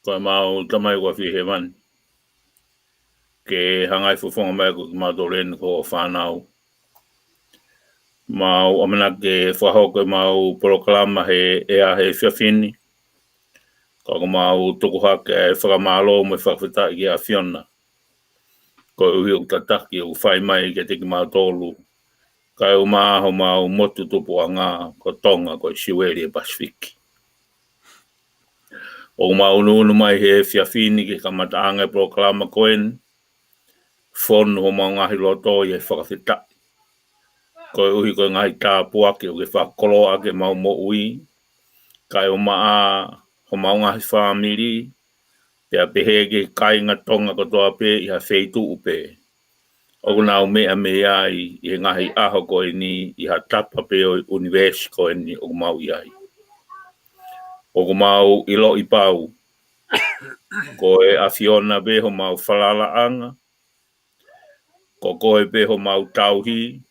Ko mau tamai ko fi heman. Ke hangai fufonga mai ko madolen ko whanau. Mau amana ke whahoko mau proklama he ea he whiawhini. Ko mau tuku hake e whakamalo me whakawhita i a whiona. Ko uhi o tataki o whai mai ke teki mau tolu. Kai o maaho mau motu tupu a ngā ko tonga ko Siweri e Pasifiki. O mau nunu mai he whiawhini ke kamataanga e proklama koen. Whonu ho mau ngahi loto i e whakawhita. Ko uhi ko ngahi tāpua ke o ke whakolo ake mau mo ui. Kai o maa ho mau ngahi whamiri. Pea pehege kai ngā tonga ko toa pe i ha wheitu upe. O nau mea mea i ngahi aho ko ni i ha tapa pe o UNIVEESI ko ni o mau i ai. O mau ilo i pau. Ko e awhiona be ho mau whalalaanga. Ko koe be ho mau tauhi.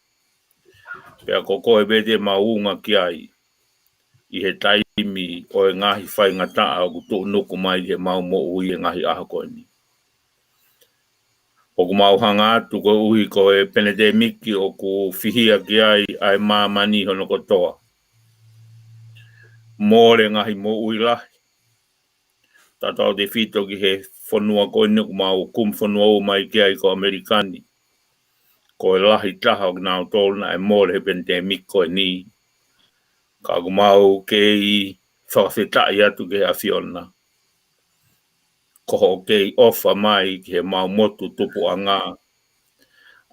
Pea ko koe be te mau unga ki ai. I he taimi o e ngahi whai ngata o kutu nuku mai he mau mo ui e ngahi aho ko ni. O mau hanga atu ko uhi ko e penedemiki o ku whihia ki ai mamani hono kotoa. Mōre ngahi mo ui lahi. Tatau te whito ki he whanua ko inu ku mau kum whanua o mai ki ai ko Amerikani. Ko e lahi taha o nao tōna e mōre he penedemiki ko e ni. Ka ku mau ke i whakawhitai atu ke a whiona. Ko ho ke i ofa mai ki he mau motu tupu a ngā.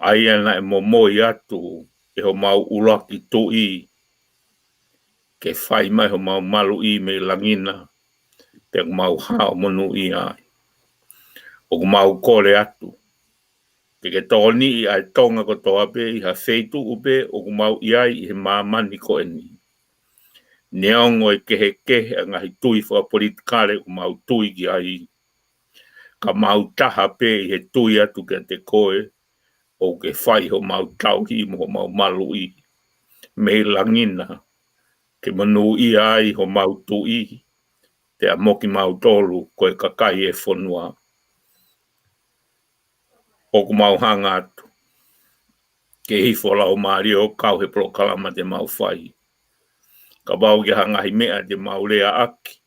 Ai ana e momoi atu e ho mau uraki tui. Ke whai mai ho mau malu i me langina. Te mau hao monu i ai. O mau kore atu. Ke tōni i ai tonga ko toa pe i ha wheitu upe o mau i ai i he mamani ko eni. Neongo e kehe a ngahi tui wha politikare o mau tui ki ai. Ka mau taha pe i he tui atu ke te koe. O ke whai ho mau tauhi mo mau malu i. Me langina. Ke manu i ai ho mau tui. Te a moki mau tolu ko e kakai e whanua. O ku mau hanga atu. Ke hifola o maari o kau he prokalama te mau whai. Ka bau ke hangahi mea te mau lea aki.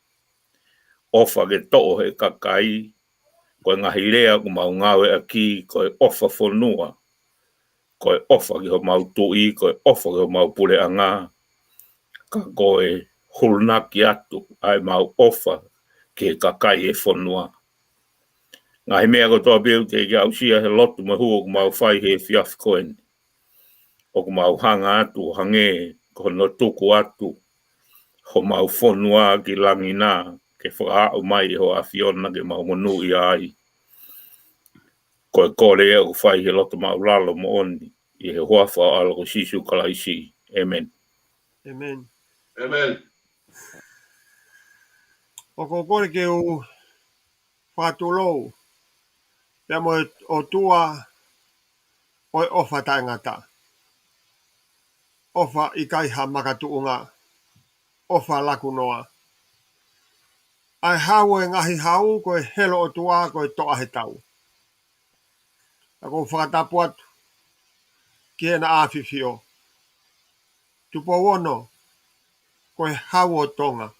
Ofa ke to'o he kakai. Ko e ngahi lea ku mau ngawe aki ko e ofa whanua. Ko e ofa ki ho mau tui, ko e ofa ki ho mau pure anga. Ka ko e hulunaki atu ai mau ofa ke kakai e whanua. Ngahi mea ko toa beu te kia usia he lotu mahua ku mau whai he whiafi koen. O ku mau hanga atu, hange, ko no tuku atu. Ho mau whanua ki langina, ke whakaau mai ho a whiona ke mau monu i ai. Ko e kore e o whai he lotu mau lalo mo oni. I he huafa o ala ko sisu kalaisi. Amen. Amen. Amen. O ko kore ke u whātulou. Pea mo o tua o e ofa taingata. Ofa i kai ha makatuunga. Ofa lakunoa. Ai hau e ngahi hau ko e helo o tua ko e toa he tau. Ako whakatapu atu. Ki e na āwhiwhio. Tupo wono. Ko e hau o tonga.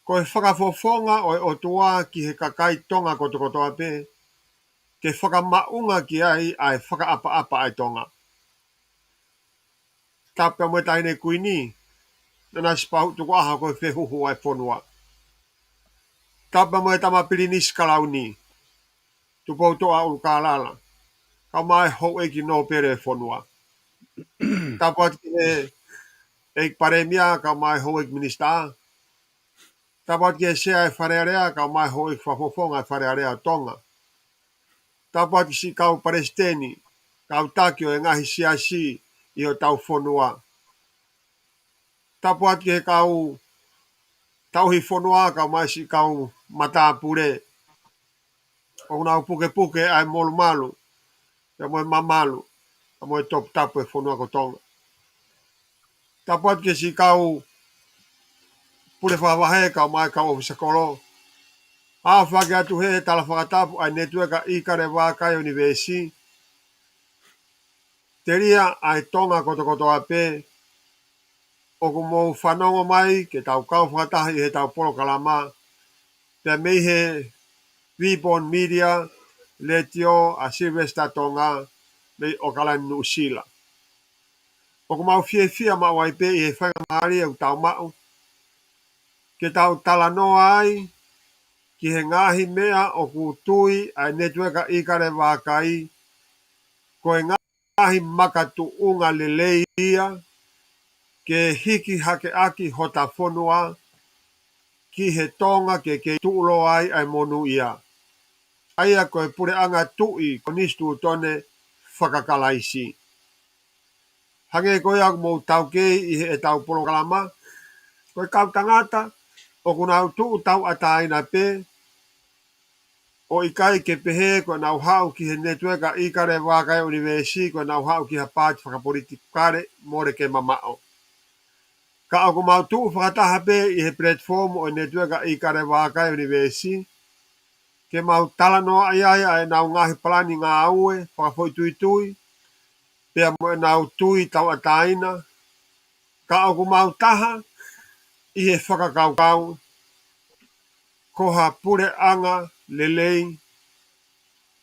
Ko e whakafofonga o e o tua ki he kakai tonga ko tokotoa pe. Ke whakamaunga ki ai whakaapa-apa ai tonga. Tāpea mo taine kuini. Nana spau tuku aha ko e whehuhu ai whonua. Tāpea mo e tamapiri niskalau ni. Tupo toa ulkalala. Ka mai hou e ki no pere whonua. Tāpea ki e paremia ka mai hou e minista. Tāpea ki e sea e wharearea ka mai hou e whafofonga e wharearea tonga. Tāpea ki si kau paresteni. Kau takio e ngahi siasi i o tau whonua. Tāpea ki e kau tauhi whonua ka mai si kau matapure. O nau puke ai molu malu. Ia mo e mamalu. Ia mo e top tapu e whonua ko tonga. Tāpea ki si kau pure whawahe ka mai kau ofisa kolo. A whake atu he tala whakatapu ai netueka IKALE VAKAI UNIVEESI. Te ria ai tonga koto ape o ku mou whanongo mai ke tau kau whakatahi he tau polo kalama. Pea mei he Vibon Media, Letio a Silvester Tonga mei o kalan New Zealand. O ku mau fia ma waipe i he whanga maari e tau mau. Ke tau talanoa ai ki he ngahi mea o ku tui ai netueka IKALE VAKAI ko e ngahi makatu unga lelei ia ke hiki hake aki hota whonua ki he tonga ke tuulo ai monu ia. Aia koe pure anga tui ko nistu tone whakakalaisi. Hange koe aku mou tau kei i he tau polo kalama. Koe kau tangata o kunau tuu tau ataina pe o ikai ke pehe ko nau hau ki he netueka IKALE VAKAI UNIVEESI ko nau hau ki ha pāti whakapolitikare more ke mamao. Ka aku mau tuu whakataha pe i he platform o netueka IKALE VAKAI UNIVEESI ke mau talanoa ai nau ngahi palani ngā aue whakafoi tui pea mo nau tui tau ataina. Ka aku mau taha i he whakakaukau ko ha pure anga lelei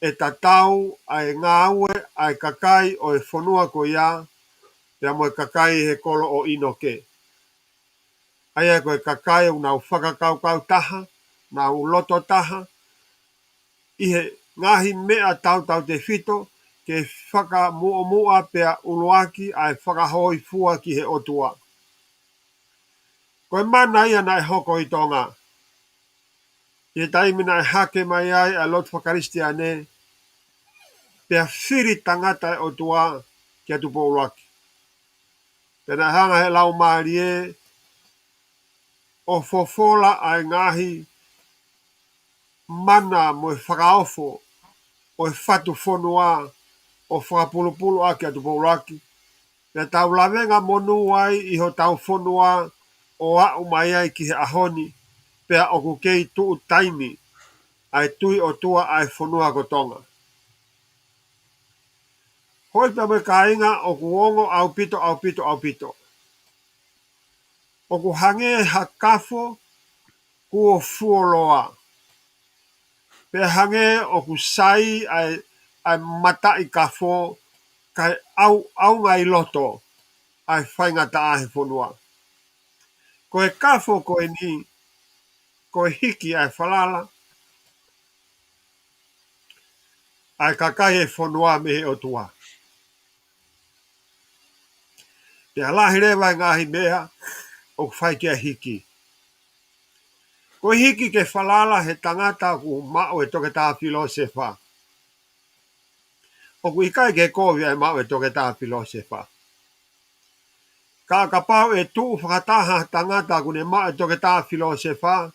e tatau ai ngā aue ai kakai o e whonua ko ia pea mo e kakai he kolo o inoke. Aia ko e kakai o nau whakakaukau taha, nau loto taha, i he ngahi mea tau te whito ke whaka mua pea uluaki ai whakahoi fua ki he otua. Koe mana ia nai hoko i tonga. I he taimina e hake mai ai a lot whakaristiane pea whiri tangata e otua ki atu po uluaki. Pena hanga he lau maarie o fofola ai ngahi mana mo e whakaofo o e whatu whonua o whakapulupulu aki atu po uluaki. Pea tau lawenga monu ai i ho tau whonua o au mai ai ki he ahoni pea o ku kei tuu taimi ai tui o tua ai whonua ko tonga. Hoi pia me ka inga o ku ongo au pito. O ku hange ha kafo ku o fuoloa. Pe hange o ku sai ai mata i kafo kai au ngai loto ai whainga ta ahe whonua. Ko e kafo ko e ni, ko e hiki ai whalala, ai kakai e whonua me he o tua. Te alahi rewa ngahi mea o ku whai kia hiki. Ko hiki ke whalala he tangata ku mao e toke tā filosefa. O ku ikai ke kovi ai mao e toke tā filosefa. Ka kapau e tuu whakataha tangata ku ne mao e toke tā filosefa.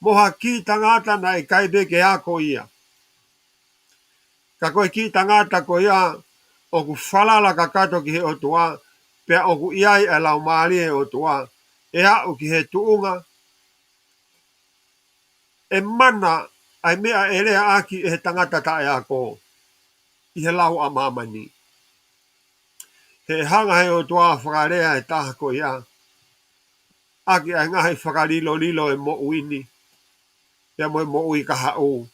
Moha ki tangata na ikai be ke ako ia. Ka koe ki tangata ko ia o ku whalala kakato ki he otua pea o ku iai e lau maali e otua. E au ki he tuunga e mana ai mea e lea aki e he tangata ta e ako i he lau a mamani. He hanga he o toa whakarea e taha ko ia. Aki ai ngahi whakarilo e mo uini. Pea mo e mo ui ka hau.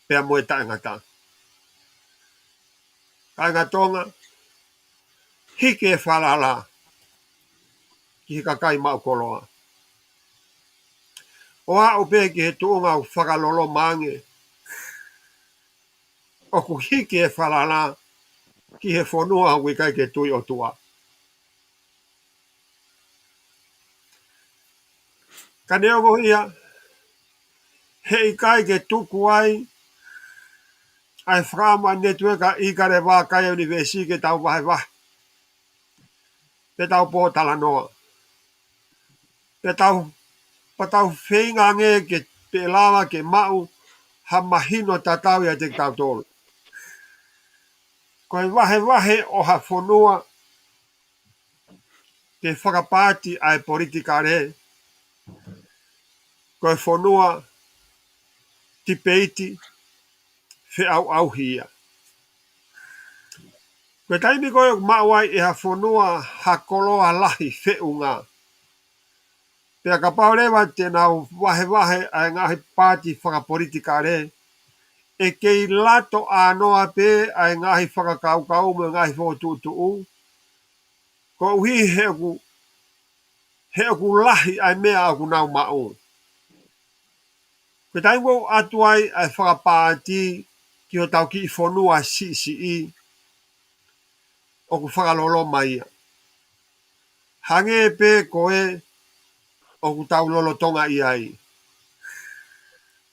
Pea mo e taengata. Ka tonga hiki e whalala ki he kakai mau koloa. O a upe ki he tuunga u whakalolo mange. O ku hiki e whalala ki he whonua wikai ke tui o tua. Ka neongo ia he ikai ke tuku ai whakama netueka IKALE VAKAI UNIVEESI ke tau wahe. Pe tau po talanoa. Pe tau patau whenga nge ke pe lawa ke mau ha mahino tatau ia te tau tolu. Koe wahe o ha whonua ke whakapāti ai politika re. Koe whonua tipeiti, fe au hia. Koe taimi koe mawai e ha whanua hakoloa lahi fe unga. Pea ka paurewa te nau wahe ai ngahi pāti whakapolitika re, e kei lato anoa pe ai ngahi whakakaukau me ngahi whotuutuu, ko uhi he oku lahi ai mea aku nau mao. Koe taimi koe atuai ai whakapāti ki o tau ki i whanua si oku whakalolo mai. Hange pe koe oku tau lolo tonga i ai.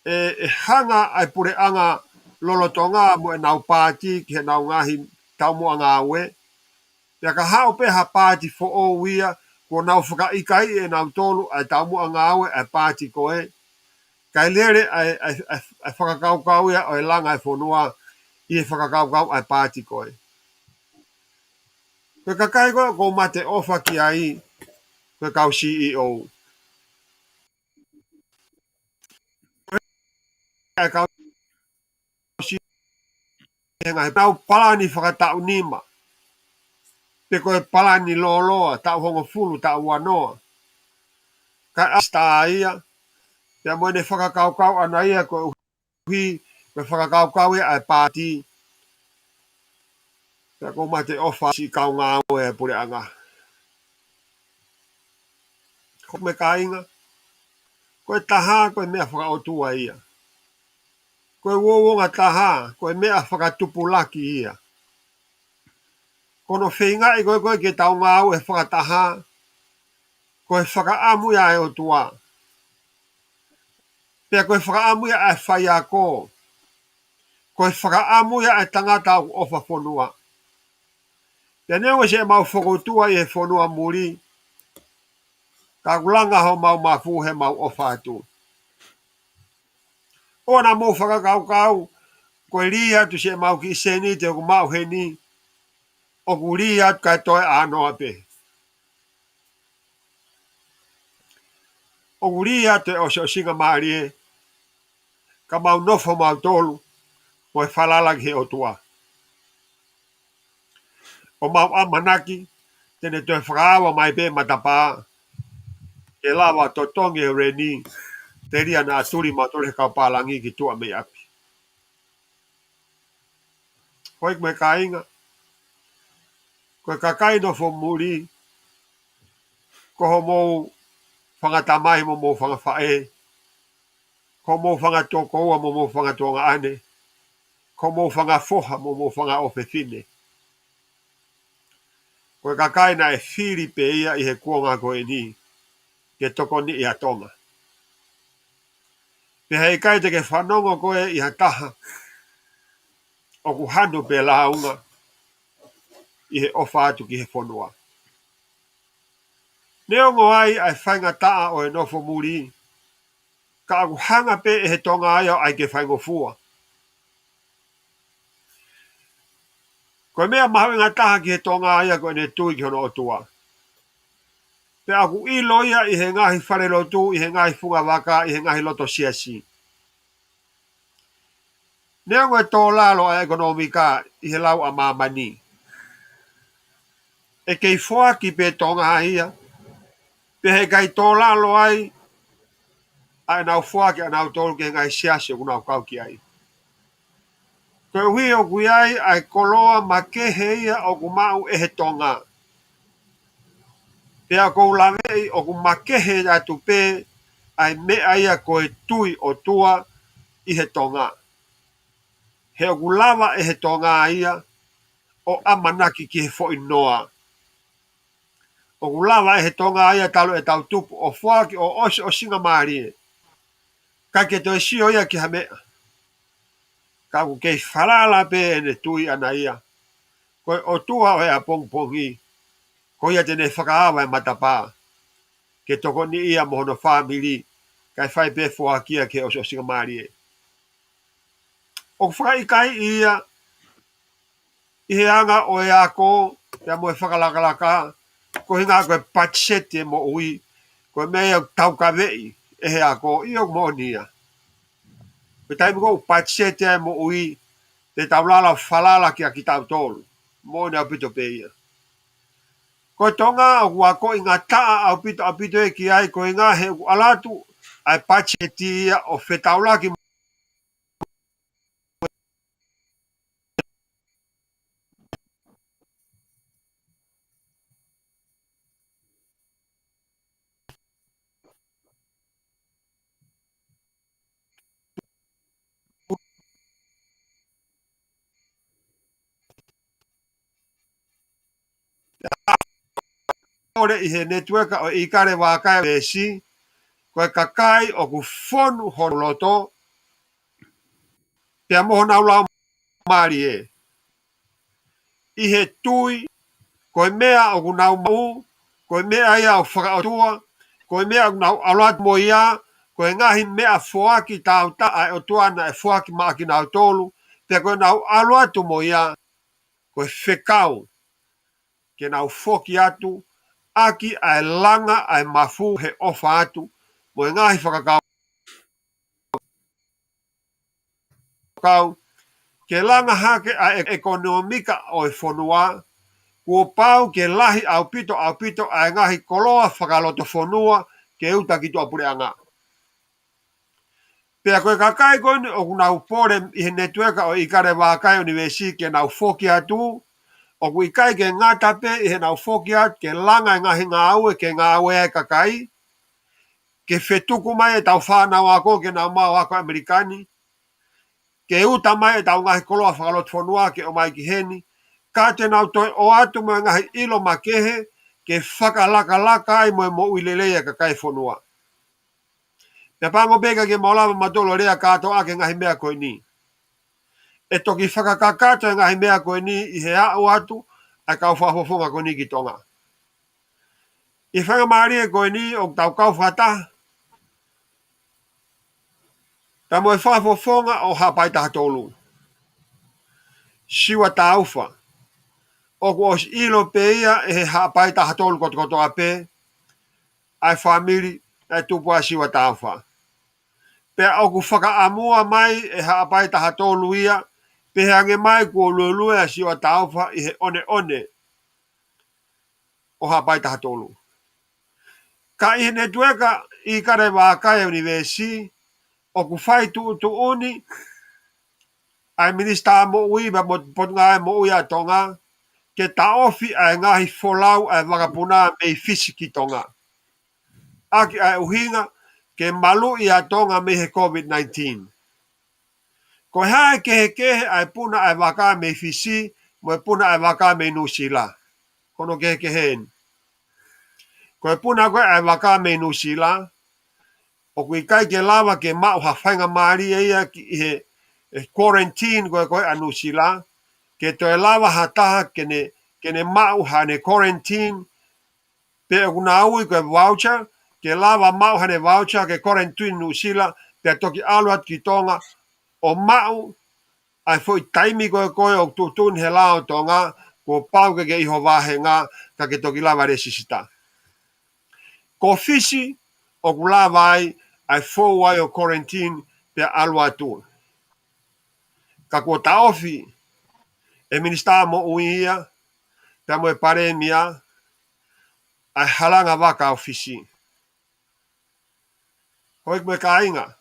E hanga ai pure anga lolo tonga mo e nau pāti ki he nau ngahi tau mo anga awe. Pea ka hao pe ha pāti fo o wia ko nau whaka ikai e nau tolu ai tau mo anga awe ai pāti koe. Kai lere ai whakakaukau ia o e langa ai whanua i e whakakaukau ai pāti koe. Koe kakai koe ko mate ofa ki ai koe kau CEO. Ai kau CEO ngai tau palani whakatau nima. Pe koe palani loloa, tau hongo fulu, tau wanoa. Kai asta ia, pea moene whakakaukau ana ia koe uhi, koe whakakaukau ia ai pāti. Pea ko mate ofa si kau ngā oe e pure anga. Ko me ka inga, koe taha koe mea whakaotua ia. Koe wōwonga taha, koe mea whakatupulaki ia. Kono whinga i koe ke tau ngā oe whakataha, koe whakaamu ia e o tua. Pea koe whakaamu ia e whai a ko. Koe whakaamu ia e tangata o ofa whanua. Pea neo se mau whakotua i e whanua muri. Ka kulanga ho mau mafu he mau ofa atu. O na mo whakakaukau, koe ria tu se mau ki seni te o mau he ni. O ku ria kai toi anoa pe. O ku ria te o se o singa maarie. Ka mau nofo mau tolu. Koe whalalagi he o tua. O mau amanaki. Tene toi whakaawa mai pe matapaa. E lawa totongi e reni. Te ria na aturi matore kau palangi ki tua me api. Koe me ka inga. Koe kakai nofo muri. Koho mou whangatamai mo mou whangawhae. Ko mou whangatoko ua mo mou whangatonga ane. Ko mou whangafoha mo mou whangaofe fine. Koe kakai na e whiri pe ia i he kuonga koe ni. Ke toko ni i atonga. Pe hei kai te ke whanongo koe i ha taha. O ku hanu pe launga. I he ofa atu ki he whanua. Neongo ai ai whainga taa o e nofo muri. Ka aku hanga pe e he tonga ai ai ke whaingo fua. Koe mea mahawenga taha ki he tonga ai koe ne tui ki hono o tua. Pe aku i loia i he ngahi whare lotu, i he ngahi funga waka, i he ngahi loto siasi. Neongo e tō lalo a ekonomika i he lau a mamani. E kei fua ki pe tonga ia. Pe he kai tō lalo ai, ai nau fua ki a nau tōlu ki he ngahi siasi o kunau kau ki ai. Koe hui o kui ai, ai koloa ma kehe ia o kumau e he tonga. Pea kou lawei o ku makehe atu pe ai mea ia koe tui o tua i he tonga. He o ku lawa e he tonga ia o amanaki ki he fo noa. O ku lawa e he tonga ia talo e tau tupu o fuaki o osi o singa maari. Ka ke toi sio ia ki ha mea. Ka ku kei whalala pe e ne tui ana ia. Koe o tua o hea pongpongi. Ko ia tene whakaawa e matapaa. Ke toko ni ia mohono whamiri. Kai whai pe fuakia ke o singa maari e. O whai kai ia i he anga o e ako te mo e whakalakalaka ko hinga koe patsete mo ui ko mea tau ka vei e he ako i o monia Petai mo patsete mo ui te taulala falala ki a ki tau tolu. Mo ne apito pe ia. Ko tonga o wa ko inga taa apito e ki ai ko inga he alatu ai patsete ia o fetaula ki ore I he network o IKALE VAKAI UNIVEESI ko e kakai o ku fonu holoto te mo na ula mari e. I he tui ko e mea o ku nau mau ko e mea ia o whakaotua ko e mea o nau alat mo ia ko e ngahi mea foaki tau ta ai o tuana e foaki maaki nau tolu te ko e nau alatu mo ia ko e whekau ke nau foki atu aki ai langa ai mafu he ofa atu mo e ngahi whakakau ke langa hake a ekonomika o e whanua, kua pau ke lahi au pito a ngahi koloa whakaloto whanua ke uta ki tua pure anga. Pea koe kakai koe o nau pore I he networka o IKALE VAKAI UNIVEESI ke nau whoki atu, o ku ikai ke ngata pe I he nau whoki atu ke langa e ngahi ngā aue ke ngā aue e kakai, ke whetuku mai e tau whanau ako ke nau mau ako Amerikani, ke uta mai e tau ngahi koloa whakaloto whanua ke o mai ki heni, ka te nau toi o atu mo ngahi ilo makehe ke whakalaka ai mo uilelea ka kai whanua. Te pango bega ke maulama matolo rea kato ake ngahi mea koe ni. E toki whakakakato ngahi mea koe ni I he au atu a kau whafofonga koe ni ki tonga. I whanga maari e koe ni o tau kau whata. Ta mo e whafofonga o hapai taha tolu. Siwa taufa. O ku os ilo pe ia e he hapai taha tolu koto ape. Ai whamiri e tupua siwa taufa. Pea o ku whakaamua mai e hapai taha tolu ia. Pe hange mai ku lulue a siwa taufa I he one o hapai taha tolu. Ka I he networka IKALE VAKAI UNIVEESI o ku whai tu uni ai minista mo ui ba pot ngai mo ui a tonga ke taofi ai ngahi folau ai wakapuna mei fisi ki tonga. Aki ai uhinga ke malu I a tonga me he COVID-19. Ko hae kehe ai puna ai waka mei fisi mo puna ai waka mei nusila. Kono kehe hen. Ko puna koe ai waka mei nusila o kui kai ke lava ke mau hawhainga maari e ia ki he quarantine koe anusila ke toi lava hataha kene mau hane quarantine pe o kuna aui koe voucher ke lava mau hane voucher ke quarantine nusila pe toki aluat ki tonga o mau ai foi taimi koe o tutun he lao tonga ko pau ke iho wahenga ka ke toki lava resisita. Ko fisi o kula vai ai fo wai o quarantine pe alwa tu. Ka ko taofi e minista mo uia pe mo e pare mia ai halanga waka o fisi. Hoi me ka inga.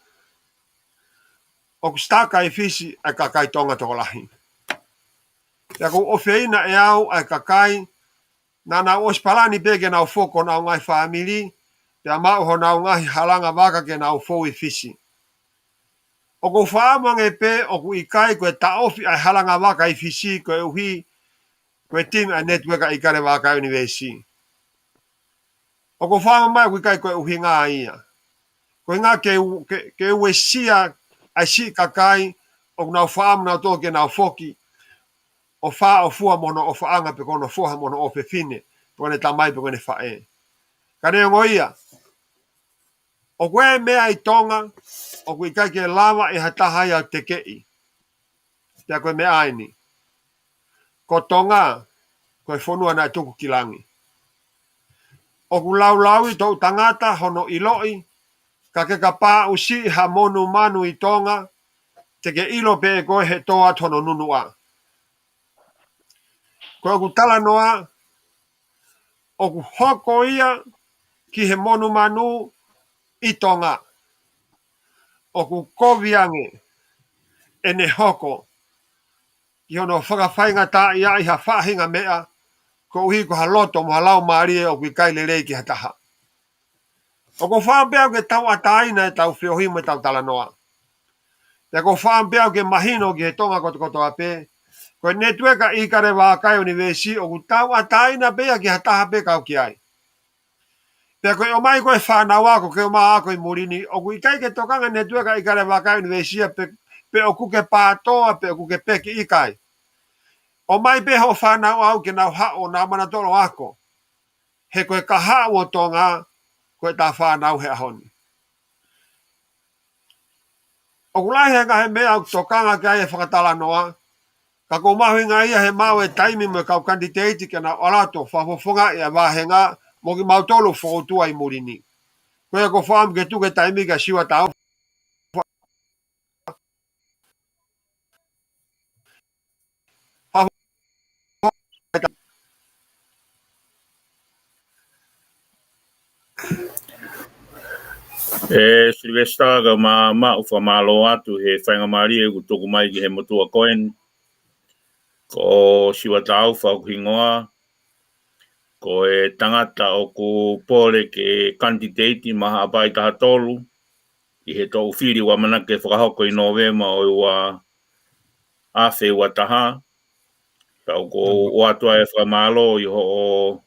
O staka e fisi ai kakai tonga toko lahi. Ya ko ofeina e au ai kakai na ospalani pege na foko na ngai family te mau ho na ngai halanga waka ke na fo I fisi. O ko whaamang e pe o ku ikai koe taofi ai halanga waka I fisi koe uhi koe team a network a IKALE VAKAI UNIVEESI. O ko whaamang mai ku ikai koe uhi ngā ia. Koe ngā ke ue sia ai si kakai o nau whaam nau tō ke nau foki o wha o fua mono o whaanga pe kono fuha mono o fefine pe kone tamai pe kone whae. Ka reo ngoia. O koe mea I tonga o kui kai ke lava e hatahai au te kei. Pea koe mea aini. Ko tonga, koe whonua nai tuku kilangi. O ku lau I tau tangata hono I loi, ka ke ka pā usi ha monu manu I tonga, te ke ilo pe koe he toa tono nunua. Koe ku tala noa, o ku hoko ia ki he monu manu i tonga. O ku koviange e ne hoko. I hono whakawhainga tā ia i ha whahinga mea, ko uhi ko ha loto mo ha lau maari o ku IKALE rei ki ha taha. O ko whaambea ke tau ataina e tau whiohima tau tala noa. Te ko whaambea ke mahino ki he tonga koto ape, ko ne tueka i kare VAKAI UNIVEESI o ku tau ataina bea ki ha taha pe kau ki ai. Pe ko o mai ko e whanau ako ke o maa ako i murini, o ku IKAI ke tokanga ne tueka i kare VAKAI UNIVEESI pe o ku ke pātoa pe o ku ke peki IKAI. O mai pe ho whanau au ke nau hao nā mana tolo ako. He koe ka hao o tonga, koe tā whanau he ahoni. O kulai he ngahe mea o tokanga ke ai e whakatala noa, ka ko mahui ngā ia he mau e taimi mo kau kandidate ke na orato whafofonga e a wahenga mo ki mautolo whakotua i murini. Koe ko whaam ke tuke taimi ka siwa tau. Silvestra ka ma ufa malo atu he whainga maari e kutoku mai ki he motua koen. Ko siwa tau whau hingoa. Ko e tangata o ku pole ke kandidate maha apai taha tolu. I he tau whiri wa manake whakahoko i Novema o wa awhi wa taha. Kau ko o atua e whamalo i ho o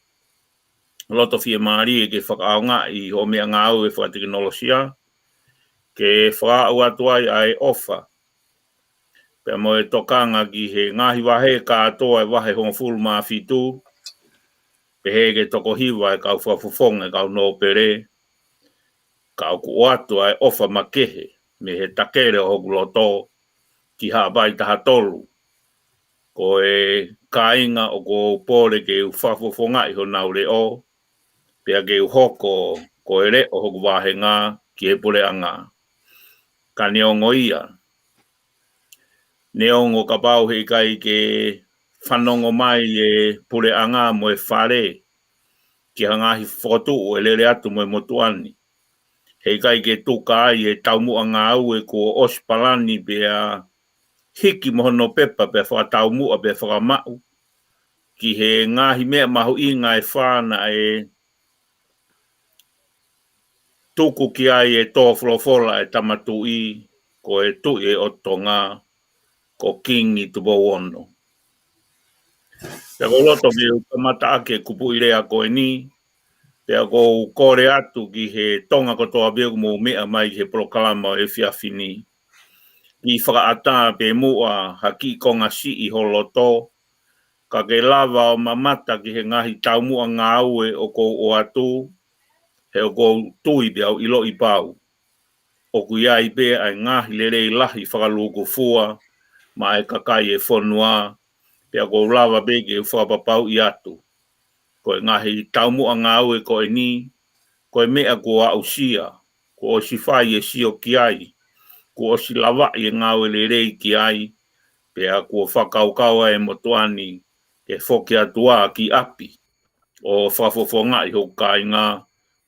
loto fie maari e ke whakaonga i ho mea ngāu e whakateknolosia. Ke whakau atua i ai ofa. Pea mo e tokanga ki he ngahi wahe ka atoa e wahe honga fulu maa fitu. Pe he ke toko hiwa e kau whafufonga e kau no pere. Kau ku atua e ofa makehe. Me he takere o hoku loto ki hapai taha tolu. Ko e kainga o ko pole ke u whafufonga i ho naure o. Pea ke u hoko ko e re o hoku wahenga ki he pule anga. Ka neongo ia. Neongo ka pau he kai ke whanongo mai e pule anga mo e whare. Ki hangahi whotu o e lere atu mo e motuani. Hei kai ke tuka ai e taumu anga au e ko ospalani pea hiki mohono pepa pea whakataumu a pea whakamau. Ki he ngahi mea mahu inga e whana e tuku ki ai e tō wholofola e tamatu i ko e tui e otonga ko kingi tupo wono. Pea ko loto ki u kamata ake kupu i rea ko e ni. Pea ko kore atu ki he tonga ko toa beu mo mea mai ki he prokalama e whiawhini. Ki whakaata pe mua haki konga si i holoto. Ka ke lava o mamata ki he ngahi taumua ngā ue o kou o atu. He o kou tui pe au ilo i pau. O ku iai pe ai ngahi lerei lahi whakaluku fua. Ma e kakai e whanua. Pea kou lava pe ke whakapapau i atu. Ko e ngahi taumua ngā ue ko e ni. Ko e mea ko a usia. Ko o si whai e si o ki ai. Ko o si lawa i ngā ue lerei ki ai. Pea ko whakaukaua e motuani. Ke whoki atua ki api. O whafofonga i hokai ngā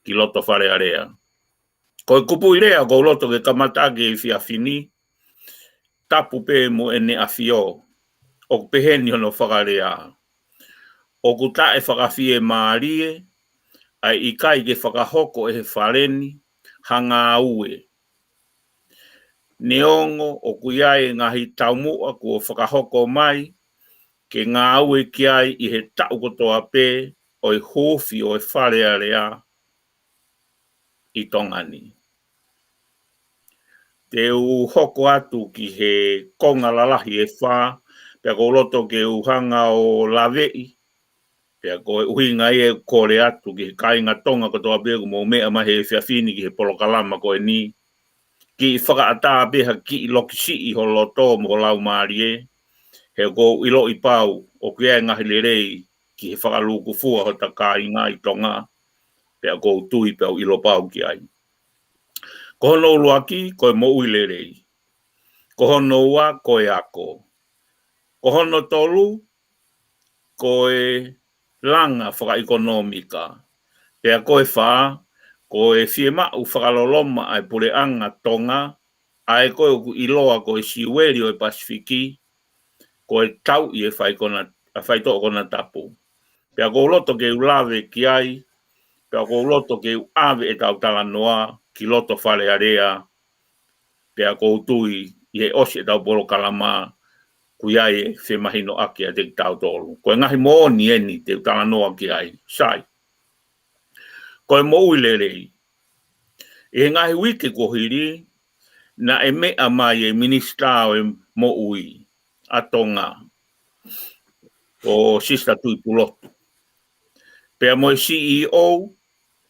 ki loto whare area. Ko e kupu i rea ko loto ke kamatake i whiawhini. Tapu pe mo e ne awhio. O peheni hono whakarea. O ku tae whakawhie maarie. Ai i kai ke whakahoko e he whareni. Hanga ue. Neongo o kuiae ngahi taumua ko whakahoko mai. Ke ngā ue ki ai i he tau kotoa pē o i hōwhi o e wharea rea i tongani. Te u hoko atu ki he konga lalahi e whā, pia ko roto ke uhanga o lawei, pia ko uhinga e kore atu ki he kainga tonga kotoa pē ko mo mea mahe e whiawhini ki he polokalama ko e ni. Ki whakaata peha ki i lokisi i ho loto mo lau maari e. He ko ilo i pau o kia ngahi lerei ki he whakaluku fua ho ta ka i ngā i tonga. Pea ko tui pau ilo pau ki ai. Ko hono uluaki ko e mo ui lerei. Ko hono ua koe ako. Ko hono tolu koe langa whakaekonomika. Pea koe wha, koe whiema whakaloloma ai pureanga tonga, ai koe uku iloa koe siweri o Pasifiki, koe tau i e whaito kona tapu. Pea ko loto ke ulawe ki ai, pea ko loto ke ave e tau tala noa, ki loto whare area, pea ko utui i e osi e tau polo kalama, kuiai e whemahino aki a te tau tolu. Koe ngahi mo ni eni te tala noa ki ai, sai. Koe mo uilerei. E ngahi wiki ko hiri, na e mea mai e minista o e mo ui, atonga, o sista tui pulotu. Pea mo e CEO,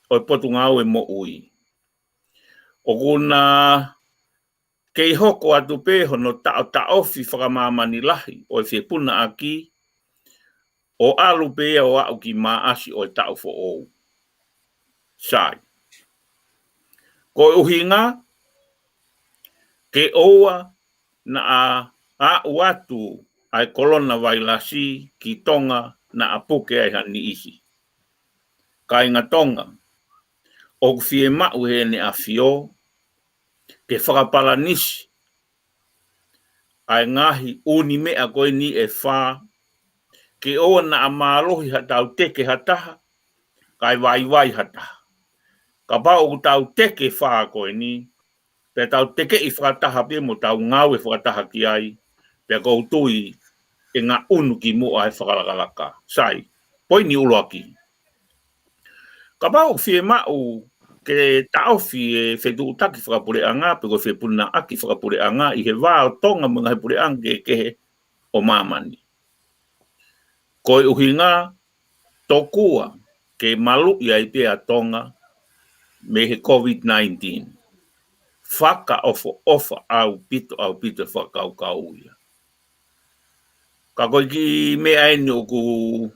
o e potungau e mo ui. O kuna kei hoko atu peho no ta ofi whakamamani lahi, o e whipuna aki, o alu pea o au ki maasi o e tau fo ou. Sai. Ko e uhinga, ke oua na a watu ai kolona vailasi ki tonga na apuke ai hani isi. Ka inga tonga, o fie mau he ne a fio, ke whakapala nisi, ai ngahi uni mea koe ni e wha, ke oa na a mālohi hatau teke hataha, kai vai hataha. Ka pao ku tau teke wha koe ni, pe tau teke i whakataha pe mo tau ngau e whakataha ki ai, pe kou tui e ngā unu ki mua e whakalakalaka. Sai, poi ni uloaki. Ka pao fie mau ke taofi e whetu utaki whakapure anga, pe ko whe puna aki whakapure anga, i he wāo tonga mga he pure anga ke he o mamani. Ko e uhinga tokua ke malu i ai pia tonga me he COVID-19. Whaka ofa au pito whakau ia. Ka koe ki mea eni o ku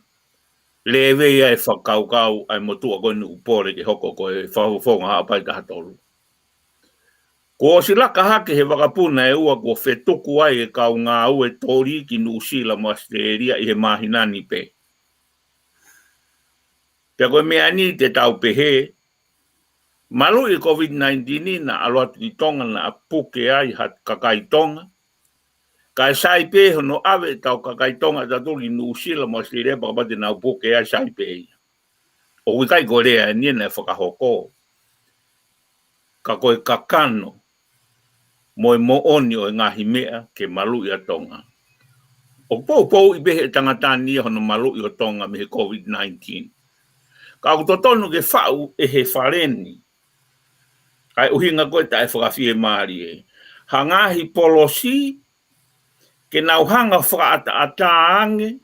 lewe ia e whakau ai motua koe ni upore ke hoko koe whawhonga hapai ka hatolu. Ko si laka hake he wakapuna e ua ko whetuku ai e kau ngā ue tori ki Nusila mo Australia i he mahinani pe. Pea koe mea ni te tau pehe, malu i COVID-19 na aloatu ki tonga na apuke ai hat kakai tonga. Ka sai pe no ave tau kakai tonga ta tuli Nusila mo Australia pakapate na apuke ai sai pe. O wikai korea ni na whakahoko. Ka koe kakano mo e mo oni o ngahi mea ke malu i a tonga. O pou i behe tangatani hono malu i o tonga me he COVID-19. Ka au totonu ke whau e he whareni. Kai uhinga koe ta e whakawhie maari e. Hangahi polosi ke nauhanga whakaata ange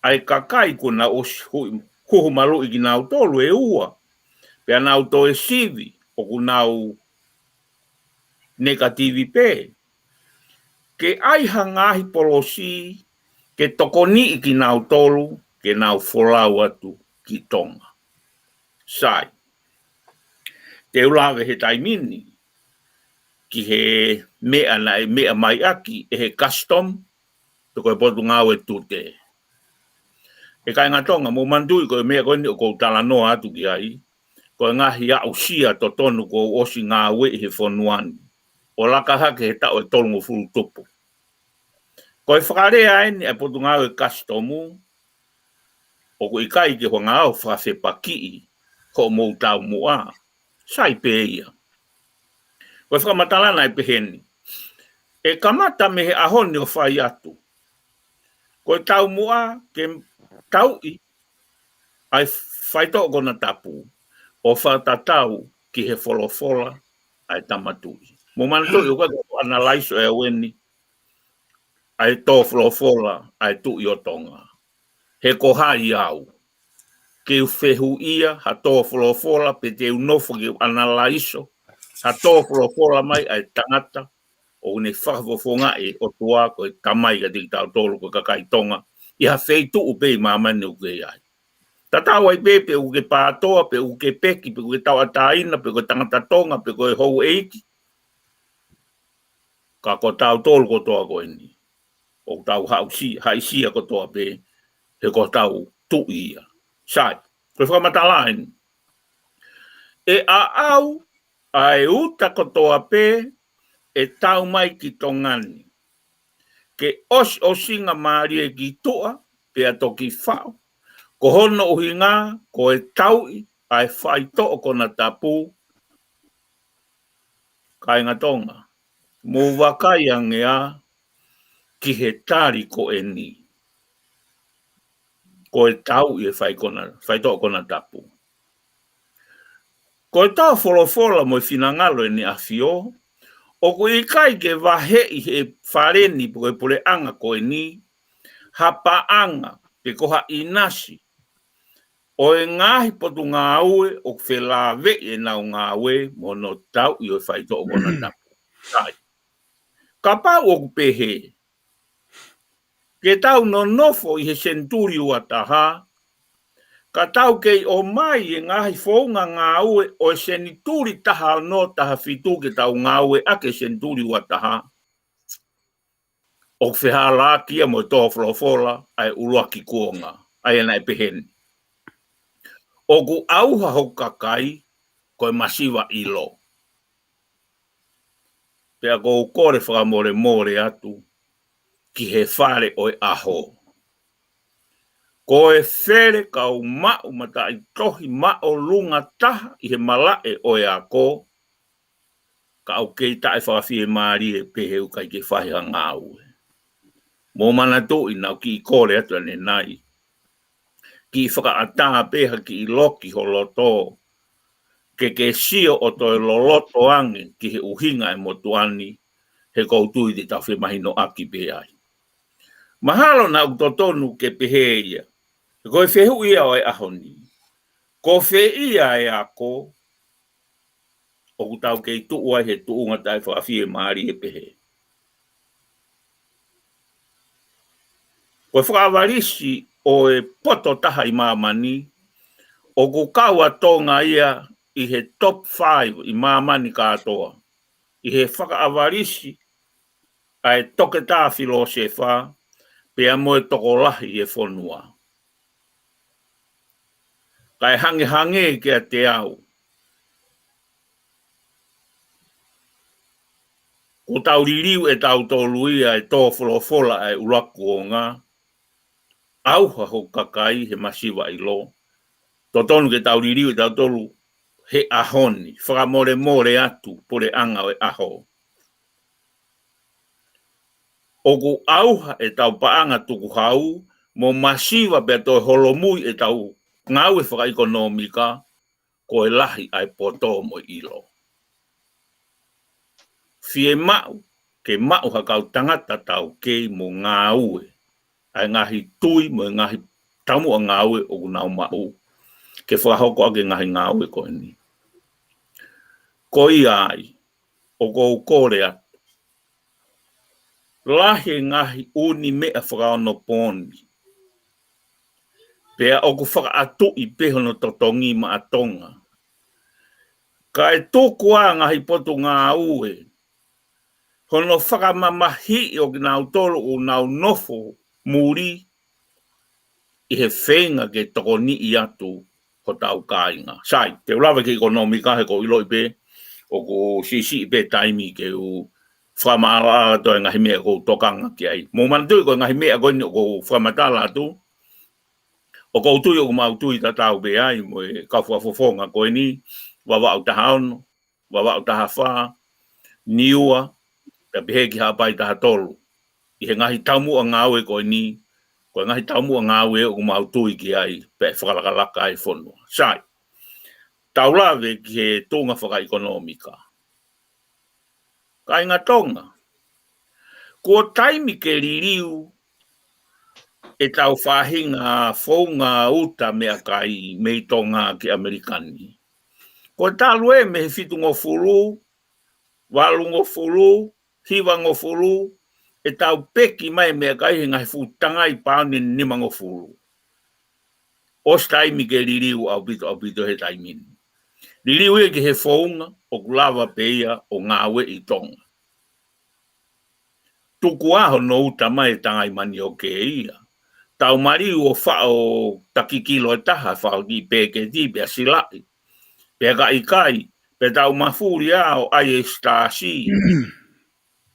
ai kakai ko na osi huhu malu i ki nau tolu e ua. Pea nau to e sivi o ku nau negativi pe. Ke ai hangahi polosi ke tokoni i ki nau tolu ke nau wholau atu ki tonga. Sai. Te ulawe he taimini ki he mea na e mea mai aki e he custom to koe potu ngau e tute. E kai ngā tonga mo mandui koe mea koe ni o kou tala noa atu ki ai koe ngahi a usia to tonu ko osi ngā ue he whonuani. O laka hake he tau e tolungo furu tupu. Koe whakarea eni e potu ngau e customu o ko ikai ke ho ngau whawhepaki ho mou tau mua. Sai pe ia. Koe whakamatala e peheni. E kamata me he ahoni o whai atu. Koe tau mua ke tau i ai whaito o kona tapu. O whatatau ki he wholofola ai tamatui. Mo manatui o koe analaiso e weni ai tō wholofola ai tu i o tonga. He kohai au. Ke u whehu ia ha tō wholofola pe te unofo ke u analaiso. Ha tō wholofola mai ai tangata o ne whakafofonga e o tua koe tamai ka tiki tau tōru ko kakai tonga. I ha wheitu upe i mamane u ke ai. Ta tau ai pe u ke pātoa, pe u ke peki, pe u ke tau ataina, pe u ke tangata tonga, pe u ke hou eiki. ka ko tau tolu ko toa ko ni. O tau haisia ko toa pe, he ko tau tu ia. Sai, ko whamatalain. E a au, ai uta ko toa pe, e tau mai ki tongani. Ke o singa maari e ki toa, pe a toki whao. Ko hono uhi ngā, ko e taui, ai whai to ko na tapu, kai ngā tonga. Mō wakai angea, ki he tari ko e ni. Ko e tau i e whai to ko na tapu. Ko e tau wholofola mo i whinangalo e ni awhio, o ko i kai ke wahe i he whareni po e pule anga ko e ni, hapa anga, pe koha inasi, o e ngahi potu ngā ue, o whelawe e nau ngā ue, mo no tau i o whai to ko na tapu. Tai. Ka pau o pehe, ke tau no nofo i he senturi ua taha, ka tau kei o mai e ngahi whaunga ngā ue o e senturi taha no taha fitu ke tau ngā ue ake senturi ua taha. O wheha la kia mo tō wholofola ai urua ki kuonga, ai anai peheni. O ku auha ho kakai, ko e masiwa ilo. Pea ko kore whakamore more atu, ki he whare o e aho. Ko e where kau mau mata i tohi mao lunga taha i he malae o e ako, ka au kei tae whawhi e maari e peheu kai ke whahi a ngāu. Mō mana tō i nau ki i kore atu ane nai. Ki i whakaataha peha ki i loki ho loto, ke sio o toi loloto ange ki he uhinga e motuani, he koutui te tau whemahino aki peai. Mahalo na utotonu ke pehe ia. Ko e whehu ia o e ahoni. Ko whe ia e ako, o kutau kei tuua he tuunga tai whaafie maari e pehe. Ko e whakawarisi o e poto taha i mamani, o ku kaua tonga ia i he top 5 i mamani katoa. I he whakawarisi ai toke tā filosefa, pea moe toko lahi e whonua. Kai hange ke a te au. Ko tau ririu e tau tōluia e tō wholofola e uraku o ngā. Auha ho kakai he masiwa i lo. Tō tonu ke tau ririu e tau tōlu he ahoni. Whakamore more atu pore anga o e aho. O ku auha e tau paanga tuku hau, mo masiwa pe tō holomui e tau ngau e whakaekonomika, ko e lahi ai poto mo ilo. Fie mau, ke mau hakau tangata tau kei mo ngā ue, ai ngahi tui mo ngahi tamu a ngā ue o kunau mau, ke whakahoko ake ngahi ngā ue ko ni. Ko i ai, o ko kore atu. Lahi ngahi uni mea whakaono poni. Pea o ku whakaatu i pehono totongi ma atonga. Ka e tōku a ngahi poto ngā ue, hono whakamamahi o ki nau tolu o nau nofo muri, i he whenga ke toko ni i atu ho tau kāinga. Sai, te ulawe ke ekonomika he ko iloi pe, o ko sisi i pe taimi ke u whakamara to e ngahi mea ko tokanga ki ai. Mō manatui ko ngahi mea ko ni o ko whamatala atu, o ko utui o ko mautui ta tau pe ai, mo e kawhafofonga ko ni, wawa au taha ono, wawa au taha wha, niua, ka pehe ki hapai taha tolu. I he ngahi taumu a ngāwe ko ni, ko ngahi taumu a ngāwe o mautui ki ai, pe whakalakalaka ai whonua. Sai, taulawe ki he tōnga whakaekonomika. Ka inga tonga, ko taimi ke ririu, e tau whahinga whaunga uta mea kai mei tonga ki Amerikani. Ko talue me he fitu ngofuru, walu ngofuru, hiwa ngofuru, e tau peki mai mea kai he ngai futanga i paone nima ngofuru. Os taimi ke ririu au bito he taimini. Ririu e ki he whaunga o kulawa peia o ngāwe i tonga. tuku aho no uta mai tangai mani o ke ia. Tau mari o whao takikilo e taha whao di peke di bea silai. Pea ka IKAI, pe tau mafuri ao ai e stasi.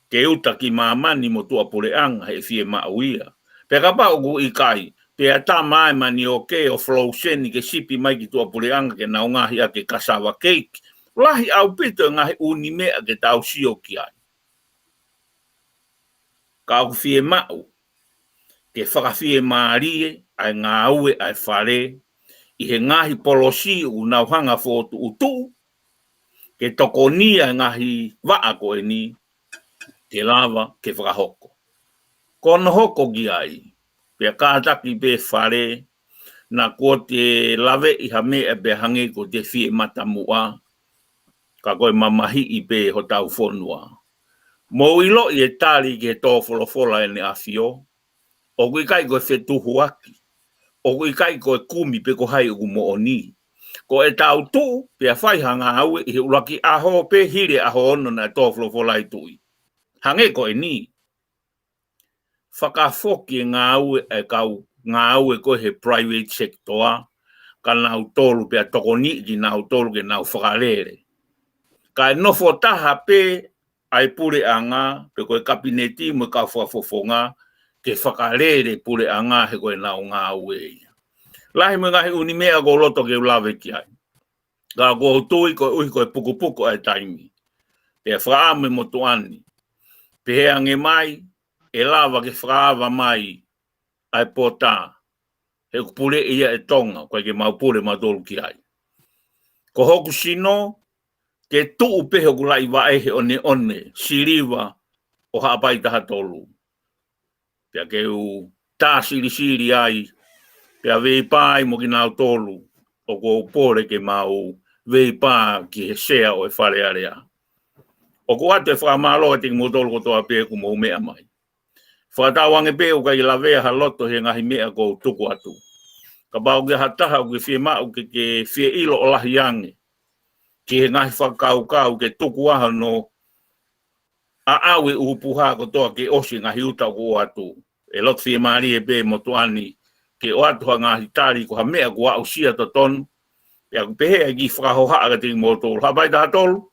Ke uta ki mamani mo tua pureanga he fie mauia. Pe ka pa ugu IKAI, pe ata mai mani o ke o flow seni ke sipi mai ki tua pureanga ke naungahi a ke kasawa keiki. Lahi au pito ngahi uni mea ke tau sio ki ai. Ka au fie mau, ke whakawhie maarie, ai ngā ue ai whare, i he ngahi polosi u nauhanga fōtu utu, ke toko ni ai ngahi waa ko e ni, ke lava ke whakahoko. Kono hoko ki ai, pia kātaki be whare, na ko te lave i ha mea be hange ko te fie matamua, ka koe mamahi i be ho tau whonua. Mo ilo i e tali ke tō wholofola e ne awhio, o kui kai koe whetuhu aki, o kui kai koe kumi pe ko hai ugu mo o ni. Ko e tau tu, pia whai hanga au i he uraki aho pe hire aho ono na tō wholofola i tui. Hange ko e ni. Whakafoki e ngā au e kau, ngā au e koe he private sector, ka nau tolu pia toko ni ki nau tolu ke nau whakarere. Ka e nofo taha pe ai pure anga, pe koe kabineti mo ka whafofonga, ke whakarere pure anga he koe nau ngā ue. Lahi mo ngahi uni mea ko loto ke ulawe ki ai. Ka ko tui koe uhi koe puku ai taimi. Pe whaame mo tuani. Pe he ange mai, e lava ke whaava mai ai pota. He kupure ia e tonga, koe ke maupure matolu ki ai. Ko hoku sino, ke tuu pehe ku lai waehe one, siriwa o haapai taha tolu. Pea ke u tā siri ai, pea veipai mo ki nau tolu, o ko upore ke mau veipa ki he sea o e whare area. O ko ate whakamalo e tiki mo tolu ko toa pe ku mo mea mai. Whakatawange pe u kai la vea ha loto he ngahi mea ko tuku atu. Ka bau ke hataha u ke fie mau ke fie ilo o lahi ange. Ki he ngahi whakau ke tuku aha no a awe upuha ko toa ke osi ngahi uta ko atu. E lot fie maari e be mo tuani ke o atu ha ngahi tari ko ha mea ko au sia to tonu. Pea ku pehe e ki whakahoha ka tiki mo tolu. Hapai taha tolu?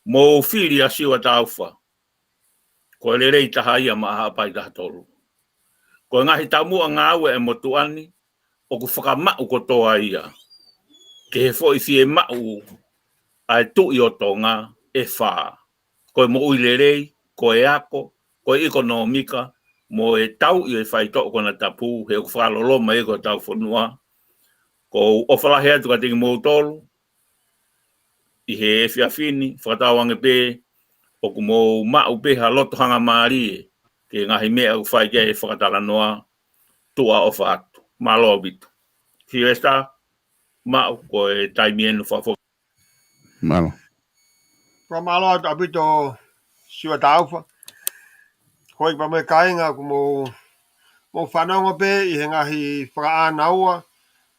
Mo whiri a siwa tauwha. Ko e rei taha ia ma hapai taha tolu. Ko ngahi tamua ngā awe e mo tuani o ku whakamau ko toa ia. Ke he fo i fie mau ai tui o tonga e wha. Koe mo uilerei, koe ako, koe ekonomika, mo e tau i e whaitoko kona tapu, he o whaloloma e ko tau whanua. Ko o whalahe atu ka tiki mou tolu, i he e whiawhini, whakatawange pe, o ku mou mau pe ha loto hanga maari e, ke ngahi mea u whai kia e whakatala noa, tua o whaatu, malo bitu. Fiesta, mau ko e taimienu whafo. Malo. Kwa malo atu apito siwa taufa. Hoi pa me kainga ku mo whanonga pe i he ngahi whakaanaua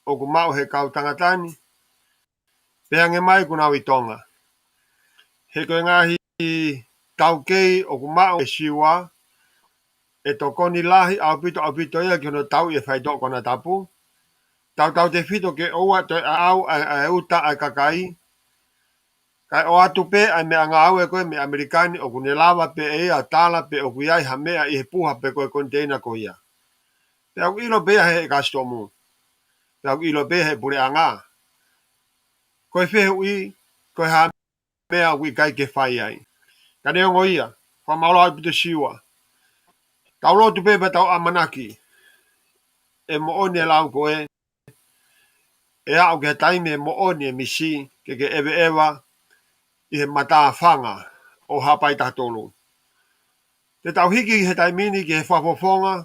o ku mau he kau tangatani. Peange mai ku nau i tonga. He koe ngahi tau kei o ku mau e siwa e tokoni lahi apito ia ki ono tau i e whaitoko kona tapu. Tau te whito ke oua te au ai uta ai kakai. Kai o atu pe ai mea ngā au e koe me Amerikani o kune lawa pe e a tala pe o kuiai ha mea i he puha pe koe konteina ko ia. Pe au ilo pe he kastomu. Pe au ilo pe he pure a ngā. Koe whehe ui, koe ha mea ui kai ke whai ai. Ka neongo ia, wha maolo ai pito siwa. Tau lotu pe pa tau amanaki. E mo oni e lau koe. E au ke taime e mo oni e misi ke ewe ewa i he mata whanga o hapai tatolu. Te tau hiki he taimini ki he whapofonga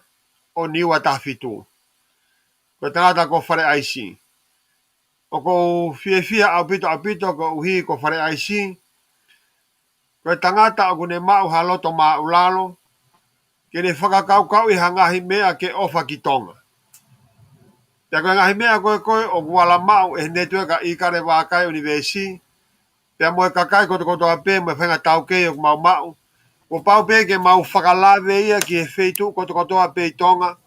o niwa tawhitu. Ko tangata ko whare aisi. O ko fia apito ko uhi ko whare aisi. Ko tangata o kune mau haloto mau lalo. Ke ne whakakau i hangahi mea ke ofa ki tonga. Te koe ngahi mea koe o kuala mau e netueka IKALE VAKAI UNIVEESI. Pea moe kakai koto a pe moe whenga tau kei o mau. O pau pe ke mau whakalave ia ki e wheitu kotoa pe tonga.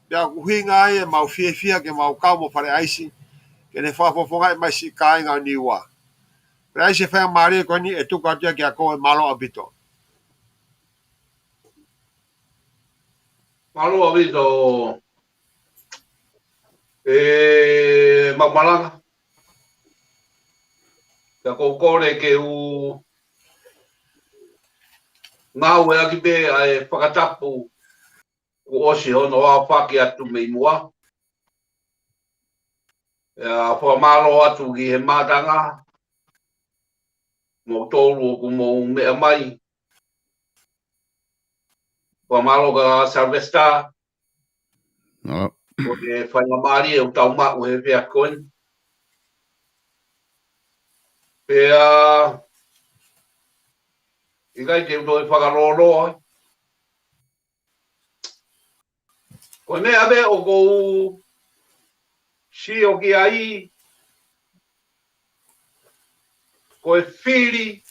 Pea kuhinga ai e mau fia ke mau kau mo whare aisi. Ke ne whafofonga e mai si kai ngā niwa. Pea aisi e whanga maari e koni e tuka atua ki a koe malo abito. Malo abito Mamalanga. Ka kōkore ke u ngau e aki pe ai whakatapu ku osi hono a whaki atu mei mua. Whamalo atu ki he mātanga. Mō tōru o ku mō mea mai. Whamalo ka Salvesta. Ko te whainga maari e utau mako he whea koen. Pea i kai te uto e whakaroroa. Ko mea me o kou si o ki ai. Ko e whiri.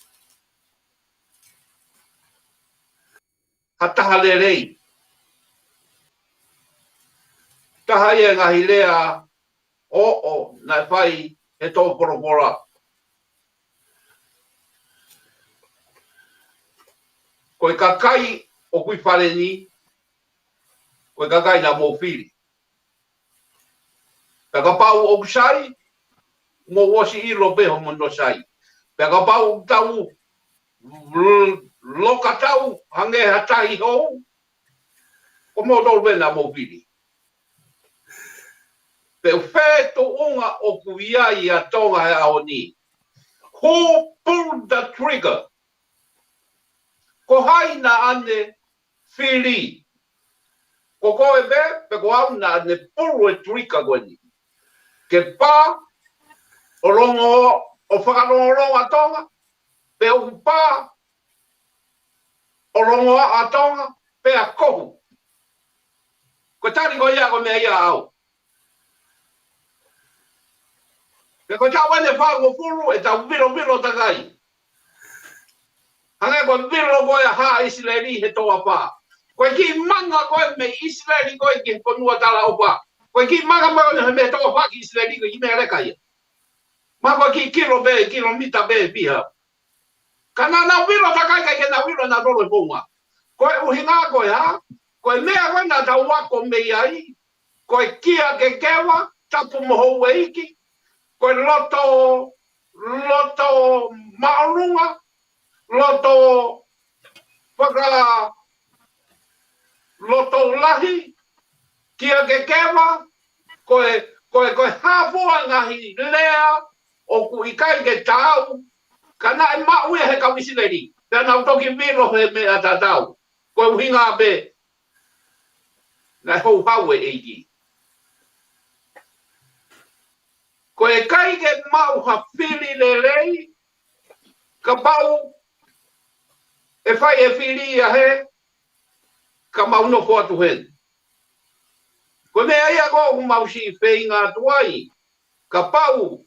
Hataha le rei. Taha ia ngahi lea o nai whai he tō poropora. Ko e kakai o kui whare ni. Ko e kakai na mō whiri. Ka pau o kusai. Mō wosi i robeho mono sai. Ka pau tau. Loka tau. Hange hatahi hou. Ko mō tō wena mō whiri. Pe wheto unga o kuia i a tonga he ao ni. Who pulled the trigger? Ko hai na ane whiri. Ko koe pe ko au na ane puru e trigger gweni. Ke pā o rongo o whakarongo a tonga. Pe o pā o rongo a tonga. Pe a kohu. Ko tari ko ia ko mea ia au. Pe ko tau ane whango furu e tau viro takai. Hangai ko viro koe a haa Israeli he toa pā. Koe ki manga koe me Israeli koe ki konua tala o pā. Koe ki manga koe me toa pā ki Israeli koe ki mea reka ia. Ma koe ki kilomita be piha. Ka na viro takai kai ke na viro na rolo e ponga. Koe uhinga koe ha. Koe mea koe na tau wako me iai. Koe kia ke kewa. Tapu moho e iki. Koe loto maorunga, loto lahi, kia ke kewa, koe hāpua ngahi lea o ku ikai ke tau, ka na e mau he ka wisileri, pia nau toki viro he me a tatau, koe uhinga be, na hou hau e eiki. Ko e kai ke mau ha whiri le rei, ka pau e whai e whiri a he, ka mau no ko atu hen. Ko mea ia ko mau si whei ngā tuai, ka pau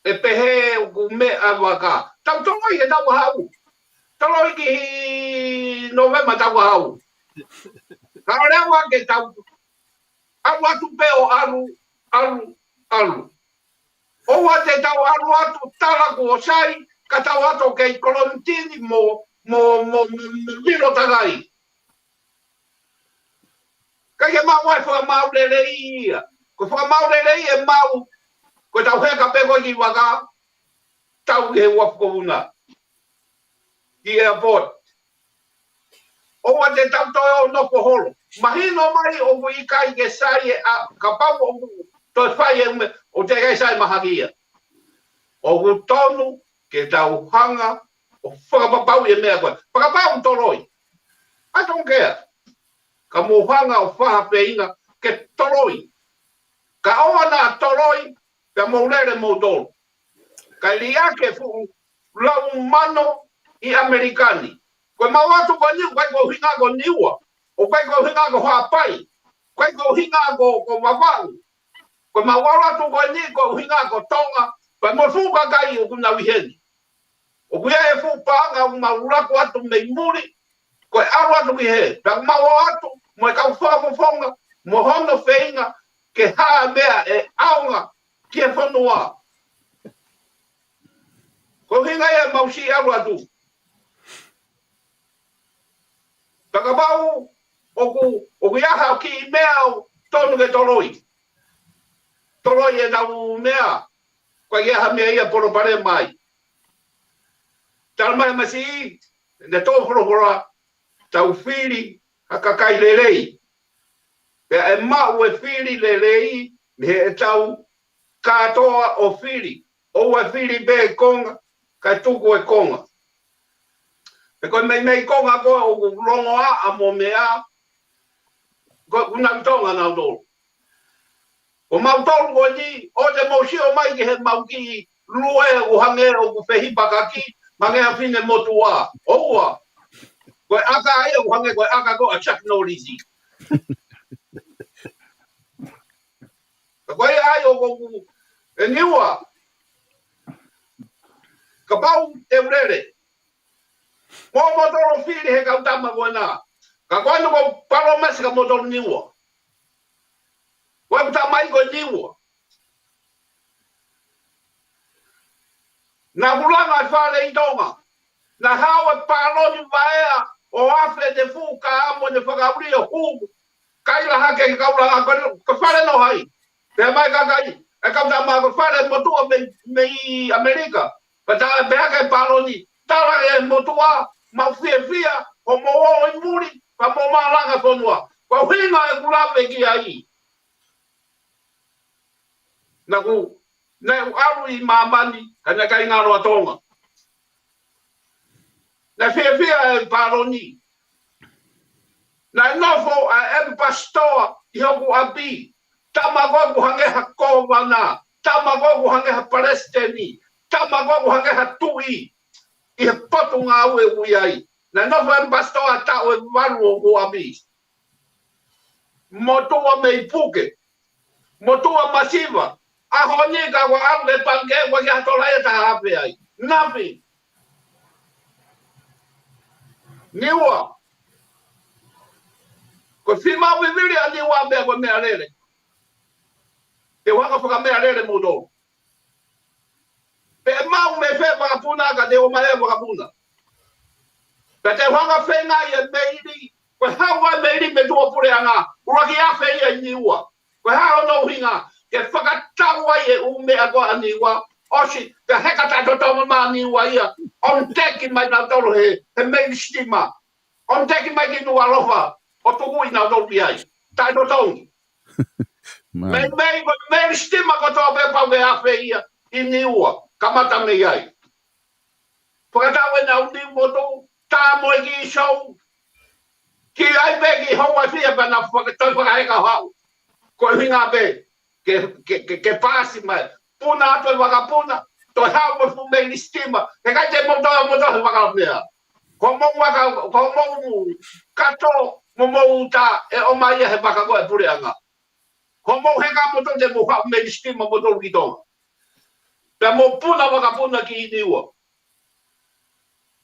e pehe o ku mea waka. Tau toloi he tau hau. Toloi ki November tau hau. Ka rewa ke tau. Aru atu pe o aru. Owa te tau aru atu talaku o sai, ka tau atu kei kolontini mo viro tagai. Ka ke mau ai whakamau lelei ia. Ko whakamau lelei e mau, ko tau heka pe koe ki waka, tau he wafko una. Ki airport. Owa te tau toi o noko holo. Mahino mai o ikai ke sai ka pau o toi whai o te kai sai mahakia. O ku tonu ke tau hanga o whakapapau e mea koe. Whakapau toroi. I don't care. Ka mo hanga o whaha peinga ke toroi. Ka oa na toroi ka mo lere mo tolu. Ka liake fu lau mano i Amerikani. Koe mau atu ko niu, koe ko hinga ko niua. O koe ko hinga ko hapai. Koe ko hinga ko mawau. Koe mau atu ko niu, ko hinga ko tonga. Koe mo fuka kai o kuna wiheni. O kuia e fu panga o maurako atu mei muri. Ko awa tu he, ta mawa atu, mo ka fonga, mo hono feinga ke ha mea e aunga ki e whanua. Ko hinga e mausi awa tu. Takabau oku iaha ki I mea o tonu ke toroi. Toroi e tau mea, ko iaha mea ia poro pare mai. Tala mai masi, ne tō horohora, tau whiri hakakai lelei. Pea e mau e whiri lelei, me e tau katoa o whiri. O e whiri be konga, kai tuku e konga. E koe mei konga koe o rongoa a mo mea, koe unautonga nau tōru. O mau tōru koe ni, o te mausi o mai ki he mau ki lue o hange o ku whehipaka ki, mange a whine motua. Oua, koe aka ai o hange koe aka koe a technology. Koe ai o koku e niua, ka pau e urere. Mo motoro whiri he kautama koe nā. Ka koe no ko paro mesi ka motoro niua. Koe kuta mai koe niua. Nā hulanga e whare I tonga. Nā hao e paroni vaea o awhe te fu ka amo ne whakauri o humu. Kaila hake ki kaura ka whare no hai. Te mai kakai. E kautama ka whare motua me I Amerika. Pa tā e behaka e paroni. Tara e motua. Ma fia o mo o I muri pa mo malanga tonua. Ko hinga e kulawe ki ai. Na ku na aru I mamani kana kai ngaro atonga. Na fia e paroni. Na nofo a pastor I hoku abi. Tamago ku hange hakova na. Tamago ku hange ha palestini. Tamago ku hange ha tui. I he potu ngā ue ui ai. Na nofo e pasto a tau e waru o kua mi. Motua me I puke. Motua masiva. A honi ka wa au e pange wa ki hatola e ta hape ai. Nafi. Niua. Ko whima wiviri a niua mea ko mea rere. Te waka whaka mea rere moto. Pe mau me whe wakapuna ka te o mai e wakapuna. Pe te wanga whenga I e meiri, koe hawa meiri me tua pure anga, uraki a whei e niua. Koe hawa no hinga, ke whakatawa I e umea koa a niua, osi, ke hekata totoma maa niua ia, on teki mai nā toro he meiri stima, on teki mai ki nua rofa, o tukui nā toro piai, tai totongi. Meiri stima ko toa pepa me a whei ia, I niua, kamata me iai. Whakatawa nā undi moto, tā moe ki show. Ki ai pe ki hoa fia pa na toi whakaheka hau. Ko hinga pe, ke pasi mai. Puna atu e wakapuna, toi hau mo fu mei ni stima. Ke kai te moto he wakapia. Ko mou kato, mo mou ta e o mai he wakakoe pureanga. Ko mou heka moto te mo hau mei ni stima moto ki tonga. Pe mo puna wakapuna ki I niua.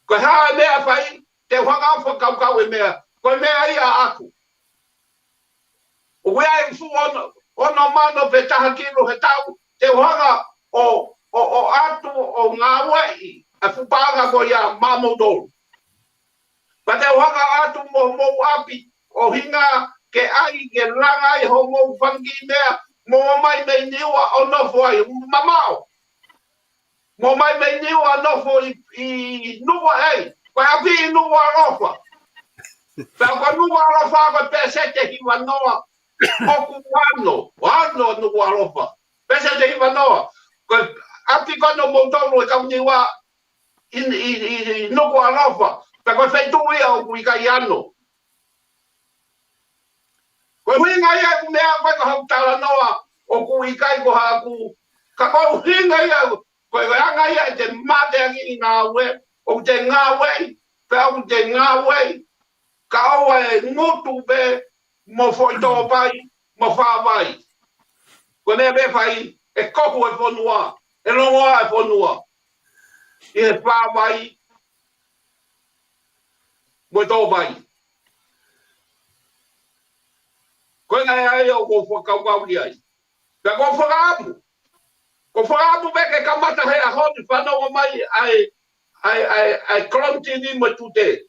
Ko haa mea whai, te whakawha kaukau e mea, ko mea ia aku. O wea I fu ono mano pe taha kilo he tau, te whaka o atu o ngā wei, a fupanga ko ia mamo tolu. Pa te whaka atu mo api, o hinga ke ai, ke ranga I ho mo whangi mea, mo mai mei niua o nofo ai, mamao. Mo mai mei niua nofo I nuwa hei. Koe api I nuwa rofa. Pea koe nuwa rofa koe pesete hiwa noa. Oku wano nuwa rofa. Pesete hiwa noa. Koe api kono montoro e kauniwa I nuwa rofa. Pea koe feitu ia oku I kai ano. Koe huinga ia mea koe ko hau tala noa. Oku I kai ko haku. Ka koe huinga ia koe anga ia te mate aki I ngā we, o te ngā wei, pe au te ngā wei, ka aua e ngutu be, mo foi tō pai, mo whāwai. Koe mea be whai, e koku e whonua, e rongoa e whonua. I he whāwai, mo to vai ko na ai o ko whakau ni ai ka ko whakaamu veke kamata he a honi whanau mai ai klontini mo tute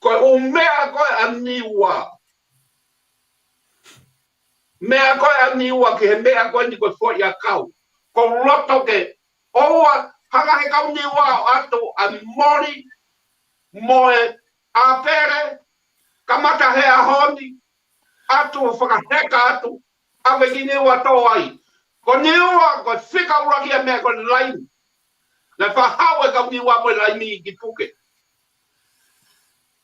ko mea ko aniwa mea ko aniwa ki he mea ko ni ko fo ya kau ko loto ke oa hanga he kau niwa ato a mori moe a pere kamata he a honi atu whakaheka atu a vekine wa to ai ko niwa ko whika uraki a mea ko laimi na whahawe kau niwa mo laimi ki puke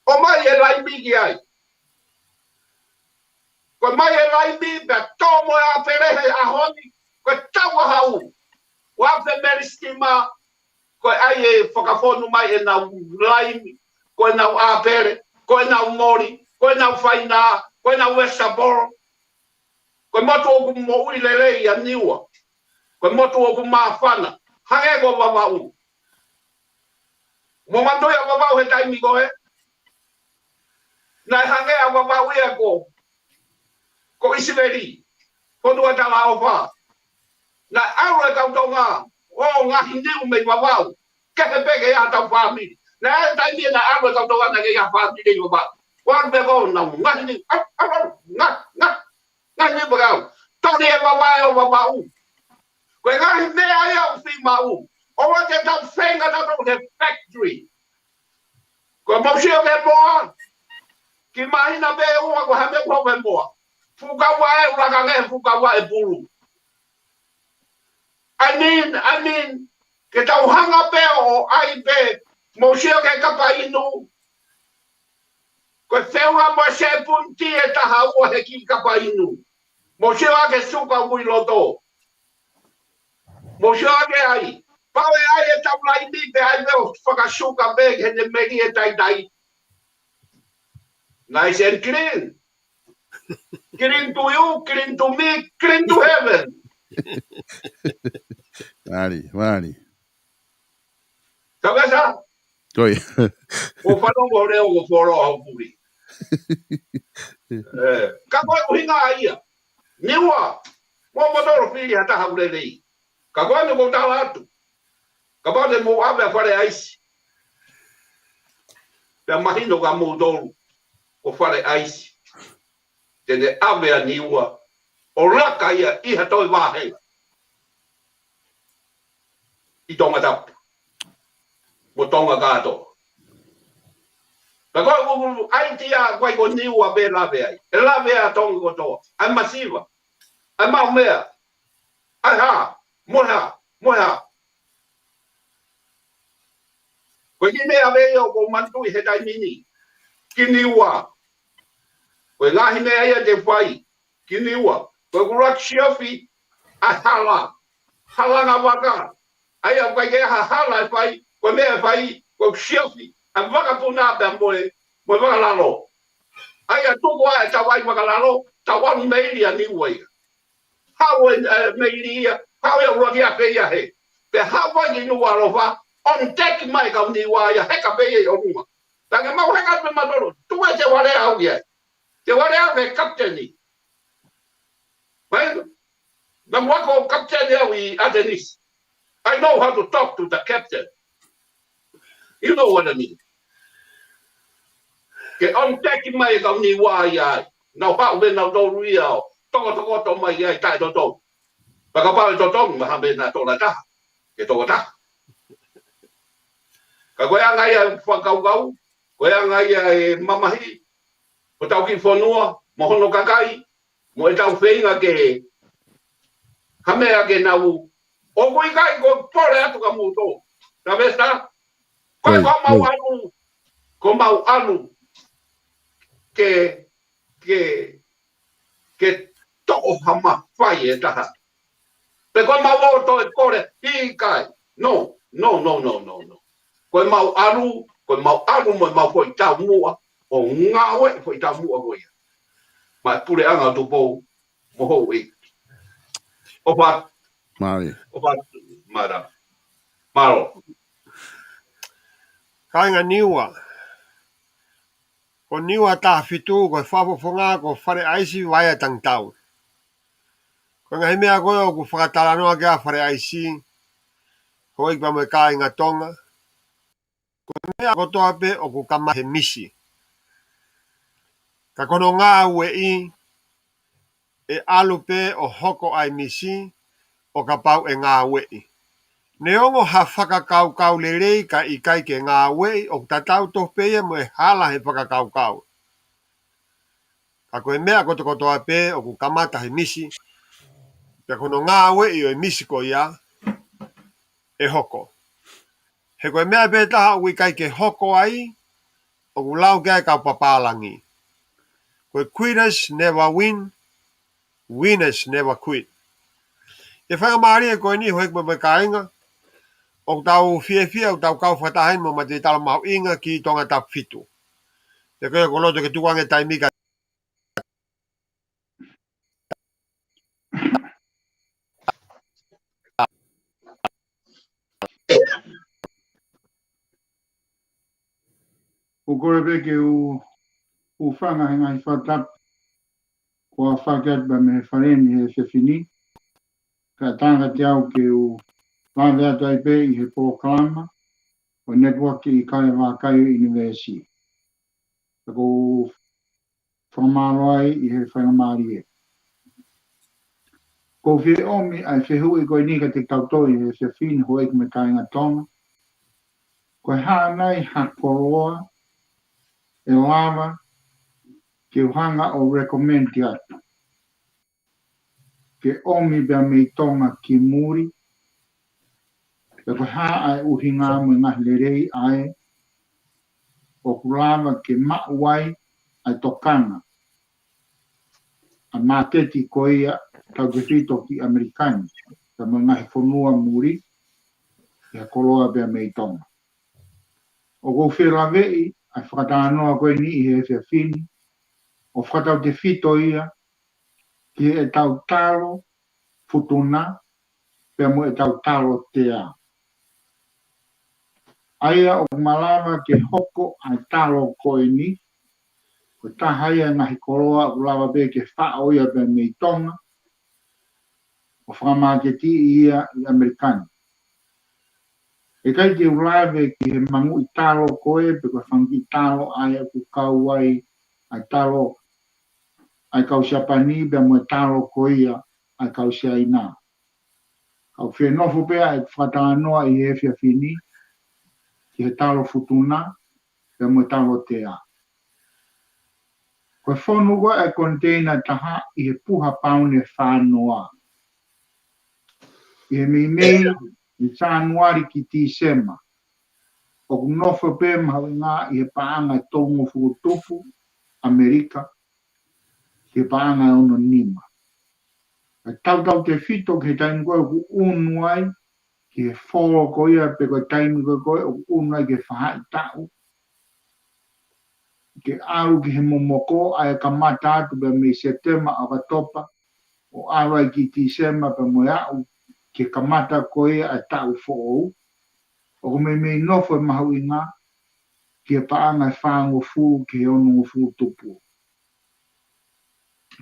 o mai e laimi ki ai ko mai e laimi pe tomo a pere he a honi ko tawa hau wa fe meristima ko ai e whakafonu mai e nau laimi ko e nau a pere ko e nau mori ko e nau whaina ko e nau wesaboro ko motu o ku mo ui lele i a niwa ko motu o ku mawhana hange ko wawau mo mandu ya wawau he taimi ko he na hange a wawau ia ko isiveri fonu a tala o wha na aure kautonga o ngahi niu mei wawau ke he peke ia tau whamiri na e taimi na aure kautonga na ke ia whamiri i wawau wan bego na ngahi niu ngahi niu bagau toni e wawau ko ngahi mea ia o fi mau o wa te tau whenga na tau te factory ko mausio ke moa ki mahina be ua ko hame kwa we moa fukawa e urakange fukawa e pulu I mean ke tau hanga pe o ai pe mausio ke kapa inu ko wheua mo se punti e taha ua he ki kapa inu mausio ke suka ui loto mausio ke ai pawe ai e tau lai mi pe ai veo whakasuka be he ne megi e tai nice and clean. Clean to you, clean to me, clean to heaven. Vale. Sabes a? Toi. O whanau o reo o whoro au puri. Ka koe uhinga a ia. Niwa, mo motoro whiri hata haure rei. Ka koe ne mo tala atu. Ka pate mo awe a whare aisi. Pea mahino ka mo toru o whare aisi. Tene awe a niwa. O raka ia iha toi wāhenga. I tonga tapu. Mo tonga kāto. Ka koe ai tia koe ko niwa be lawe ai. E lawe a tonga ko toa. Ai masiva. Ai mau mea. Ai ha. Moha. Ko ki mea veo ko mantui he tai mini. Ki niwa. Ko ngahi mea ia te whai. Ki niwa. Ko kurak shiofi. A hala. Hala nga waka. Ai a koe ke hala e whai. Ko mea whai. Ko shiofi. A waka puna pia moe. Moe waka lalo. Ai a tuku a tawai waka lalo. Tawan meiri a niwa ia. Hau e meiri ia. Hau e uraki a peia he. Pe hawa ki nuwa rofa. On deck mai ka niwa ia. Heka peia i onuma. Tange mau heka pe matoro. Tue te wale au ia. Te wale au he kapteni. Right? Na mwako kapteni au I Adenis. I know how to talk to the captain. You know what I mean. Ke on deck mai ka niwa ia. Nau hau me nau doru ia o. Toko to mai ia I tai to to. Paka pao to to ma hambe na to la ta. Ke to ta. Ka koe anga ia whakau. Koe anga ia e mamahi. O tau ki whanua. Mohono kakai. Mo e tau whainga ke. Hamea ke nau. O koe kai ko pore atu ka mūtō. Ta vesta. Koe ko mau anu. Ko mau anu. Ke toko hama whai e taha. Pe koe mau o to e kore. I kai. No. Koe mau anu mo mau foi tau mua o ngawe foi tau mua ko ia. Ma pure anga tu po mo ho i. O pa mara. Maro. Kainga niwa. Ko niwa ta fitu ko whapofonga ko whare aisi waia tang tau. Ko ngai mea koe o ku whakatalanoa kia whare aisi. Ko ikwa mo ka inga tonga. Ko mea kotoa pe o ku kama he misi. Ka kono ngā ue I e alu pe o hoko ai misi o ka pau e ngā ue I. Neongo ha whakakau kau lerei ka ikai ke ngā ue I o tatau tohpeia mo e hala he whakakau kau. Ka koe mea kotoa pe o ku kamata he misi. Pe kono ngā ue I o e misi ko ia e hoko. He koe mea pe taha o ikai ke hoko ai o ku lau kia kau papalangi. Koe quitters never win, winners never quit. E whanga maari e koe ni hoek mo me kainga. O tau fie o tau kau whatahen mo mati tala mau inga ki tonga tau fitu. E koe ko loto ke tuange taimika. O kore peke u whanga he ngai whatap kua whakat ba me whareni he whiwhini. Ka tanga te au ke u whawea taipe I he pōkalama o network I IKALE VAKAI UNIVEESI. Ka ko whamaroai I he whangamari e. Ko whie omi ai whihu I koe nika te kautoi he whiwhini ho eik me kainga tonga. Ko haa nai hakoroa e lava ke uhanga o recommend ki atu. Ke omi bea mei tonga ki muri. Pe ko haa ai uhi ngā mo ngahi lerei ai. O kulava ke mauai ai tokanga. A maketi ko ia tau ke whito ki Amerikani. Ka mo ngahi whanua muri. Ke koloa bea mei tonga. O kou whirawei ai whakatanoa koe ni I he whiawhini. O whakatau te whito ia. Ki e tau talo futuna. Pea mo e tau talo te a. Aia o malama ke hoko ai talo koe ni. Ko tahaia ngahi koroa o lawa be ke whao ia pe mei tonga. O whakamāketi ia I Amerikani. E kai te ulawe ki he mangu I talo koe pe ko whangi talo ai ku kau ai talo ai kau siapani pe mo e talo koe ia ai kau siaina. Kau whenofo pe ai whatanoa I he whiawhini. Ki he talo futuna, pe mo talo te a. Koe whonu koe e container taha I he puha paune whanoa. I he mei I Januari ki Tisema. O kunofo pe mahawi ngā I he paanga tongo fukutupu, Amerika, ki he paanga ono nima. Tau te whito ki he taimi koe ku unuai, ki he whoro koe ia pe koe taimi koe o unuai ki he whahai tau. Ke aru ki he momoko ai ka mata atu pe me September a katopa o aru ai ki Tisema pe mo au ke ka mata koe ai tau fo'ou. O me nofo e mahu inga ki he paanga e whango fu ki he ono fu tupu.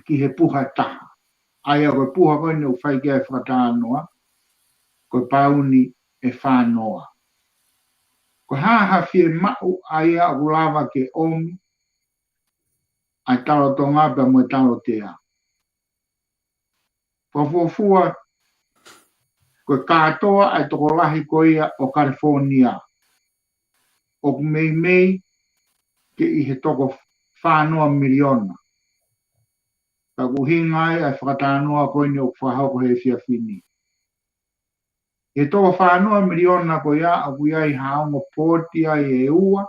Ki he puha taha. Ai a koe puha koe ne u whai kia e whakatanoa. Koe pauni e whanoa. Koe haha fie mau ai a ulawa ke omi. Ai talo tonga pe mo e talo tea. Whafofua koe katoa ai toko lahi koe ia o California. O mei ke I he toko whanoa miliona. Ka kuhinga ai whakatanoa koe ni o whahau he whiawhini. He toko whanoa miliona koe ia a kui ai haongo pōti ai e ua.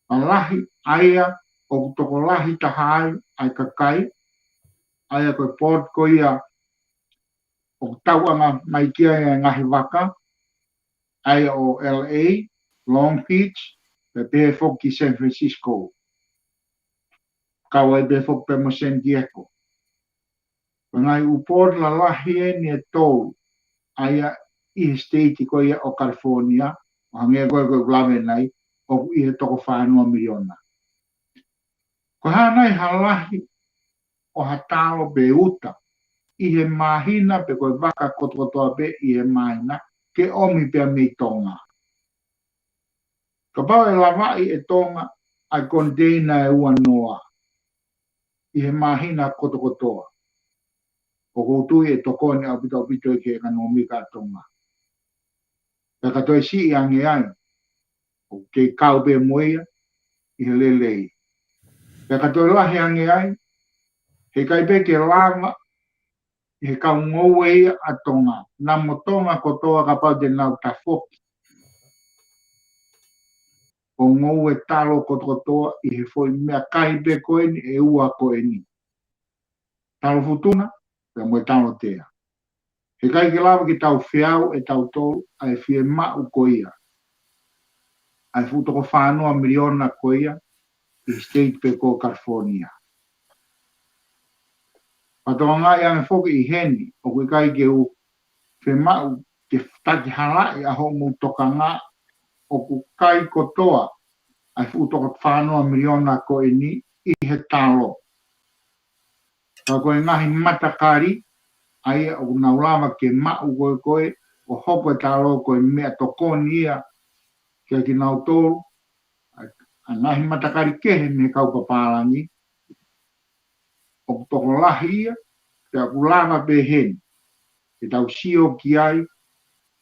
A lahi aia o toko lahi tahai ai kakai. Aia koe pōt koe ia o tauanga mai kia e ngahi waka. Aia o LA, Long Beach, pe pēwhok ki San Francisco. Kawa e pēwhok pe mo San Diego. Ngai upor la lahi e ni e tau. Aia I state ko ia o California. O hange koe koe glave nai. O I he toko whanua miliona. Ko hanai halahi o hatalo be uta. I he mahina pe koe waka kotokotoa pe i he mahina ke omi pe me tonga. Ka pau e lawai e tonga ai kondeina e ua noa. I he mahina kotokotoa. O koutui e tokone au pito e ke kanomika tonga. Ka katoe si i ange ai. O ke kau pe moia i he lelei. Ka katoe lahi ange ai. He kai pe ke lava i he kau ngoue ia a tonga. Na mo tonga kotoa ka pau te nau tafoki. O ngoue talo kotokotoa i he foi mea kai pe koeni e ua koeni. Talo futuna, pe mo talo tea. He kai ke lava ki tau whiau e tau tolu ai fie mau koia. Ai futoko whanua miliona koia i state pe ko California. Patoa ngai ane foki i heni o kui kai ke u fie mau ke taki halai a ho mu toka ngā o ku kai kotoa ai futoko whanua miliona koeni i he talo. Ka koe ngahi matakari ai o naulama ke mau koe o hopo e talo koe mea tokoni ia ke ki nau tolu a ngahi matakari kehe me kau papalangi o toko lahi ia ke a kulama pe hen ke tau sio ki ai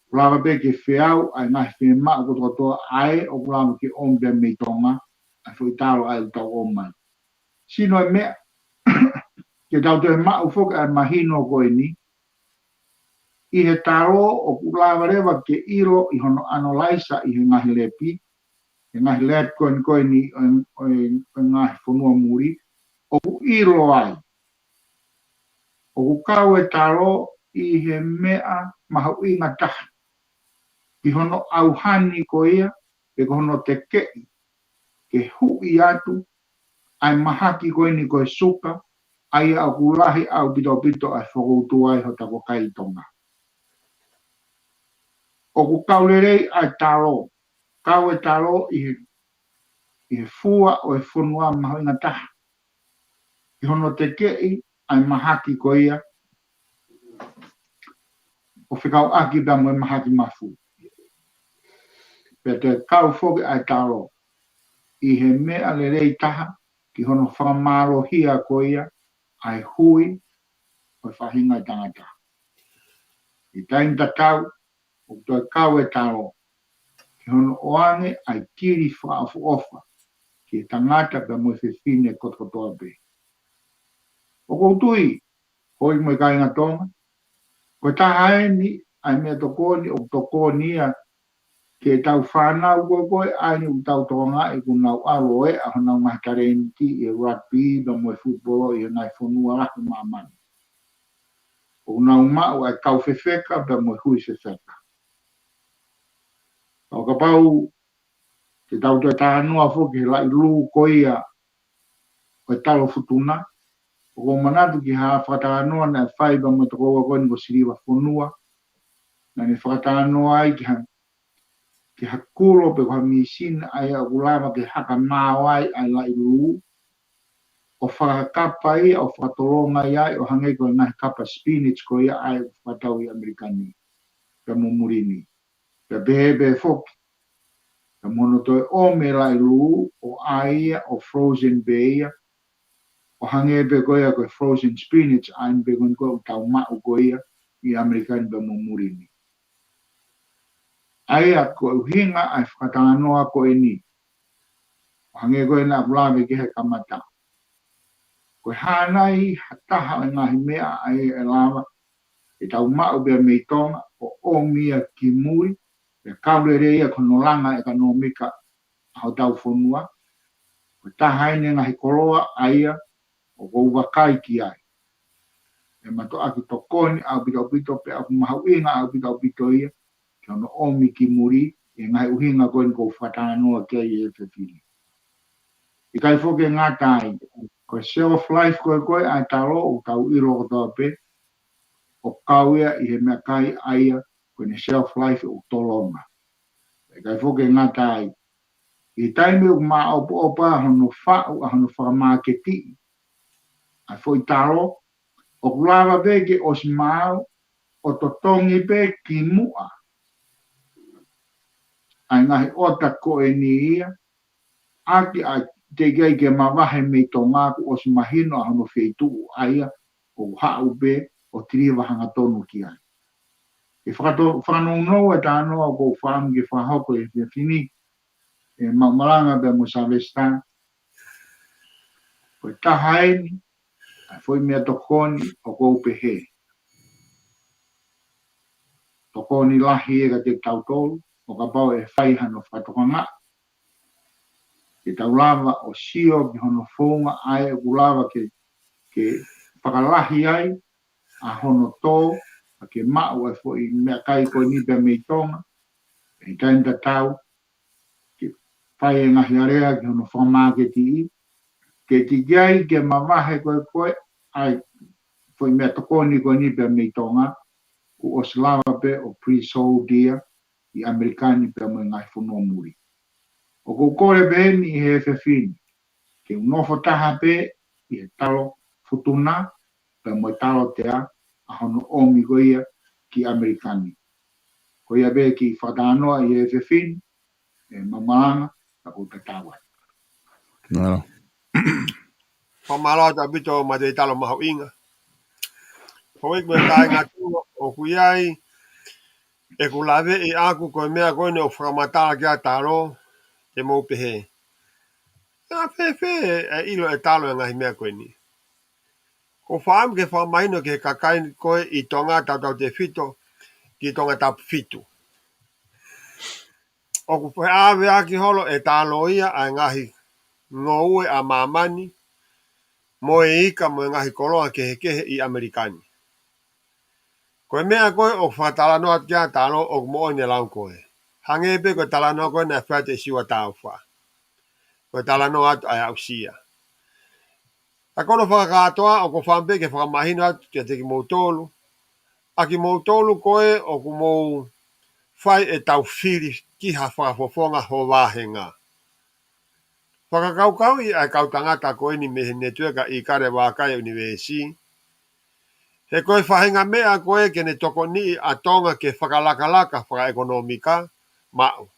kulama pe ke whiau ai ngahi whie mau kotoa ai o kulama ke ombe me tonga a fui talo ai tau omai. Sino e mea ke tau te mau foka ai mahino koe ni i he taro o kulawa rewa ke iro i hono anolaisa i he ngahi lepi, he ngahi lep koe ni o ngahi whanua muri, o ku iro ai. O ku kau e taro i he mea mahau inga taha. I hono auhani ko ia, e ko hono te kei, ke hui atu, ai mahaki koe ni koe suka, ai au kulahi au pito ai whakoutu ai ho tako kai tonga. O ku kaurerei ai taro, kau e taro i he fua o e whunua maho inga taha. I hono te kei ai mahaki ko ia, o whikau aki pia mo e mahaki mafu. Pea te kau whoki ai taro, i he mea le rei taha, ki hono whakamaro hia ko ia, ai hui, o e whahinga i tangata. I taim tatau, o toi kau e taro, ki hono oange ai tiri whaafu ofa, ki tangata pia mo e whiwhine kotokotoa pe. O koutui, hoi mo i kai ngā tonga, ko taha ni ai mea tokoni o tokoni ia ke tau whanau koe ai ni tau tonga e kunau alo e a honau mahikarenti e rugby ba mo e football i ngai whanua rahi mamani. O nau mau ai kau whewheka ba mo e hui whewheka. O ka pau ke tau te tānua whoki he lai lū koia o e talo futuna. O ko manatu ki haa whakatānoa na e whai ba mo te koua koe ni ko siriwa whanua. Na ni whakatānoa ai ki hakulo pe kwa misina ai a ulama ke haka mawai ai lai lū. O whakakapa ia o whakatolonga ia o hangei ko ngahi kapa spinach ko ia ai o whakatau i Amerikani. Ka mumurini. Ka bebe foki. Ka mono toi ome lai lū o aia o frozen bay o hangei pe ko ia ko frozen spinach ai pe ko tau mau ko ia i Amerikani ka mumurini. Aia ko hinga ai whakatanoa ko e ni. Hange koe nā pulawe ki he kamata. Ko hānai hataha e ngahi mea ai e lawa. E tau mau bea mei tonga o omia ki muri. E kaurere ia kono langa e kano mika hau tau whanua. Ko tahaine ngahi koroa aia o kou VAKAI ki ai. E mato aki tokoni au pito pe aku mahau inga au pito ia. Ki ono omi ki muri. E ngahi uhinga koe ni kou whatanoa kia i e whewhiri. I kai whoke ngā tai. Ko shelf life koe ai taro o tau iro o tau pe. O kauia i he mea kai aia ko ne shelf life o tolonga. I kai whoke ngā tai. I taime o ma opa hono whau a hono whakamāketi. A foi taro, o kulawa veke o simao, o totongi pe ki mua. Ai ngahi ota ko e ni ia, aki a te gai ke mawahe me tō ngāku o simahino a hono wheitu aia, o hau pe, o tiriwa hanga tonu ki ai. E whanonou e tānoa o kou whaam ke whahoko e whini, e maumalanga pe mo Savestan, ko tahaini, a foi mea tokoni o kou pehe. Tokoni lahi e ka te tautolu, o ka pau e whai hano whatokanga. Ke taulava o sio ki hono whonga ai e kulava ke whakalahi ai, a hono tō, a ke mau e foi mea kai koe ni pe mei tonga, e tainta tau, ke whai e ngahi area ki hono whakamāketi i, ke ti gai ke mawahe koe, ai foi mea tokoni koe ni pe mei tonga, ku o slawa pe o pre-sold deer i Amerikani pe mo ngai whanua muri. O ko kore pe ni he whewhini, ke unofo taha pe i he talo futuna pe mo talo tea a hono omi koia ki Amerikani. Ko ia pe ki whatanoa i he whewhini, e mamalanga ka o te tawa. Nara. Pamalo ta bito ma te talo maho inga. Hoi me tai ngā tū o kuiai, e kulave i aku koe mea koe ne o whakamatala kia talo, e mou pehe. Nā whewhe e ilo e talo e ngahi mea koe ni. Ko whaam ke whamahino ke kakai koe i tonga tatau te whito, ki tonga tapu whitu. O ku whae awe aki holo e talo ia a ngahi ngoue a mamani, mo e ika mo e ngahi koloa kehe i Amerikani. Koe mea koe o whatalanoa kia talo o mo ne lau koe. Hangepe koe talanoa koe na whate siwa tau wha. Koe talanoa atu ai au sia. Ta kono whakakatoa o ko whampe ke whakamahino atu kia te ki mou tolu. A ki mou tolu koe o ku mou whai e tau whiri ki ha whakafofonga ho wāhenga. Whakakaukau i ai kautangata koe ni mehe netueka IKALE VAKAI UNIVEESI. He koe whahenga mea koe ke ne toko ni a tonga ke whakalakalaka whakaekonomika mau.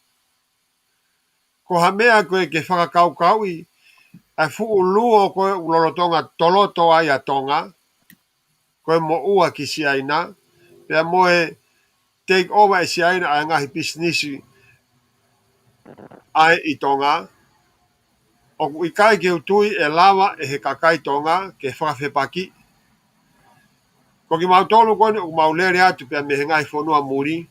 Ko ha mea koe ke whakakaukau i ai fuu luo koe ulolotonga toloto ai a tonga, koe mo ua ki siaina, pia moe take over e siaina ai ngahi businessi ai i tonga, o ku ikai ke utui e lawa e he kakai tonga ke whakawhepaki. Ko ki mautolu koe o mau lere atu pia me he ngahi whanua muri,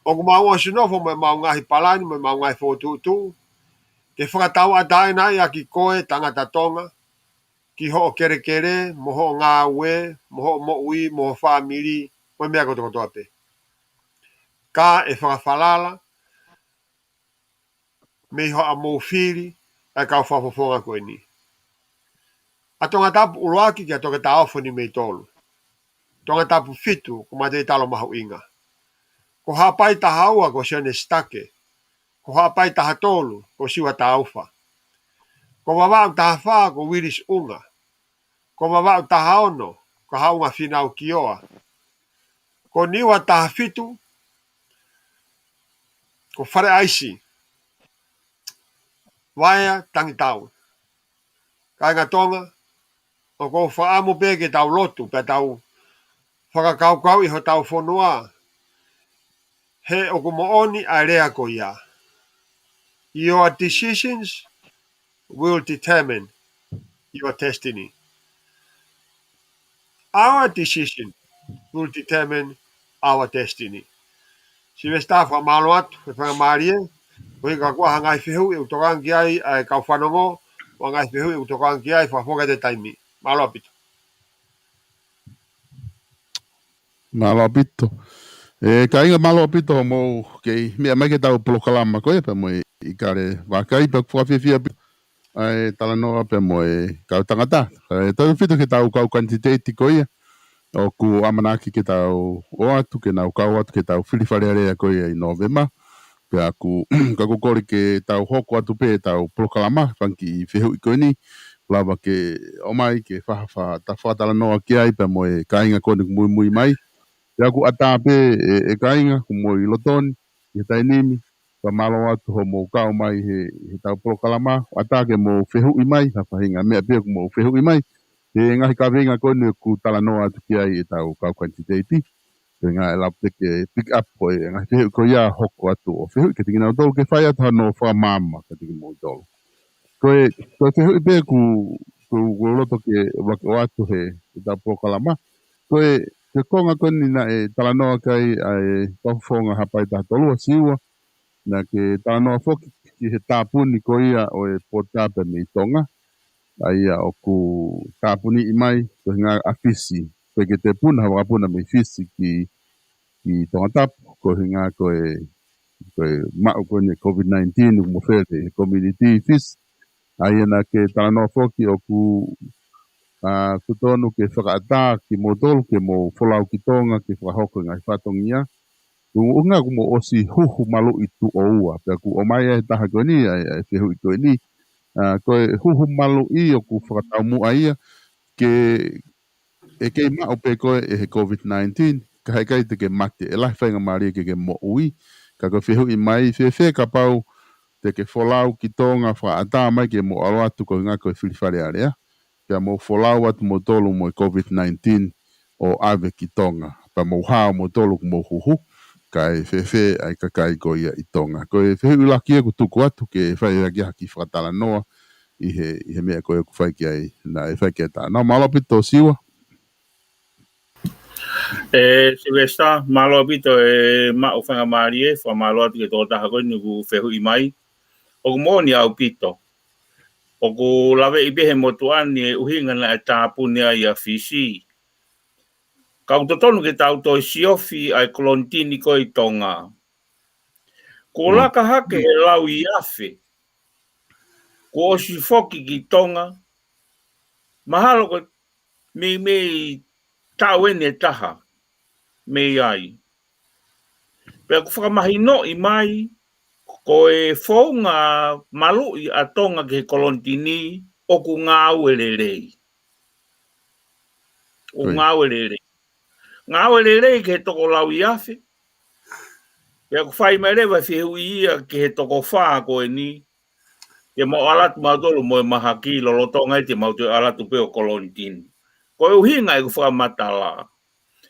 o ku mau asinofo me mau ngahi palani me mau ngahi whotutu, ke whakatau a taina i aki koe tangata tonga, ki ho kere kere, mo ho ngā ue, mo ho mo ui, mo ho whamiri, mo mea koto ape. Ka e whakawhalala, me ho a mou whiri, e kau whafofonga koe ni. A tonga tapu uruaki ki a toke taofo ni mei tolu. Tonga tapu fitu, ko mate talo mahu inga. Ko hapai tahaua ko sione stake, ko hapai tahatolu, ko siwa taufa. Ko wawau tahawha ko wiris unga. Ko wawau tahaono, ko haunga finau kioa. Ko niwa tahafitu, ko whare aisi. Waia tangi tau. Kai ngā tonga, o ko whaamu peke tau lotu, pe tau whakakaukau i ho tau whonua. He o ko mooni a rea ko ia. Your decisions will determine your destiny. Our decision will determine our destiny. Si we sta wha malo atu, e whangamarie, koe ka kua hangai whihu e utokangi ai ai kau whanongo, o hangai whihu e utokangi ai whafoka te taimi. Malo apito. Malo apito. Ka inga malo apito mo kei mea mai ke tau polokalama koe pe mo IKALE VAKAI pe whawhiwhia ai talanoa pe mo kau tangata. Tau whito ke tau kau quantitati koe o ku amanaki ke tau o atu ke nau kau atu ke tau whiriwharearea koe i Novema. pe aku ka ko kori ke tau hoko atu pe tau proklama fanki fehu ikoni lava ke o mai ke fa ta fa tala no ki ai pe mo e kainga ko mui mai pe aku ata pe e kainga ku mo i loton i tai nimi pa malo atu ho mo ka o mai he tau proklama ata ke mo fehu i mai fa hinga me pe ku mo fehu i mai e ngahi ka venga ko ku tala no atu ki ai e tau ka quantity nga la ke pick up ko nga te ko ya hoko atu o fe ke tingina do ke fai atu no fa mama ke tingina mo do ko te be ku lo to ke wa atu he da proklama ko ke konga ko ni na e tala no kai ai to fonga hapa ta to lo siwa na ke tala no fo ki he tapuni ko ia o e pota pe mi tonga ai o ku tapuni i mai ko nga afisi ko ke te puna wa puna me fisi ki tongata ko hinga ko ma ko ni COVID-19 mo fete community fis ayana ke tano foki o ku kutonu ke whakaata ki modol ke mo folau ki tonga ke whahoko ngai whatongia unga ku mo osi huhu malu itu o ua pe ku o mai e taha ko ni e whihu i ko ni ko huhu malu i o ku whakatau mu aia ke e ke ma o pe ko e COVID-19 kai te ke mate e lai whainga maria ke mo ui ka ko whihu i mai whe ka pau te ke wholau ki tonga wha ata mai ke mo alo atu ko ngā koe whiwhare area kia mo wholau atu mo tolu mo COVID-19 o ave ki tonga pa mo hao mo tolu mo huhu kai whe ai ka kai ko ia i tonga ko e whihu i laki e ku tuku atu ke whai raki haki whakatala noa i he mea koe ku whai ki ai na e whai ki ata na malopito siwa Silvesta, malo bito e ma ufanga marie, fa malo atu ke tō taha koe nuku whehu i mai. O ku mōni au pito. O ku lawe i behe motuani e uhinga na e tāpuni ai a fisi. Kau totonu ke tau toi siofi ai kolontini koe i tonga. Ko laka hake e lau i afe. Ko osi foki ki tonga. Mahalo ko me tau ene taha. Me ai. Pea ku whakamahi no i mai, ko e whaunga malu i a tonga ke kolontini o ku ngāwererei. O ngāwererei. Ngāwererei ke toko lau i afe. Pea ku whai mai rewa whihu ia ke he toko whaa koe ni. Ke mau alatu mautolo mo e maha ki lolotonga i te mautu alatu peo kolontini. Ko e uhinga e ku whamatala.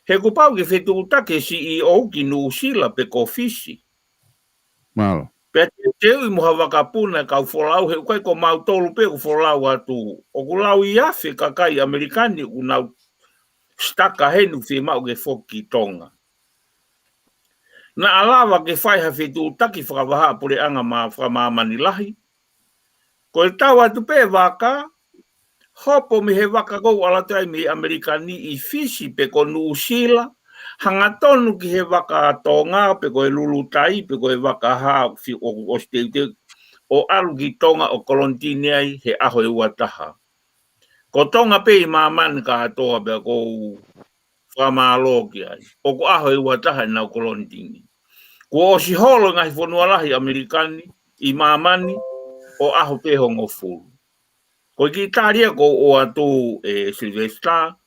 He ku pau ke whetu take CEO ki Nusila pe kofisi. malo Pea te ui moha wakapuna kau wholau he ukai ko mautolu pe ku wholau atu. O ku lau i afe kakai Amerikani ku nau staka henu whi mau ke whoki tonga. Na alawa ke whaiha whetu taki whakawaha pure anga ma whakamamani lahi. Ko e tau atu pe waka, hopo mi he waka kou alatai mi Amerikani i fisi pe ko Nusila, hanga tonu ki he waka tonga pe ko e lulutai pe ko e waka haa o steute o alu ki tonga o kolontini ai he aho e uataha. Ko tonga pe i mamani ka atoa pe ko whamalo ki ai. O ko aho e uataha i nau kolontini. Ko o si holo ngahi whonualahi Amerikani i mamani o aho pe hongo fulu. Ko ki tāria ko o atu Silvesta,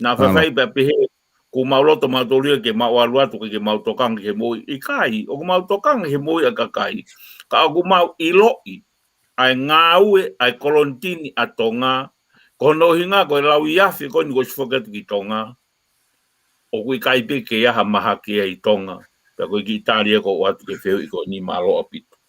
na whawhai pa pehe ko mauloto mautoria ke mau aluatu ke mautokanga he moi i kai, o ko mautokanga he moi a kakai. Ka o ko mau iloi, ai ngāue, ai kolontini a tonga, ko nohinga ko e lau iafi ko ni ko sifokatu ki tonga, o ko i kai pe ke iaha maha ki ai tonga, pa ko ki tāria ko o atu ke wheu i ko ni malo apito.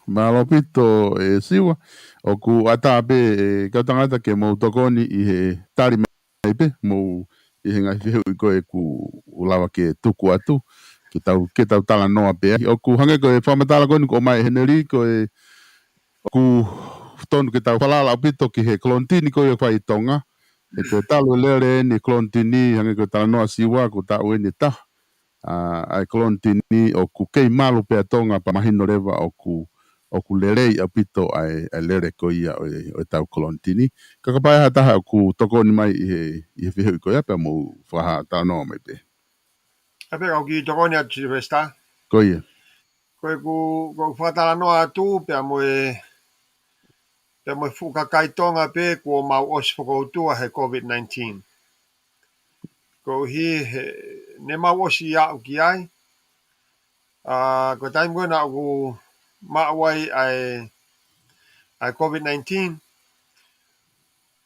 Malopito e siwa o ku ata pe ka tangata ke mo tokoni i he tari mai pe mo i he ngai whihu i koe ku ulawa ke tuku atu ke tau tala noa pe o ku hange koe whamatala koni ko mai heneri koe o ku tonu ke tau whalala apito ki he klontini koe whai tonga e koe talo lere ni klontini hange koe tala noa siwa ku tau ene ta ai klontini o ku kei malu pe tonga pa mahino rewa o ku lerei apito ai lere ko ia o tau kolontini. Kakapai hataha ku toko ni mai i he whihu ko ia pe mo whaha tano mai pe. Ape au ki toko ni atu Silvesta. Ko ia. ko whatala noa tu pe mo whukakaitonga pe ko mau os whakautua he COVID-19. Ko ne mau osi ia uki ai. Ko taim koe na ku mawai ai COVID-19.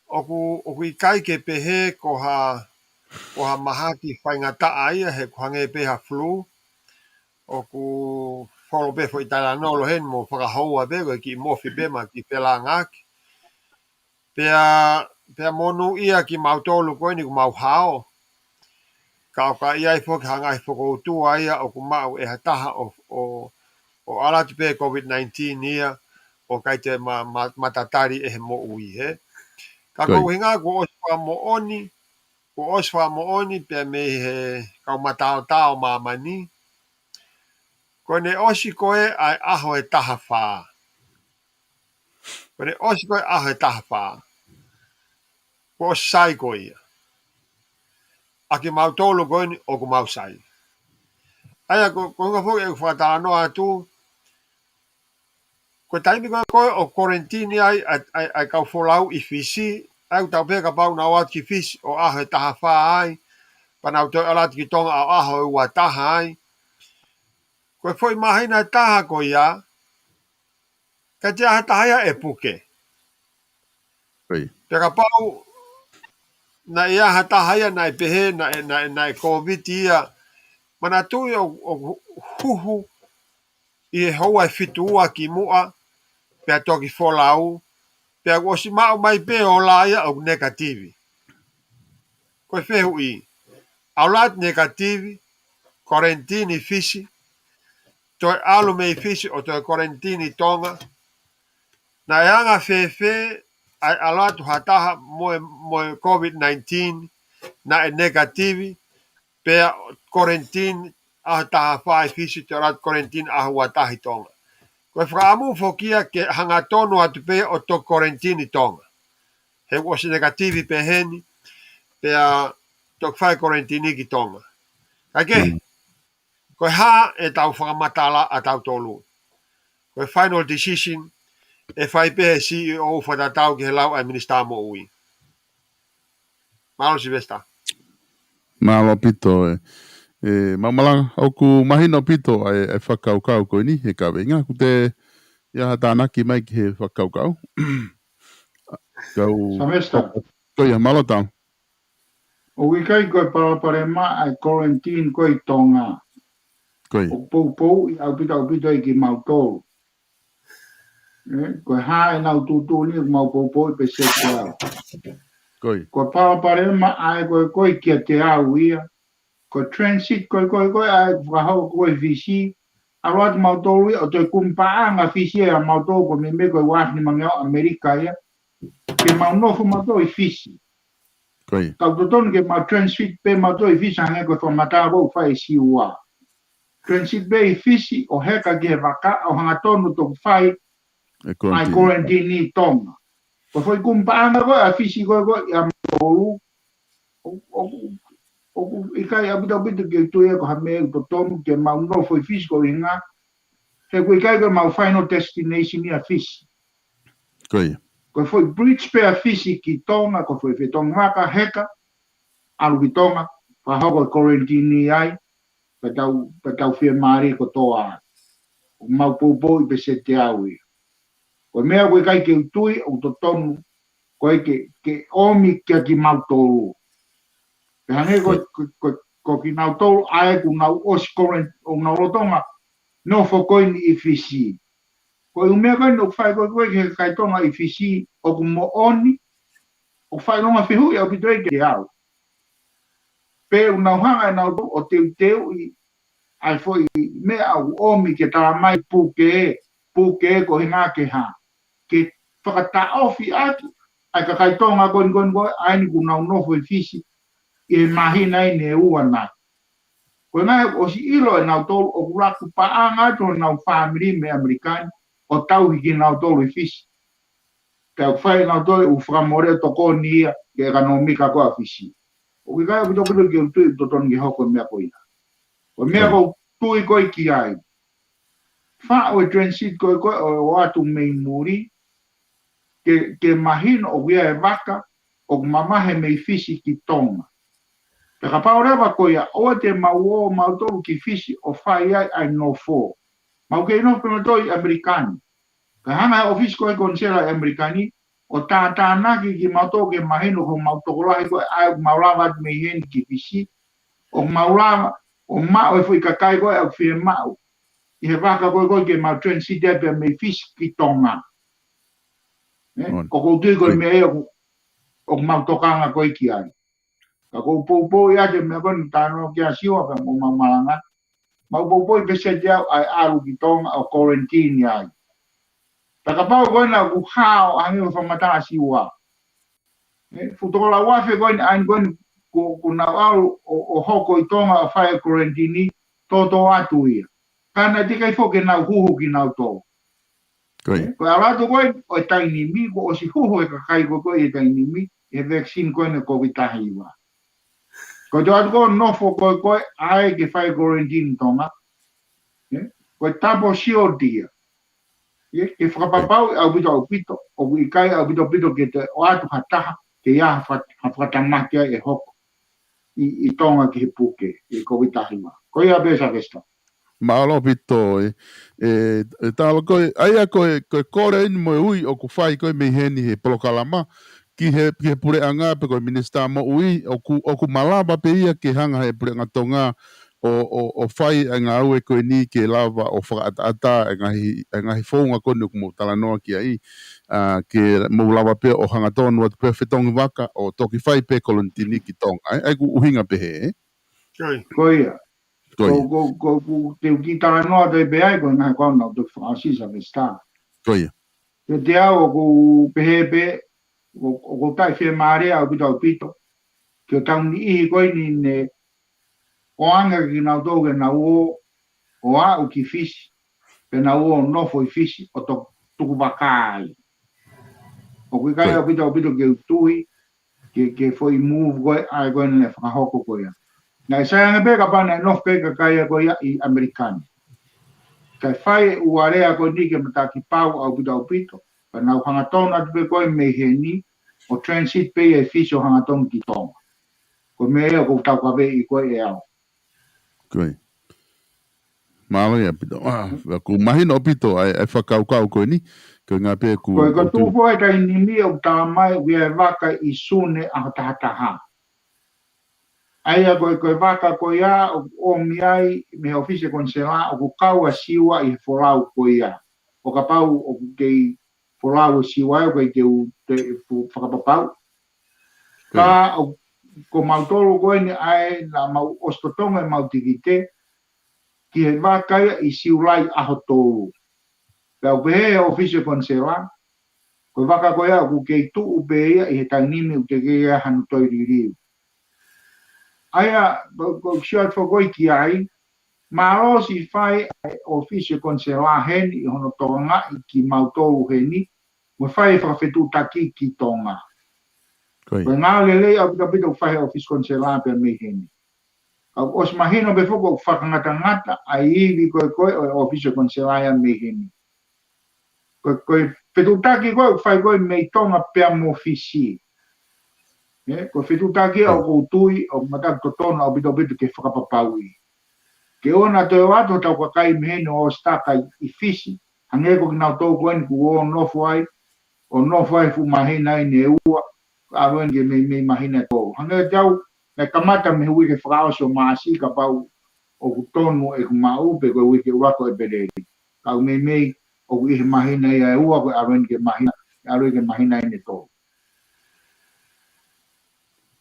Oku I kai ke pehe ko ha mahaki whaingata ai he kuhange peha flu. Oku wholo pe fo itala nolo hen mo whakahoua pe ko ki mofi pe ma ki pela ngaki. Pea monu ia ki mautolu koe ni ku mau hao. Ka ia I fok hangai whakautua ia o ku mau e hataha o alatu pe COVID-19 ia o kai te matatari e he mo ui he. Ka kou hinga ku oswa mo oni pe me he kau matao tao mamani. Ko ne osi koe ai aho e taha whaa. Ko ne osi koe aho e taha whaa. Ko sai koe ia. Aki mau tolu koe ni o ku mau sai. Aia ko nga fok e whatala noa tu. Ko taimi koe o quarantine ai kau wholau I fisi. Au tau peka pau na wat ki fisi o aho e taha whaa ai. Panau toi alat ki tonga o aho e ua taha ai. Koe foi mahina taha ko ia. Ka te aha taha e puke. Peka pau na ia aha taha ia na pehe na COVID ia. Mana tui o huhu I hoa e fitua ki mua. Pea toki wholau. Pea osi mau mai pe o laia o negativi. Koe whehu I. Aulat negativi. Quarantini fisi. Toi alu mei fisi o toi quarantini tonga. Na eanga fefe ai alatu hataha moe COVID-19 na e negativi pea quarantine taha whae fisi te alatu quarantine ahua tahi tonga. Koe whaamu fokia ke hangatonu atu pea o to quarantine tonga. He wasi negativi pe heni pea tok whae quarantine ki tonga. Kake, koe ha e tau whakamatala a tau tolu. Koe final decision e whai pehe CEO whatatau ki he lau ai minister mo ui. Malo si vesta. Malo pito mamala au ku mahino pito e whakaukau koe ni he kawe inga ku te ia tānaki mai ki he whakaukau. Samesta. Koe ia malo tau. O wikai koe parapare ma ai quarantine koe tonga. Koe. O pou I au pito I ki mautolu. Koe hae nau tutu ni mau pou I pe se te au. Koe. Koe parapare ma ai koe kia te au ia. Koe transit koe ai whahau koe visi. Aroat mautolu ia o te kumpaanga visi a mautolu koe me koe wahni mangeo Amerika ia. Ke mau nofu mautolu I visi. Koe. Tau totonu ke mau transit pe mautolu I visi hange koe whamata wau whai si ua. Transit pe I visi o heka ke waka o hangatonu tōku whai ai quarantine ni tonga. Ko foi kumpaanga koe a fisi koe I a mautolu. O ikai abita ke tuia ko hame to tomu ke mau no foi fisi ko inga. He ko ikai ko mau final destination ni a fisi. Koe. Ko foi bridge pe a fisi ki tonga ko foi tonga maka heka alu ki tonga pa hoko quarantine ni ai pa tau fia mari ko toa. Mau popo I pe se te aui. Ko mea koe kai ke utui o to tomu koe ke omi kia ki mautolu. Pe hange ko ki mautolu ae ku nau oskoren o nau rotonga no fokoin I fisi. Ko umea koe no whai koe ke kai tonga I fisi o ku mo oni o whai longa whihu I au pitoi ke au. Pe unau hanga nau o teu I ai foi mea au omi ke tala mai puke ko hinga ke ha. Ke whakata ofi atu, ai ka kai tonga koe ai ni kunau nofo I fisi, I mahina I ne ua nai. Koe ngai o si ilo nau tolu o kuraku paanga to nau family me Amerikani, o tau hiki nau tolu I fisi. Ka whai nau tolu u whakamore toko ni ia, ke ekonomika koa fisi. O ki kai o pito ke utui to tonu ki hoko mea koe ina. O mea ko tui koe ki ai. Fa o transit ko o atu mei muri ke mahino o ia e waka o mamahe mei fisi ki tonga. Te ka paurewa ko ia o te mau mautolu ki fisi o whai ai no fo. Mau ke ino pematoi Amerikani. Ka hanga ofisi ko e konsela Amerikani o tātānaki ki mautolu ke mahino ko mautokolahi ko ai maulawa mei heni ki fisi o maulawa o mao e fui kakai ko e au fie mao. I he waka koe ke mau transit e pe mei fisi ki tonga. O kou tui koe mea o mau tokanga koe ki ai. Ka kou poupou ia te mea koe tāno kia siwa ka mo mau malanga. Mau poupou i pese te au ai aru ki tonga o quarantine ai. Taka pau koe na ku hao hangi o whamatanga siwa. Futokola wafe koe ni ain koe ku na au o hoko i tonga o whae quarantine tō atu ia. Kana tika i foke nau huhu ki nau tō. Ko alato koe o tainimi, ko o si huhu e kakai koe e tainimi, e vaccine koe ne COVID-19 iwa. Ko te atu koe nofo koe ae ke whai quarantine tonga. Ko tapo sio dia. Ke whakapapau au pito, o ikai au pito ke te o atu hataha, ke ia hawhatamakia e hoko. I tonga ki he puke, e COVID-19 iwa. Ko ia besa vesta. Maalo pito talo koe aia koe kore ini mo ui o ku fai koe mei heni he polokalama ki he pure anga pe koe minista mo ui o ku malaba pe ia ke hanga he pure anga tonga o fai anga au e koe ni ke lava o whakaata ngahi whaunga koe nuku mo talanoa ki ai ke mo lava pe o hanga tonu atu pe whetongi waka o toki fai pe kolontini ki tonga ai ku uhinga pe he Koe ia ko te ukitara noa te beai ko ngai kona o te whaasisa me star. Koia. Te au o ku pehepe o ko tai whea maarea o pita o pito. Ki o tauni ihi koe ni ne o anga ki nau tōge na o a u ki fisi. Pe na o nofo i fisi o tuku VAKAI. O kui kai o pito ke utui ke foi move koe ai koe ne whakahoko koe ia. Nai sayanga pe ka pana nof ke ka kai ko ia I Amerikani. Kai fai uarea ko ni ke mataki pau au pito. Pa nau hangatona te pe koe me heni o transit pe e fisio hangatona ki tonga. Ko me ea ko tau ka vei koe e au. Koe. Mālo ia pito. Ku mahina o pito ai whakaukau koe ni. Koe ngā pe ku... Koe ka tūpo e kai nimi o tā mai wia waka I sune a tahataha. Aia koe waka koe ia o miai me ofise konsela o ku kaua siwa I folau koe ia. O ka pau o kei folau siwa o koe te whakapapau. Ka ko mautoro koe ni ai na mau ostotonga mau tikite ki he waka ia I siulai aho tōru. Ka o pehe ofise konsela koe waka koe ia ku kei tuu pe ia I he tainimi o te kei ia hanu toiririu. Aia, ko siat whakoi ki ai, maro si whai ofisio konsela heni I hono tonga I ki mautolu heni, mo whai whakawhetu taki ki tonga. Koe ngā lelei au pita whai ofisio konsela pe me heni. Os mahino be whako whakangata ai iwi koe o ofisio konsela ia me heni. Koe whetu taki koe whai koe me tonga pe mo fisi. Ko whitutaki au koutui o matak totona o bito ke whakapapaui. Ke ona te wato tau kakai mehene o staka I fisi, hange ko ki nau tau koen ku o nofo ai fu mahina I ne ua, aroen ke me mahina tau. Hange tau, me kamata me hui ke whakaoso maasi ka pau o kutonu e kumau pe koe wike urako e pereri. Kau me o ihe mahina I ua koe aroen ke mahina I ne tau.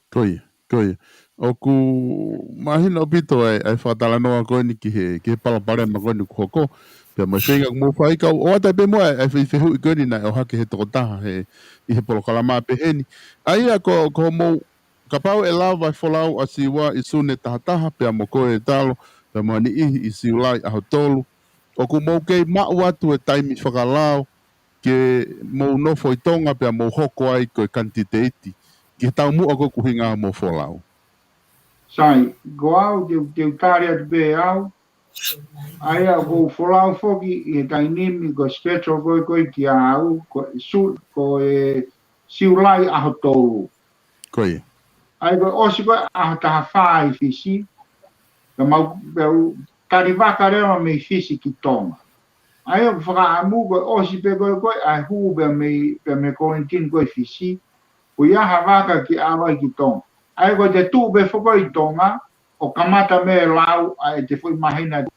Koe. O ku mahina o pito ai whakatala noa koe ni ki he palapare ma koe ni ku hoko. Pea mai whenga ku mōwhai kau. O atai pe moa ai whehu I koe ni nai o hake he tokotaha I he polokalama pe heni. Aia ko mou ka pau e lawa wholau a siwa I sune tahataha pea mo koe e talo. Pea moa ni I siulai aho tolu. O ku mou kei mau atu e taimi whakalao ke mou nofo I tonga pea mou hoko ai koe kantite iti. Ki tau mua ko kuhinga mo wholau. Sai, go au te utare atu pe au, Aia ko folau foki I tainimi ko special ko ki au ko su ko siulai aho tolu. Koi. Ai ko osi ko aho taha whai fisi. Ka mau tari waka rewa me fisi ki tonga. Ai ko whakaamu ko osi pe ko ai hu pe me quarantine ko fisi. Ko ia ha waka ki awa ki tonga. Ai ko te tu be whako I tonga o kamata me lau ai te whui mahina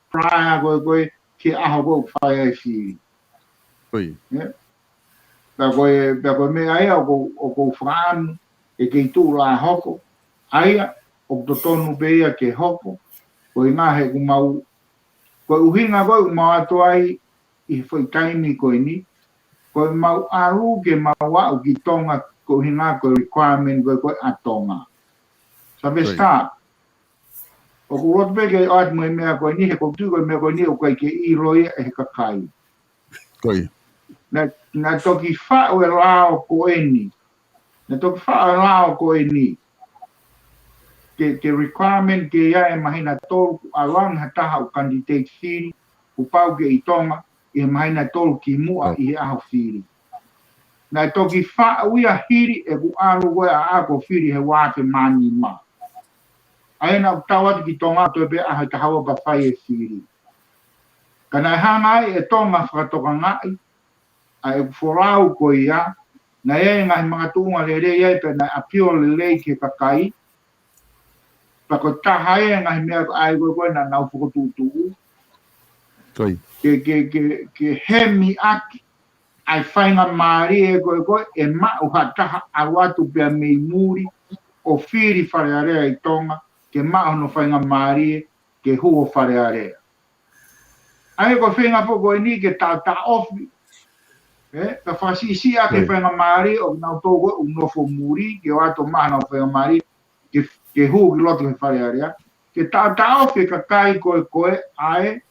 praia ko ki aho ko whai ai firi. Koi. Peko me aia o ko whaamu e kei tū la hoko. Aia o to tonu pe ia ke hoko. Ko I ngahe ku mau. Ko uhinga ko mau atu ai I whai taimi ko ni. Ko mau aru ke mau au ki tonga ko hinga ko requirement ko atonga. Sabe sta. O ku rot peke o at mo mea ko ni he ko tu ko me ko ni o kai ke I roi e kakai. Koi. Na toki whao e lao ko eni. Na toki whao e lao ko eni. Ke requirement ke ia e mahina tolu a lang hataha o candidate whiri. U pau ke I tonga I mahina tolu ki mua I he aho whiri. Na toki whao ia hiri e ku alu koe a ako whiri he wāte mani ma. Aena u tawati ki tonga to be aho te hawa pa whai e whiri. Kana hanga e tonga whakatoka ngai. A e forau ko ia, na e ngai mga tuunga le re ia pe na apio le le ke kakai, pa ko taha e ngai mea ai koe na nau whakotutu, Koi. ke hemi aki, ai whainga maari e koe e mau ha taha awatu pia mei muri, o whiri wharearea I tonga, ke mau no whainga maari ke huo wharearea. Ai ko whinga poko e ni ke ta ofi, ka whasisi a ke whenga maari o nau tōko u nofo muri, ke o ato mahana o whenga maari, ke hu ki loto ke whare area, ke tātao ke kai koe ae,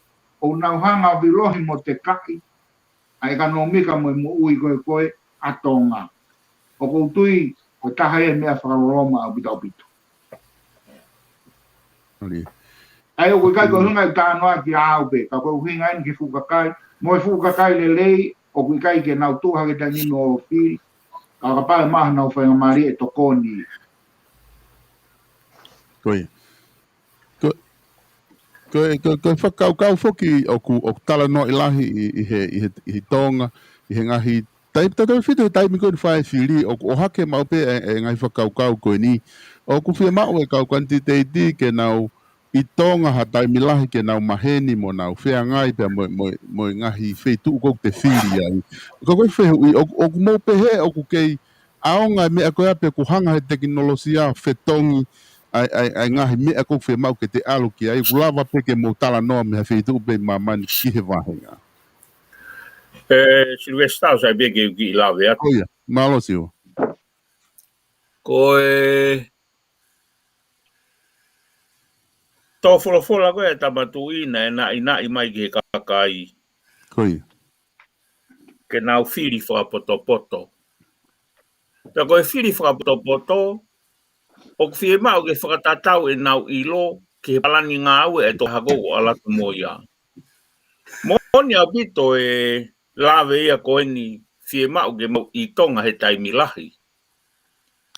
o nau hanga vilohi mo te kai, ai ka no mika mo ui koe atonga. O koutui, o taha e mea whakaroroma au pita o pito. Ai o koe kai koe hunga I tānoa ki āupe, ka koe hinga in ki fukakai, mo e fukakai le lei, o kui kai ke nau tuha ke tangino o whiri, ka kapae maha nau whainga maari e tokoni. Koi. Ko whakau whoki o ku tala no ilahi I he tonga, I he ngahi, tato whitu he taimi koe whae whiri, o hake maupe e ngai whakau koe ni, o ku whia mau e kau quantitaiti ke nau I tonga ha taimi lahi ke nau maheni mo nau whea ngai pia mo ngahi whetu kou te whiri ai. Ko koe whehui, o ku maupe he, o ku kei aonga mea koe ape ku hanga he teknolosia whetongi, ai ngahi mea kou whea mau ke te alu ki ai, kulawa peke mo tala noa me ha whetu pe mamani ki he wahenga. Silvestau sai bege ki lawe atu. Koia, malo siu. Koe tō wholofola koe tamatu ina e na I mai ki he kakai. Koia. Ke nau whiri whakapoto. Pea koe whiri whakapoto, o ku whie mau ke whakatatau e nau ilo, ke he palani ngā au e tō hako o alatu mo ia. Moni au pito e lawe ia koe ni whie mau ke mau I tonga he taimi lahi.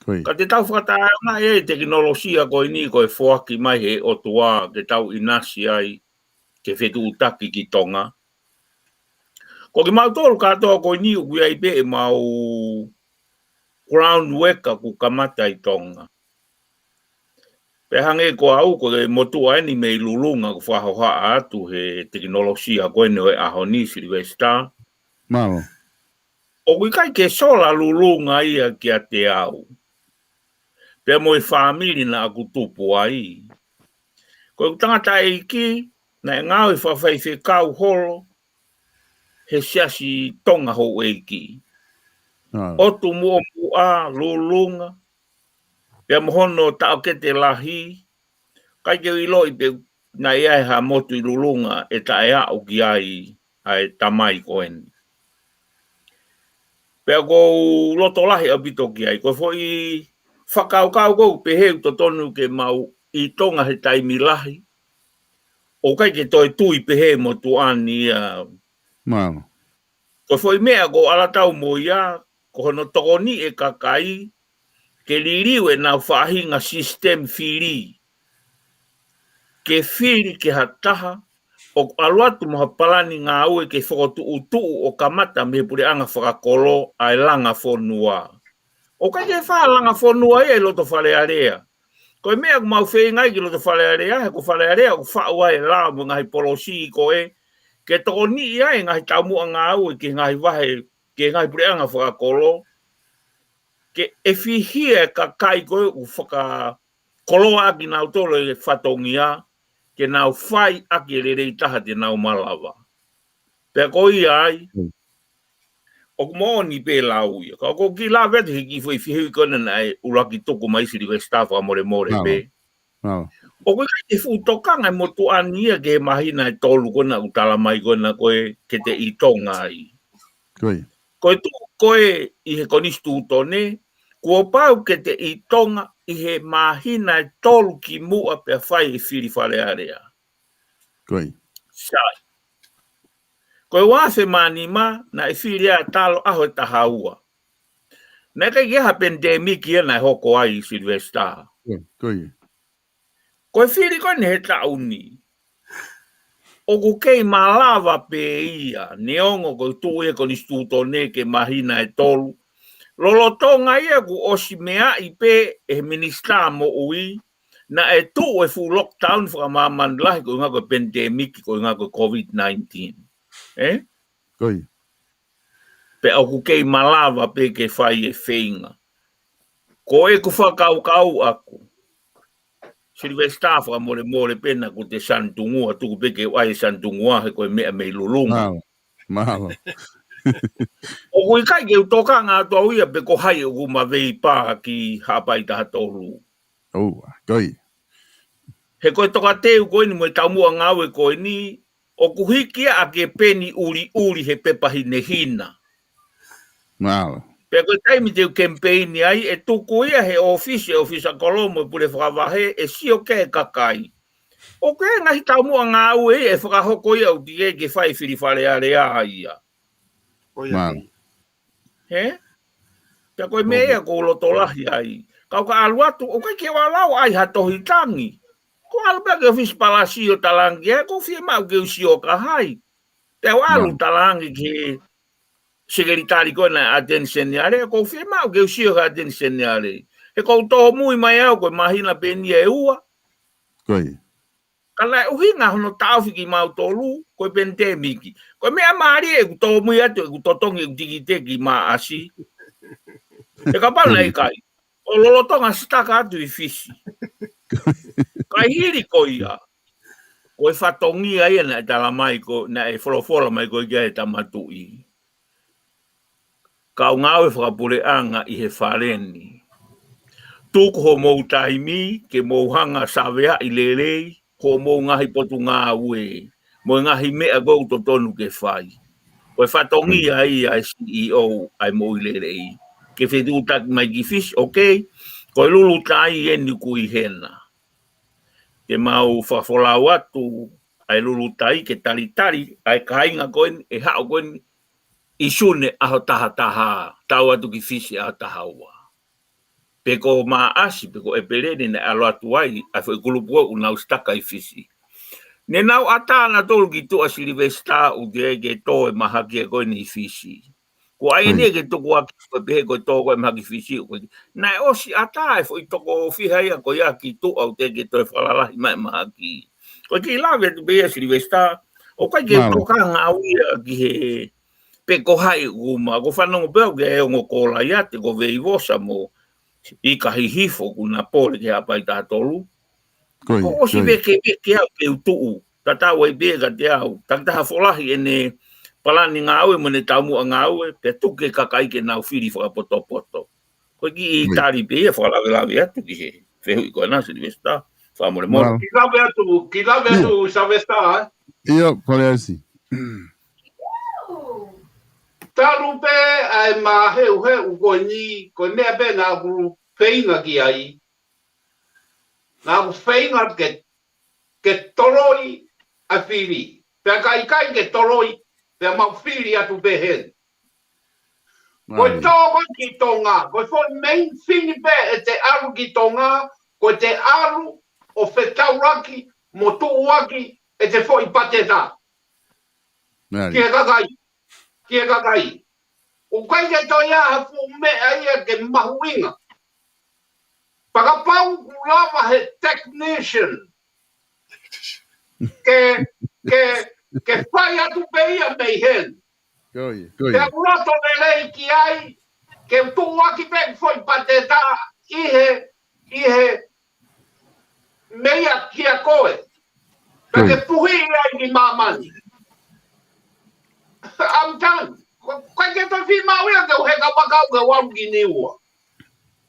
Koia. Ka te tau whakatau ngā e teknolosia koe ni koe whoaki mai he o tua ke tau inasi ai ke whetu utaki ki tonga. Ko ke mau tōru katoa koe ni ui ai pe e mau ground worker ku kamata I tonga. Pe hange ko au ko e motu ai ni mei lulunga ku whahoha atu he teknolosia koe ni e aho ni Silvesta. Malo. O kui kai ke sola lulunga ia ki a te au. Pe mo e whamiri na aku tupu ai. Ko tangata e ki, na e ngau e whawhai kau holo, he siasi tonga ho e ki. Otu mua mua lulunga, pe mohono tau ke te lahi, kai ke iloi pe na ia e ha motu I lulunga e ta e au ki ai tamai koen. Pe ko loto lahi abito ki ai, ko foi whakau kau kou pe heu to tonu ke mau I tonga he taimi lahi. o kai ke toi tui pehe mo tu ani Malo. ko foi mea ko ala tau mo ia ko hono tokoni e kakai ke liriu e nau whahinga system whiri ke whiri ke hataha o aluatu moha palani ngā ue ke whakotu utu o kamata me pure anga whakakolo ai langa whonua o kai ke wha langa whonua e loto whalearea ko mea ko mau whengai ki loto whalearea he ko whalearea ko whaua e la mo ngai polosi ko e ke toko ni ia e ngai taumua ngā ue ke ngai wahe ke ngai pure anga whakakolo ke e whihia ka kai koe u whaka koloa aki nau tolo e whatongia ke nau whai aki re rei taha te nau malawa. Pea koi ai, o kumoni pe lau ia. Ka ko ki la vetu hiki fwoi whihui kona na e uraki toko maisiri ke staff a more more pe. O koe kai te whutokanga e motu ania ke mahina e tolu kona utala mai kona koe ke te i tonga ai. Koe tu koe i he konistu utone, kua pau ke te i tonga i he mahina e tolu ki mua pe whai e whiri whare area. Sai. Koe wase mani ma na e whiri a talo aho e tahaua. Nā kai keha pandemic ia na hoko ai i Silvestar. Koe whiri koe ne he tauni. O ku kei malawa pe ia, neongo koe tu e konistu utone ke mahina e tolu. Lolotonga ia ku osi mea i pe e minista mo ui, na e tu e fu lockdown fra mamandlahi ko ngako pandemic ko ngako COVID-19. Eh? Pe au ku kei malawa pe ke whai e whainga. Ko e ku whakau aku. Silvestar fra more more pena ko te santungua, tuku pe ke wai santungua he koe mea mei lulunga. Mahalo. O kui kai ke utoka ngā tau ia pe ko hai o kuma vei pā ki hapai taha tolu. He koe toka teu koe ni moe taumua ngāwe koe ni, o kuhikia a ke peni uri he pepahi hina. Mahalo. Pe koe taimi teu campaign ai, e tuku ia he ofisa kolomo pure whakawahe, e sio ke kakai. O koe ngahi taumua ngāwe e whakahoko ia uti e ke whai whiri whare area ia. Mahalo. He? Pea koe mea ko lotolahi ai. Kau ka aluatu, o kai ke walau ai hatohi tangi. Ko alupea ke ofisi palasi o talangi, ko fie mau ke usi o ka hai. Pea walu talangi ke sekretari koe na attention niare, ko fie mau ke usi o ka attention niare. He kou toho mui mai au koe mahina penia e ua. Kala e uhinga hono tauwhiki mau tolu, koe pandemiki. Koe mea maari e ku toho mui atu, e ku totongi e ku tikiteki maa asi. E ka pala e kai. O lolotonga staka atu i fisi. Kai hiri ko ia. Koe whatongi ai na e tala mai ko, na e wholofola mai ko i kia e tamatui. Kau ngāwe whakapure anga i he whareni. Tuku ho mou taimi, ke mou hanga sawea i lerei, ko mou ngahi potu ngā ue. Mo ngahi mea gau to tonu ke whai. Koe whatongi ai a CEO ai mou i lerei. Ke whetu tak mai ki fish, ok. Koe lulu tai eni kui hena. Ke mau whafolau atu ai lulu tai ke taritari, ai kainga koen e hao koen isune aho taha, tau atu ki fisi aho taha ua. Peko maa asi, peko e perene ne alo atu ai, ai fwe kulupua unau staka i fisi. Ne nau atana tolu ki tua Silvestar u te ege toe mahaki e koen i fisi. Ko ai ne ke toko aki koe pehe koe toko e mahaki fisi. Nai osi ata e fwe toko whihai a koe aki tua u te ege toe whalalahi mai mahaki. Koe ki lawe tu beha Silvestar, o kai ke toka ngā uia ki he pe ko hai uma, ko whanongo pēo ke e ongo kola iate, ko vei vosa mo i ka hihifo kuna pole ke hapai taha tolu. Ko osi veke au ke utuu, tatau ai bega te au, taktaha wholahi ene palani ngā aue mo ne taumua ngā aue, pe tuke kakai ke nau whiri whakapoto. Ko ki i tari pe ia whalawe atu ki he, whehui koe nasi ni vesta, whamore mora. Ki lawe atu sa vesta, Ia, pare asi. Taru pe ai ma heu ko ni ko ne pe na ku feinga ki ai. Na ku feinga ke toroi a whiri. Pea kai ke toroi, pea mau whiri atu behen. Koe tōko ki tonga, koe fo main whini pe e te aru ki tonga, koe te aru o whetauraki, mo tuuaki, e te fo i pateta. Kia kakai. O kai ke toi aha fu mea ia ke mahuinga. Pakapau kulava he technician. Ke whai atu pe ia mei hen. Ke urato lelei ki ai, ke tuuaki pe foi pateta, ihe meia kia koe. Pe ke puhi ai ki mamani. I'm done. Kai ke toi whi mauia ke uhe ka wakau ke waru ki niua.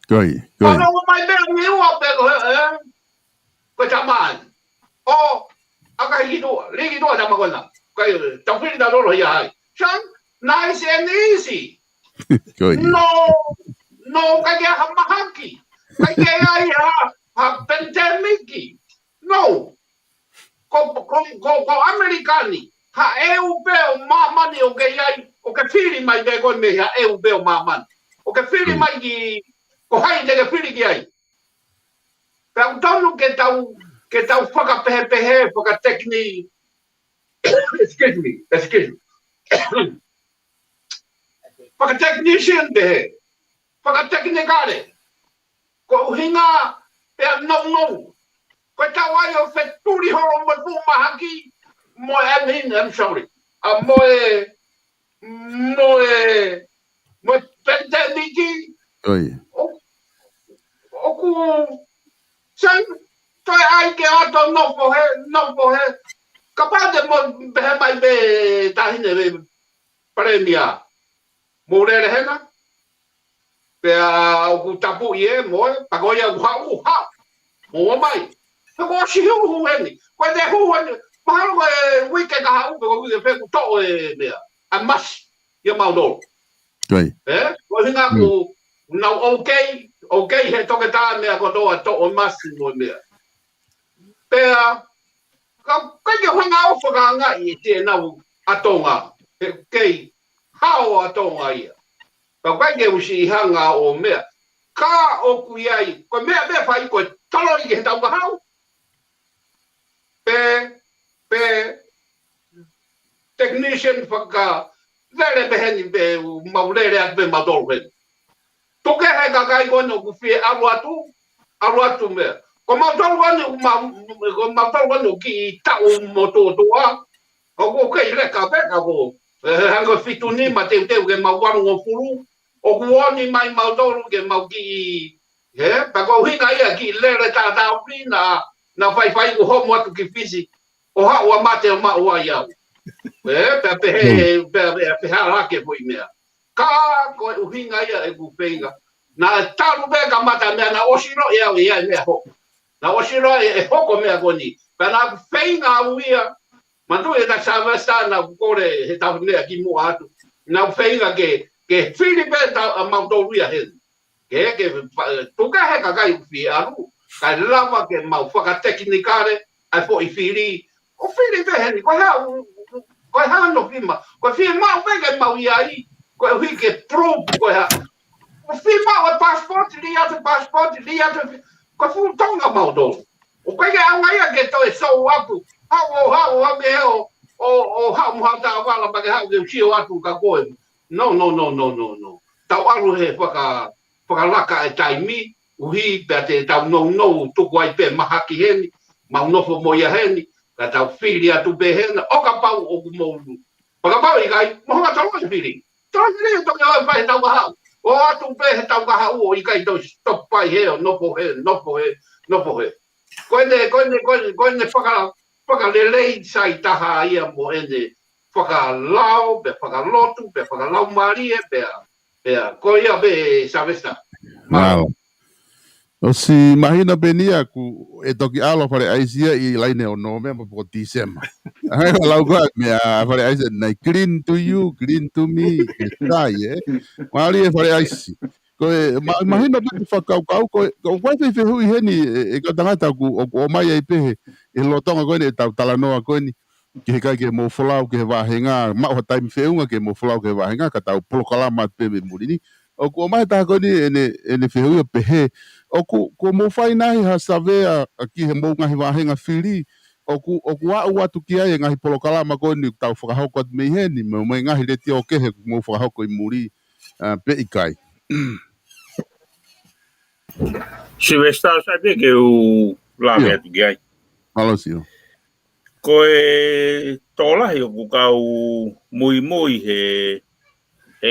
Kono o mai mea niua pe koe tamai. O, aka hiki tua tama kona. Kai tawhiri da rolo ia hai. Son, nice and easy. No, kai ke ha mahaki. Kai ke ai ha pandemiki. No. Ko Amerikani. Ha europeu mamani o ke iai, o ke whiri mai me koe me ha europeu mamani. O ke whiri mai ki, ko hai te ke whiri ki ai. Pea utonu ke tau whakapehe, whakatekni, excuse me, whakatechnician pehe, whakateknikare, ko uhinga pea no. Koe tau ai o wheturi horo mo pumahaki, I'm sorry. Mo pandemiki. Oku san toi ai ke ato no pohe. Kapade mo be mai be tahine be premia. Mo re hena. Pe oku tapu ye mo pagoya ha. Mo mai. Ko si hu heni. Ko de hu heni. Mahalo e weekend ka hau ko we fe to e mea. A mas ia mau. Ko hinga ko now okay he toke ta mea ko to o mas mo mea. Pea ka ke hanga o foga nga I te na atonga. Kei hao atonga ia. Ka ke usi hanga o mea. Ka o kuiai ko mea be fai ko tolo I he tau ka hau. Pe technician whaka vere beheni be maurere at be madolwen. Toke he kakai kono ku fie aru atu me. Ko maudolwanu ki tau mototoa. O ko kei reka beka ko. Hanga fituni ma teu ke mauwaru o furu. O kuoni mai maudolu ke mau ki. Pa ko hinga ia ki lere tātau na fai ko homo atu ki fisi. O ha o mate o ma o ia. Pe harake foi mea. Ka ko uhinga ia e ku penga. Na taru be ka mata mea na osiro ia mea ho. Na osiro e hoko mea koni. Pe na feinga uia. Mandu e na savesta na kore he tapu mea ki mo atu. Na feinga ke Filipe ta mautoria hen. Ke tuka he ka kai fi aru. Kai lava ke mau whaka teknikare ai fo I fili. O fili pe heni, ko ha no fima. Ko fi mau pe mau iai. Ko hui ke pro ko ha. O fi mau e passport li atu. Ko fu tonga mau do. O ko ga ngai ke to so apu. Ha me o ha mu ha ta wala ba ha ke chi atu ka ko. No. Tau aru he whaka laka e taimi. Uhi pe te tau no tuku ai pe mahaki heni. Mau nofo moia heni. Ka tau whiri atu behena, o ka pau o kumouru. Paka pau I kai, mohonga tau ai whiri. Tau whiri o toki oi whahe tau kahau. O atu behe tau kahau o I kai tau stop pai heo, nopo he. Koene whaka lelei sai taha ia mo ene. Whaka lao, be whaka lotu, be whaka lau marie, bea. Ko ia be savesta. Wow. O si mahina benia ku e toki alo fare aisia I laine o November po December. Ai lau ga me fare aisia na green to you, green to me. Sai Mari e fare aisi. Ko mahina be whakau ko wai fe hui heni e ka tangata ku o mai ai pehe e lotonga ko ni tau talanoa ko ni. ke kai ke mo folau ke wahenga ma o time feunga ke mo folau ke wahenga ka tau polokalama pe me murini o ko mai ta ko ni ene feu pe he o ko mo fai nai ha savea ki he mo ngahi wahenga fili o ku wa tu ki ai ngahi polokalama ko ni tau whakahoko me he ni mo ngahi le ti o ke he mo whakahoko i muri pe ikai Silvestar sabe que o lá Io. me gai. Alo sio. Ko e tola he ku ka o mui he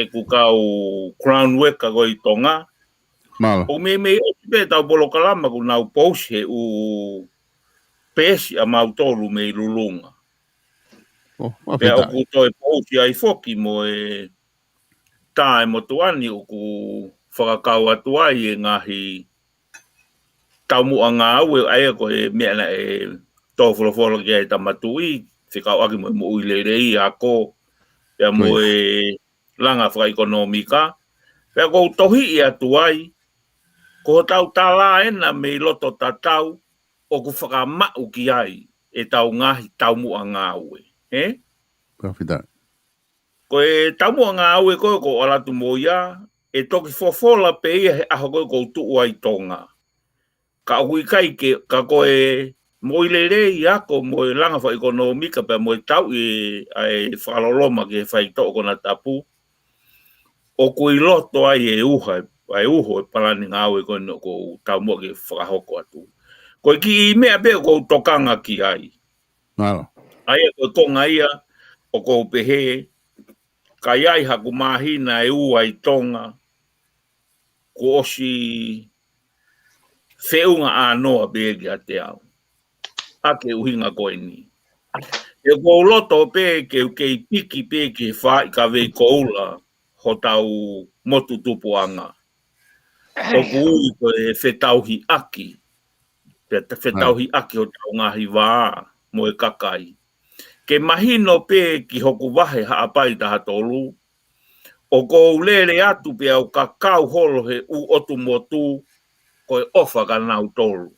ku ka o crown work ko i tonga. Malo. O me o pe tau polo kalama ku na pos he o pesi a mautolu me lulunga. Oh, Pe o afeta. ku toi pos ai foki mo e tae mo tuani o ku whakakau atuai e ngahi taumu anga au ai ko e me na e tofolo ke ta matui fikau aki mo uile rei ako ya mo e langa fra ekonomika pe ko tohi ia tuai ko tau tala ena me loto tatau o ku whakama uki ai e tau ngahi taumu anga au e Afeta. ko e taumu anga au e ko ala tu moia e toki fofola pe ia he aho ko tu ai tonga ka ui kai ke ka ko e moilere ia ko mo langa fa ekonomika pe mo tau e ai faloloma ke fai to ko na tapu o ko i loto ai e uha ai uho e palani ngau e ko no ko tau mo ke fa hoko atu ko ki me be ko tokanga ki ai Malo. ai ko tonga ia o ko pehe kai ai ha ku mahina e u ai tonga ko osi feunga anoa begi ate au. Ake uhinga koe ni. E ko loto pe ke piki pe ke whai ka vei koula ho tau motu tupu anga. O ku ui ko e whetauhi aki. Whetauhi aki ho tau ngahi wā mo e kakai. Ke mahino pe ki hoku wahe haapai taha tolu. O ko ulele atu pe au kakau holo he u otu motu ko e ofa ka nau tolu.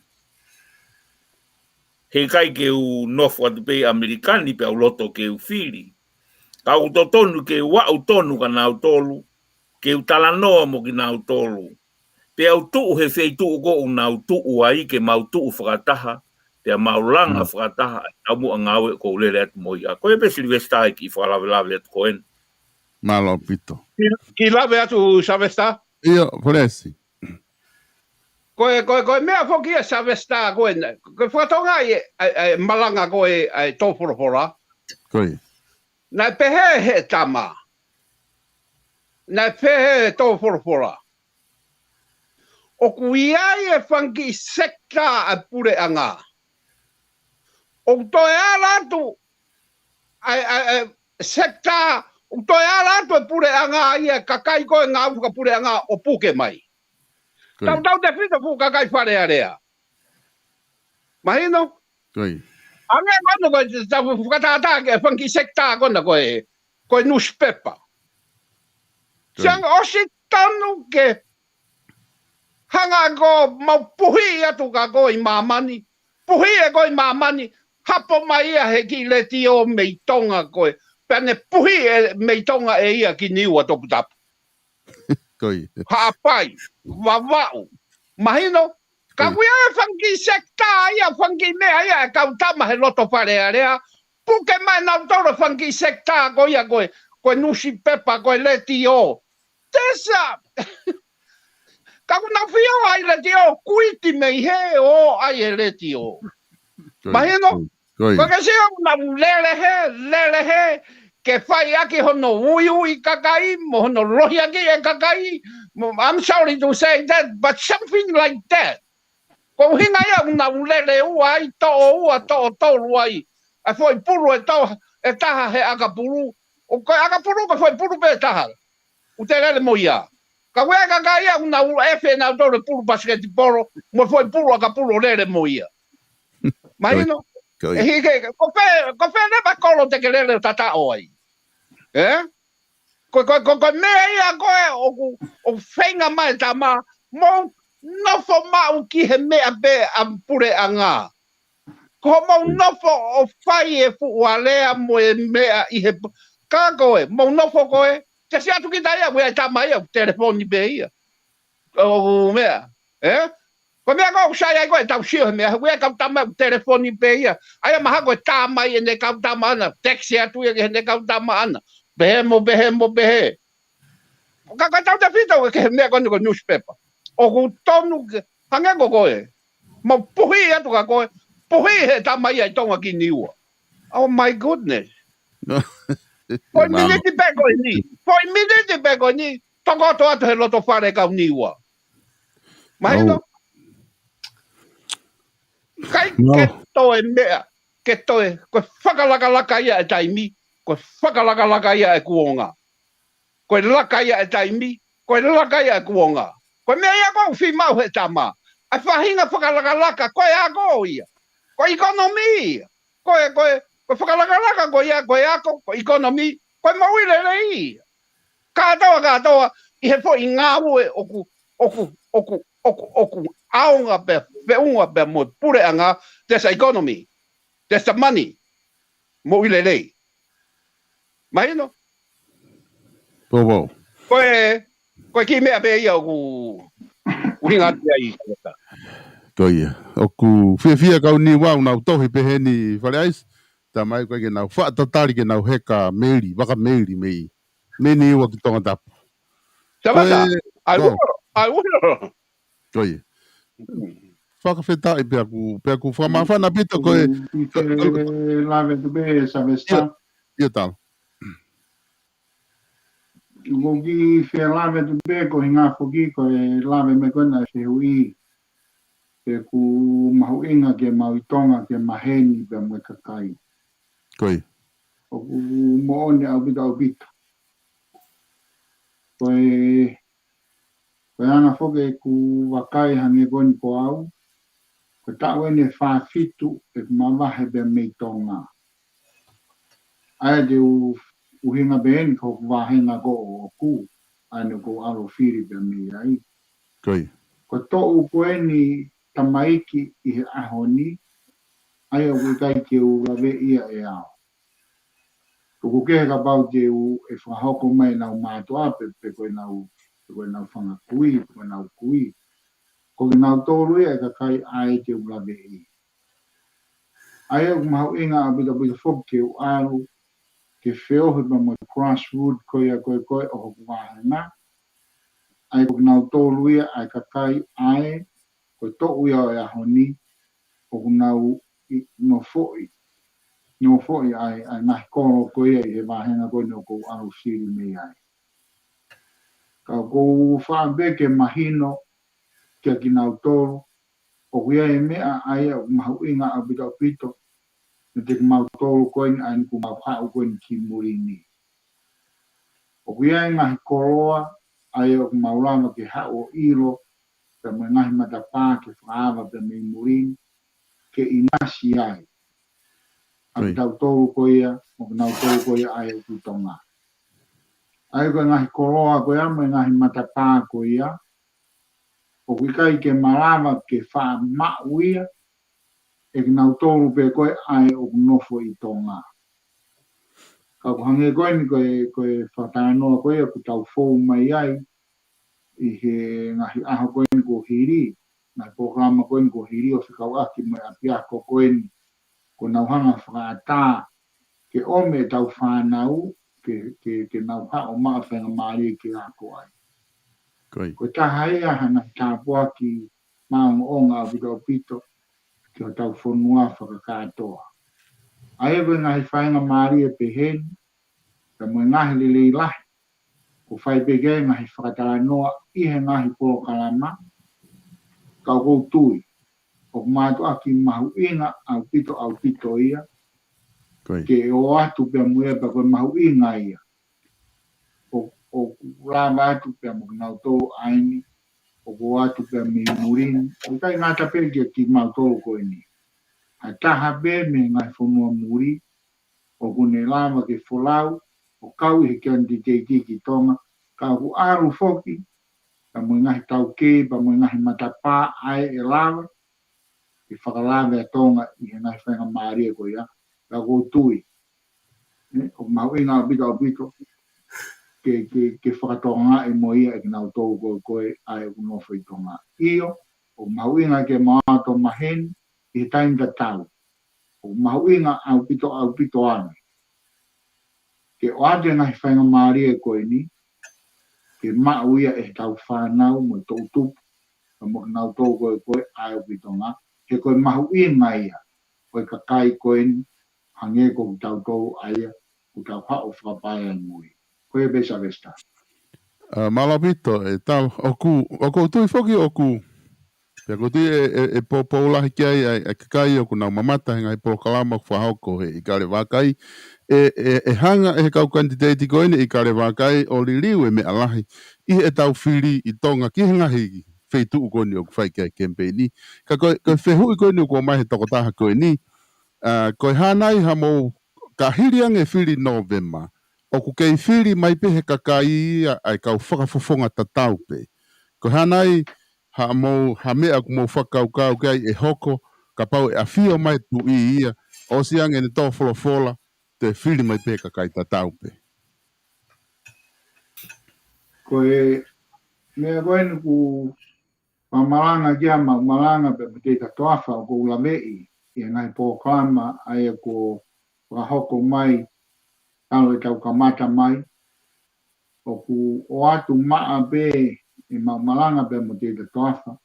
He kai ke u nofu atu pe Amerikani pe au loto ke u whiri. Ka u tonu ke u au tonu ka nau tolu, ke u talanoa mo ki nau tolu. Pe au tuu he whei tuu ko u nau tuu ai ke mau tuu whakataha, pe mau langa whakataha, au mua ngawe ko ulele atu moi a. Ko e pe Silvestar ki whalawe atu koen. Malo pito. Ki lawe atu Savesta? Io, vorresti. Koe mea whoki e Savesta koe. Koe whakatonga e malanga koe e tōporopora. Koe. Nai pehe he tama. Nai pehe he tōporopora. O kuiai e whanki sekta a pure anga. O toi alatu sekta, o toi alatu e pure anga ia kakai koe ngā uka pure anga o puke mai. Tau te whita fu kakai whare area. Mahino? Koe. Anga kono koe tau whakatata ke whanki sekta kona koe newspaper. Siang osi tanu ke hanga ko mau puhi atu ka koe mamani. Puhi e koe mamani. Hapo mai ia he ki leti o meitonga koe. Pene puhi e meitonga e ia ki niua topu tapu. Koe. Hapai. Wawau. Mahino. Ka kuia e whanki sekta ia whanki mea ia e kautama he loto whare area. Puke mai nau toro whanki sekta koe ia koe. Koe nusi pepa koe leti o. Tesa. Ka kuna whio ai leti o. Kuiti mei he o ai e leti o. Mahino. Koe ke sea una lele he. Ke whai aki hono ui kakai. Mo hono rohi aki e kakai. I'm sorry to say that, but something like that. Ko hinga ia una lele ua ai to ruai. A foi puru e taha he akapuru. O koe akapuru ka foi puru pe taha. U te lele mo ia. Ka wea kakai ia una efe na tore puru basketi poro. Mo foi puru akapuru lele mo ia. Mahino? Ko fe neba kolo te ke lele tata oi. Eh? Ko mea ia koe o whenga mai tama. Mo nofo mau ki he mea be am pure anga. Ko mau nofo o fai e fu alea mo e mea I he ka koe, mau nofo koe, te si atu ki taia, wea tamai au telefoni be ia. O mea, ko mea ko sai ai koe tau sio mea, wea kau tamai au telefoni be ia. Ai maha koe tamai e ne kau tamana, teksi atu e ne kau tamana. Behe mo behe. Ka tau te fito ke mea koe ko newspaper. O ku tonu hanga ko koe. Mau puhi atu ka koe, puhi he tamai ai tonga ki niua. Oh my goodness. Foi minute pego ni. Foi minute pego ni. Toko to atu he loto whare kau niua. Mai no? Kai ke toe mea. Ke toe. Koe whakalaka ia e taimi. Koe whakalaka ia e kuonga. Koe laka ia e taimi. Koe laka ia e kuonga. Koe mea ia kou whi mau he tama. Ai whahinga whakalaka. Koe a ko ia. Koe ekonomi. Koe whakalaka koe ako. Koe ekonomi. Koe mawile rei. Katoa. I he fo I ngāu e oku aonga pe unga pe mo pure anga. There's economy. There's the money. Mo ile rei. Mai no? Povo. Koe ki mea pe ia oku uhinga tia I. Koia. Oku fia kau ni wau nau tohi pehe ni whareais. Ta mai koe ke nau whaatatari ke nau heka meri, waka meri mei. Meni ua ki tonga tapu. Tawata. Ai uro. Koia. Whakawhetai pea ku whamawhana pita koe. I te lawe tu be sa vesta. Ia tau. Wogi fe lawe tu be ko hinga fogi ko e lawe me kona se hui. Pe ku mahu inga ke mauitonga ke maheni pe mwe kakai. Koia. O ku moone au bita. Koe anga foge ku wakai hange koni ko au. Ko ta'u ene whaafitu e mawahe be meitonga. Aia te uhinga behen ko wahenga ko o ku. Aina ko alo whiri be mei ai. Koia. Ko to'u ko eni tamaiki I he ahoni. Aia ui kai ke u lawe ia e ao. Ko kehe ka pau te u e whahoko mai nau mātua pe koe nau whanga kui, koe nau kui. Ko nau tōru ia ka kai ai te u lawe I. Aia ku mahau inga a bita whok ke u aru ke whiohe pa mo crossroad koe o hoku wāhanga. Ai ko nau tōru ia ai ka kai ai ko to'u ia o e ahoni o ku nau no fo'i. No fo'i ai ngahi koro koe I he wāhanga koe no ko aru siri mei ai. Ka ko whaambeke mahino kia ki nau tōru o kuia e mea ai au mahau inga a bita pito na te mau tōru koe ni ai ku mau hau koe ni ki murini. O kuia e ngahi koroa ai au mau rama ke hau o iro pe mo ngahi matapā ke whaawa pe mei murini ke inasi ai. A tau tōru koea, o nau tōru koea ai au ki tonga. Ai koe ngahi koroa koea, mo ngahi matapā koea, o kai ke marama ke wha mauia, e nau tōru pe koe ai o nofo I tonga. Ka kuhange koe ni koe whatanoa koea, ku tau fōu mai ai, I he ngahi aho koe ni ko hiri, ngahi programa koe ni ko hiri o whikau aki mo apiako koe ni, ko nau hanga whakatā, ke ome tau whanau, ke nau hao maa whenga maari ke ako ai. Ko tahai hana tāpua ki maunga o ngā wika o pito, ke o tau whanua whakakatoa. Aewe ngahi whainga maari e peheni, ka mo ngahi lelei lahi, ko whai pege ngahi whakatara noa, ihe ngahi polo kalama, ka o tui. O mātu aki mahu inga au pito ia, ke o atu pia muia pa koe mahu inga ia. O rāma atu pia mo nau tō aini, o ko atu pia mi murini, o kai ngāta pēkia ki mau tō koe ni. A taha pē me ngai whanua muri, o kune rāma ke wholau, o kau he kia ndi teiti ki tonga, ka ku aru whoki, pa mo ngahi tau kē, pa mo ngahi matapā ai e rāma, ki whakalawe tonga I he ngai whainga maari ko ia, la ko tui. O mauinga o bito, ke whakatonga I mo ia ki nau tōu koe ai uno whaitonga. Io, o mauinga ke maato mahen, I he taim ta tau. O mauinga au pito ane. Ke o ate ngai whainga maari koe ni, ke mau ia e tau whanau mo tōu tupu, mo nau tōu koe ai upitonga, he koe mahu inga ia, koe ka kai koe ni, hange ko tau tōu aia, ko tau hao whakapaya ngui. Koe besa vesta. Malapito, e tau, oku tui whoki oku. Pea ko tui e pōlahi ki ai e kakai oku nau mamata henga I pōkalama ku whahoko he IKALE VAKAI. E hanga e kau kandidati koe ni IKALE VAKAI o liliu e me alahi. I e tau whiri I tonga ki henga higi. Wheitu koe ni o ku whai kia kempeini. Ka koe whehui koe ni o kua mai he tokotaha koe ni. Koe hanai ha mou ka hiriang e whiri November. O ku kei whiri mai pe he kakai ia ai kau whakafofonga tatau pe. Koe hanai ha mea ku mou whakaukau kai e hoko ka pau e awhio mai tu I ia. O siang e ne tō wholofola te whiri mai pe kakai tatau pe. Koe mea koe ni ku mamalanga kia malanga pe te tatoafa o ko ulamei I ngai pōkalama ai e ko wahoko mai talo tau kamata mai o ku o atu maa be I malanga pe mo te tatoafa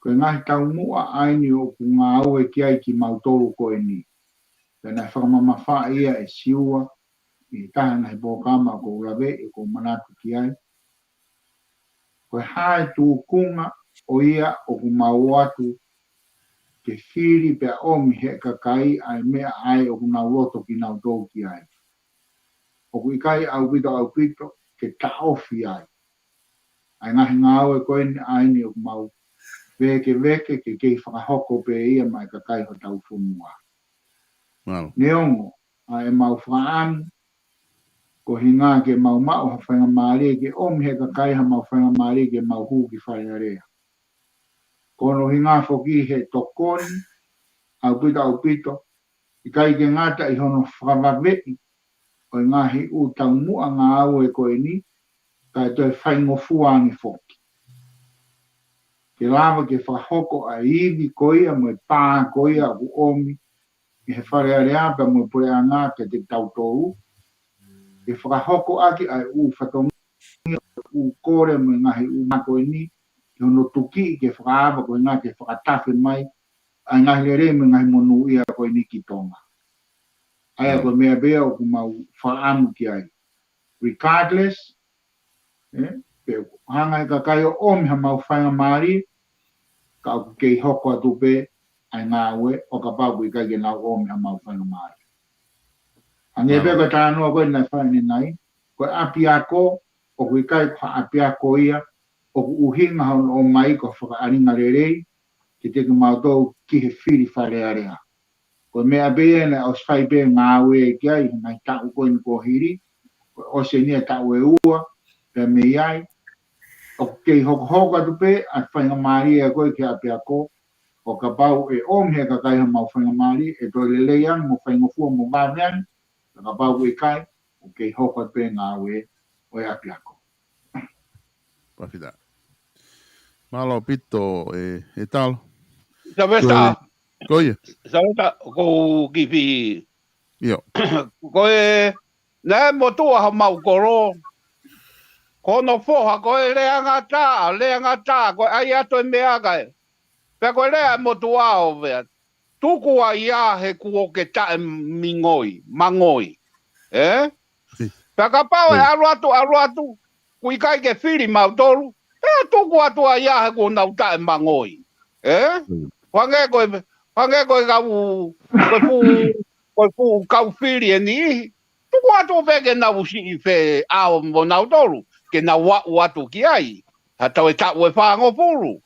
ko ngai tau mua aini o ku ngā aue ki ai ki mautoro koe ni pena whakamamawha ia e siua I taha ngai pōkalama ko ulamei ko manatu ki ai ko hae tu kunga o ia o ku mau atu ke whiri pe omi he kakai ai mea ai o ku nau roto ki nau tō ki ai. O ku ikai au pito ke taofi ai. Ai ngahi ngāu e koe ni ai ni o ku mau veke ke kei whakahoko pe ia mai kakai ho tau whumua. Neongo, ai mau whaamu ko hinga ke mau mao ha whainga maari ke omi he kakai ha mau whainga maari ke mau hu ki whainga rea. Kono hinga whoki he tokoni, au pito, I kai ke ngata I hono whakawawei, o I ngahi u tau mua ngā au e koe ni, kai toi whaingo fuangi whoki. Ke lawa ke whahoko a iwi koia mo e pā koia ku omi, I he whare areapa mo e pure a ngā ke te tau tōu, ke whahoko aki ai u whatongi, u kore mo I ngahi u mā koe ni, ke hono tuki ke whakaapa koe ngā ke whakatafe mai, ai ngahi re me ngahi monu ia koe ni ki tonga. Ai koe mea bea o ku mau whaamu ki ai. Regardless, pe hanga I kakai o omi ha mau whainga maari, ka au kei hoko atu pe, ai ngā ue, o ka pāpu I kai ke nau omi ha mau whainga maari. Ange bea koe tānua koe nai whaine nai, koe api ako, o ku I kai koe api ako ia, o ku uhinga hau o mai ko whakaaringa rerei, ke te ke mātou ki he whiri whare area. Ko mea bea na o swhai bea ngā ue ki ai, ngai tāu koe ni ko hiri, o se nia tāu e ua, pia me iai, o kei hoko atu pe, a whainga maari e koe ki api ako, o ka pau e omi he ka kai ha mau whainga maari, e toi le leian, mo whainga fua mo vāwean, ka pau e kai, o kei hoko atu pe ngā ue, o e api ako. Pafida. Malo pito e talo. Savesta. Koe. Savesta ko kipi. Io. Koe na mo tua ha mau koro. Kono foha koe leanga ta koe ai ato mea kai. Pe koe lea mo tua o vea. Tuku a ia he kuo ke ta mangoi. Pe ka pau e aru atu. Kui kai ke whiri mau toru. Pea tuku atu a ia he kuo nau ta mangoi. Whange koe koe fu kau whiri e ni. Tuku atu veke nau si I whe ao mo nau toru. Ke nau wau atu ki ai. Ha tau e tau e whango puru.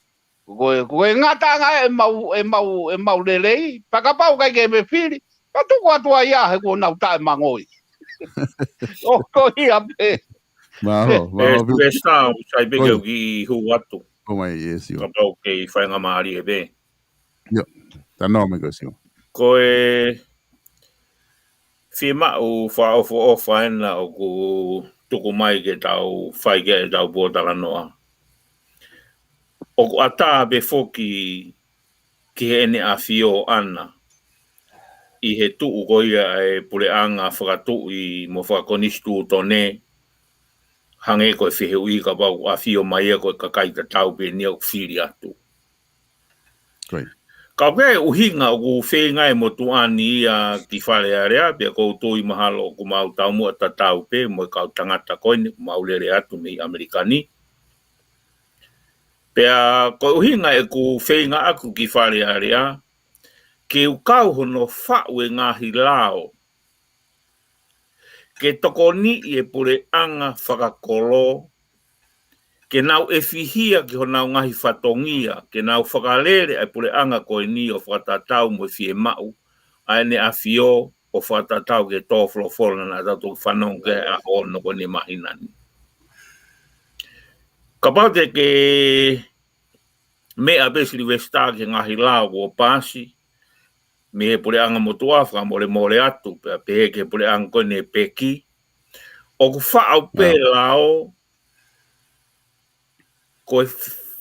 Koe ngata e mau lelei. Pakapau kai ke me whiri. Ka tuku atu a ia he kuo nau ta mangoi. O ko ia pe. Malo. Pesta, sai beke o ki hu atu. O mai, yes, io. Ka pau kei whainga maari e be. Yo, tano me kasi. Ko e fima o fa o fa na o ku tuku mai ke tau fai ke tau po tala noa. O ku ata be foki ki ene a fio ana. I he tuu goia e pule anga whakatu i mo whakonistu tone. Hange koe whihe ui ka pau a fio mai e koe kakaita tau pe ni au whiri atu. Great. Ka pia uhinga o ku whenga e mo tuani ia ki whare area, pia kou tui mahalo o ku mau tau mua ta tau pe, mo kau tangata koine, mau lere atu me Amerikani. Pia ko uhinga e ku whenga aku ki whare area, ke ukau hono whau e ngahi lao, ke toko ni e pure anga whakakolo, ke nau e fihia ki honau ngahi whatongia, ke nau whakalere e pure anga koe ni o whakatatau mo fie mau, aene a fio o whatatau ke tō flofolo na tatu whanong ke a ono ko ni mahinani. Ka paute ke mea besili westa ke ngahi lao o pasi, me he pure anga motuafka more atu, pe ke pure anga koe ne peki, o ku whaau pe lao, koe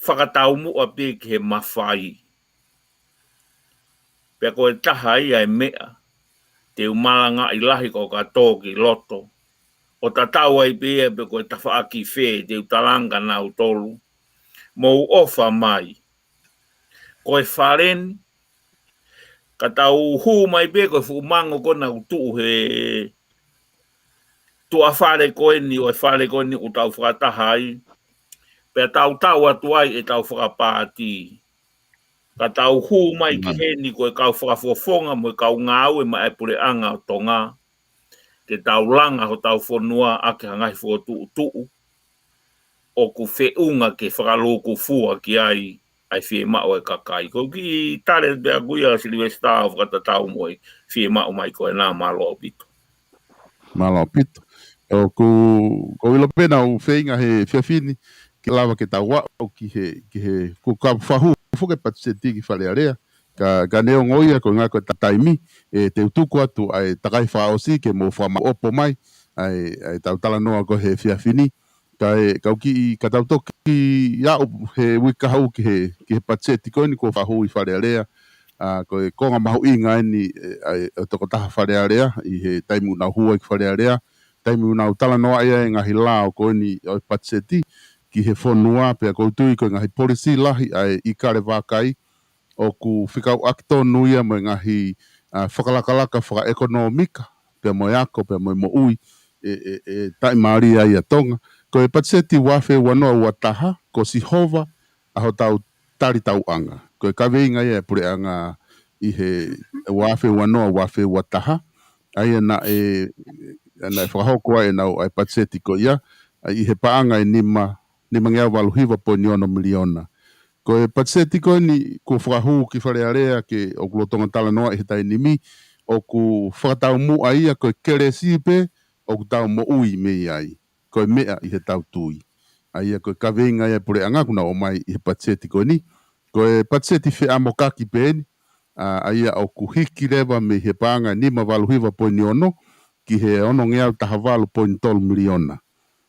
whakatau mua pe ke he mawhai. Pea koe taha ia e mea, te umalanga i lahi ko katoa ki loto. O tatau ai pia pe koe tawhaaki whē, te utalanga na utolu. Mou ofa mai. Koe wharen, ka tau hū mai pe koe whumango kona utu he tua whare koe ni o e whare koe ni o tau whakataha ai. Pea tau atu ai e tau whakapāti. Ka tau hū mai ki he ni koe kau whakafofonga mo kau ngāu e mai e pure anga o tonga. Te tau langa ho tau whanua ake hangai whotu utu. O ku whiunga ke whakaloku fua ki ai whi mao e kakai. Ko ki tare bea guia Silvesta o whakatatau mo e whi mao mai ko e nā malo o pito. Malo pito. O ko ilo pena o whenga he whiawhini ke lava ke tau o ki he ku ka whahu fuke patseti ki whare area. Ka neo ngoia ko ngā ko tataimi e te utuku atu ai takai whaosi ke mo whama opo mai ai tau tala noa ko he whiawhini. Ka uki ka tau toki ia he wikahau ki he patseti ko ni ko whahu i whare area. Ko e konga mahu inga ni e toko taha whare area i he taimu na hua ki whare area. Taimu na utala noa ia e ngahi lao ko ni o patseti ki he whonua pia koutui ko ngahi polisi lahi ai IKALE VAKAI o ku whikau akto nuia mo ngahi whakalakalaka whakaekonomika pia mo yako pia mo ui tai maari ai a tonga. Ko e patseti wafe wanoa wataha ko si hova aho tau tari tau anga. Ko e kawe inga ia pure anga i he wafe wanoa wafe wataha. Ai na e whakahoko ai nau ai patseti ko ia. I he paanga i nima ngea waluhiwa po ni ono miliona. Ko e patseti ko ni ko whakahu ki whare area ke o kulotonga tala noa i he tai nimi. O ku whakatau mu ai a ko e kere sipe o ku tau mo ui me ai. Ko e mea i he tau tui. Ai a ko e kawenga ia pure anga kuna o mai i he patseti ko ni. Ko e patseti whi amo kaki pēni. Ai a o ku hiki rewa me he paanga nima waluhiwa po ni ono. Ki he ono ngea taha walu po ni 3 miliona.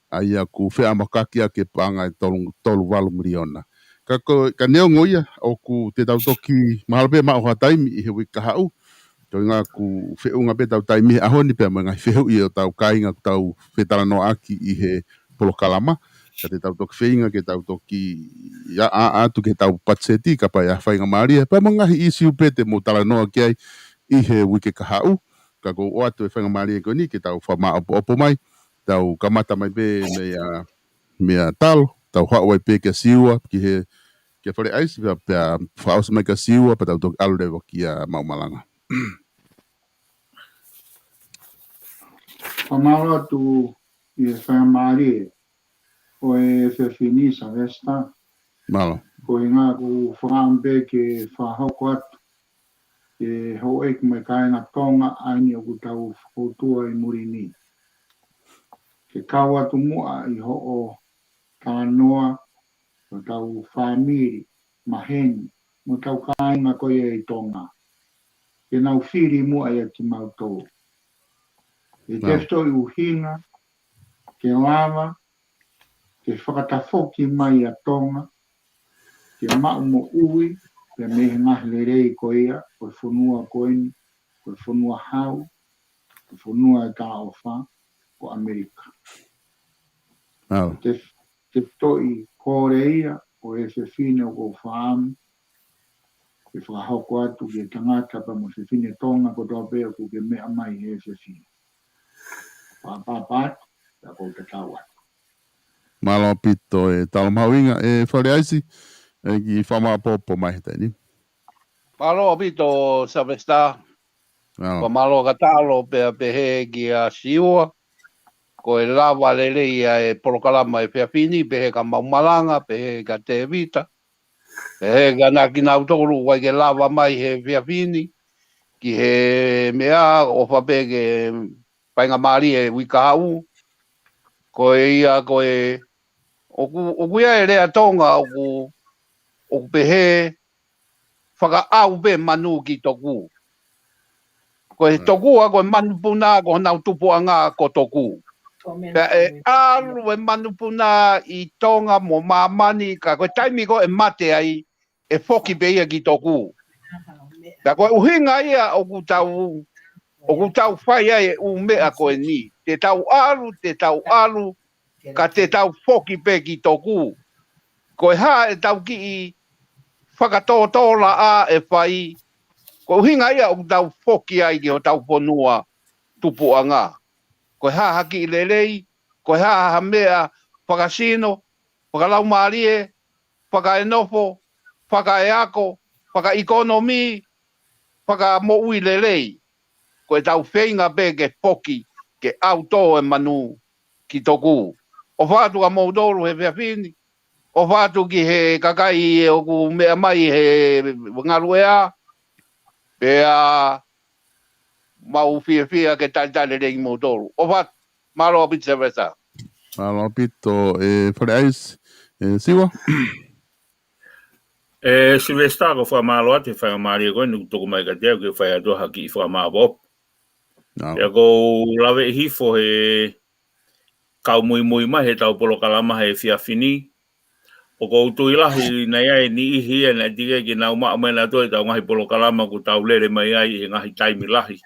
Ai a ku whi amo kaki a ke paanga i 3 miliona. Ka neo ngoia o ku te tau toki mahalpe mao hoa taimi i he wikahau. Ko ngā ku whiunga pe tau taimi ahoni pia mo ngai whiu i o tau kainga ku tau whetara no aki i he polokalama. Ka te tau toki whiunga ke tau toki atu ke tau patseti ka pai a whainga maria. Pa mo ngahi isi upe te mo tala noa ki ai i he wike kahau. Ka ko o atu e whainga maria ko ni ke tau whama opo mai. Tau kamata mai pe mea talo. Tau hawai pe ke siua ki he ke whare aisi pia whaosa mai ka siua pa tau toki alurewa ki a maumalanga. Pamalo tu i whaamari o e whiawhini sa vesta. Malo. Ko i ngā ku whaambe ke whahoko atu. E ho eik mai kainga tonga aini o ku tau whakoutua i murini. Ke kau atu mua i ho o tānoa o tau whamiri maheni mo tau kāinga koe e tonga. Ke nau whiri mua ia ki mautou. E tefto I uhinga, ke wawa, ke whakatafoki mai a tonga, ke mau mo ui, pe mehe ngahle rei ko ia, koe whunua koeni, koe whunua hau, koe whunua e tā o wha, ko Amerika. Tefto I kore ia, o e whiwhine o ko whaamu, ke whakahoko atu ke tangata pa mo whiwhine tonga ko tō pēa ku ke mea mai he whiwhine. Pāpāpat, ta ko te tawa. Malo pito e talo mauinga e whareaisi e ki whamapopo mai tani. Malo pito Savesta. Ko malo katalo pe pehe ki a siua. Ko e lava lele ia e porokalama e whiawhini, pehe ka maumalanga, pehe ka te vita. Pehe ka naki nautoro wai ke lava mai he whiawhini. Ki he mea o whapege painga maari e wikahau. Ko e ia ko e oku ia e rea tonga oku pehe whakaau pe manu ki toku. Ko e toku a ko e manu puna ko nau tupu anga ko toku. E alu e manu puna I tonga mo mamani ka ko taimi ko e mate ai e foki pe ia ki toku. Da ko uhinga ia oku tau whai ai u mea ko e ni. Te tau alu, ka te tau foki pe ki toku. Ko e ha e tau ki I whakatotola a e whai. Ko uhinga ia oku tau foki ai ki o tau ponua tupu anga. Ko e ha haki I lelei, ko e ha mea whakasino, whakalau marie, whakaenofo, whakaeako, whakaekonomi, whakamoui lelei. Ko e tau whenga pe ke foki, ke auto e manu ki toku. O whātu ka maudoru he whiawhini, o whātu ki he kakai e oku mea mai he ngaruea, pea mau whiawhia ke taitale rei maudoru. O whātu, malo a pizza vesa. Malo pito e whareaisi e siwa. E Silvesta ko whamalo ate whamari koe nuku toko mai ka teo ke whai atoha ki whamabo. E ko lawe hifo he kau mui mai he tau polo kalama he whiawhini. O ko utu ilahi nei ai ni ihi e na tige ki nau maa mena toi tau ngahi polo kalama ku tau lere mai ai he ngahi taimi lahi.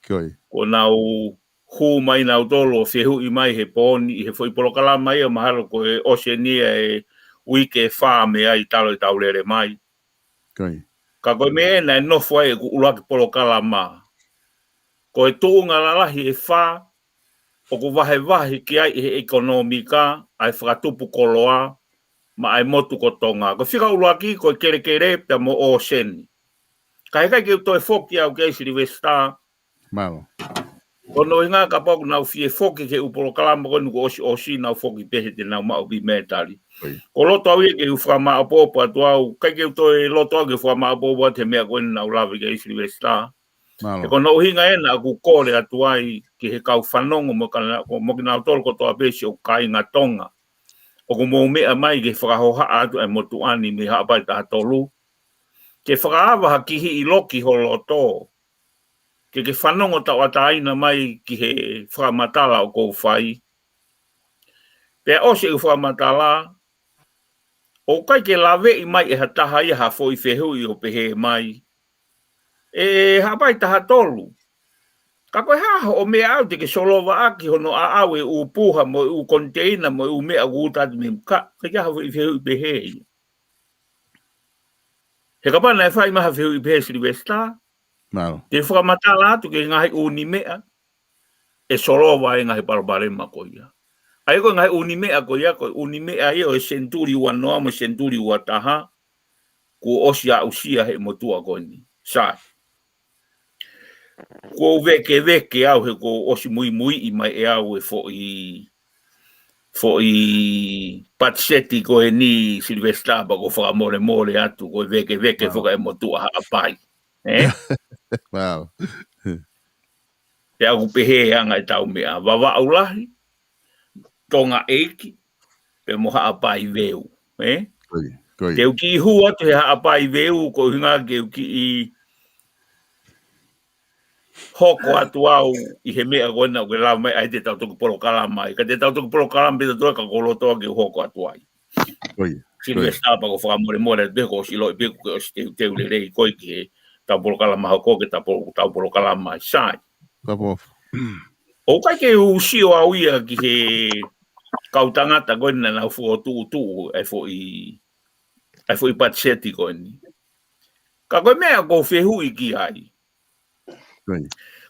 Ko nau hu mai nau tolo whiehu I mai he pōni he whai polo kalama ia mahalo ko he Oceania e wike whāme ai talo I tau lere mai. Ka koe me ena e nofo ai ku ulaki polo kalama. Ko e tuunga lalahi e whā, o ku wahe ki ai he ekonomika, ai whakatupu koloa, ma ai motu ko tonga. Ko whika ulaki ko e kere pia mo o seni. Ka hekai ki uto e whoki au ke Sri Westa. Malo. Kono inga ka poku nau fie whoki ke upolo kalama ko nuku osi nau whoki pehe te nau mau bi metali. Ko loto au ke uwha maa popo atu au, kai ke uto e loto au ke uwha maa popo te mea koe nau lawe ke Sri Westa. E kono uhinga ena aku kore atu ai ki he kau whanongo mo ki nau tolo kotoa besi o kai ngā tonga. O ko mou mea mai ke whakahoha atu e motu ani me haapai taha tolu. Ke whakaawa ha kihi I loki ho loto. Ke whanongo tau ataina mai ki he whakamatala o kou whai. Pea ose I whakamatala, o kai ke lawe I mai e hataha ia ha foi whehui o pehe mai. E hapai taha tolu. Ka koe haho o mea au te ke solova aki hono a au e u puha mo u container mo u mea gutati me ka kia hafu I whehui pehe. He kapana e whai maha whehui pehe Sri Westa. Te whakamatala atu ke ngahi uni mea. E solova e ngahi parabarema ko ia. Ai koe ngahi uni mea ko ia, koe uni mea ia o e senturi wanoa mo senturi wataha. Ko osi a usia he motua koe ni. Sai. Ko veke au he ko osi mui I mai e au e fo I patseti ko e ni Silvestra pa ko whakamore atu ko veke whaka e motua haapai. Wow. Te au pehe anga e tau mea. Wawa aulahi, tonga eiki, pe mo haapai veu. Keu ki hua te haapai veu ko hinga keu ki I hoko atu au I he mea gona o ke lau mai ai te tau tuku polo kalama. Ka te tau tuku polo kalama pita tua ka kolotoa ke hoko atu ai. Silvestar pa ko whakamore more te ko silo I peku ke o si teu le rei koi ki he tau polo kalama hoko ke tau polo kalama sai. O kai ke usio au ia ki he kautangata gona na fu tu e fo I patseti goni. Ka koe mea ko whehu I ki ai.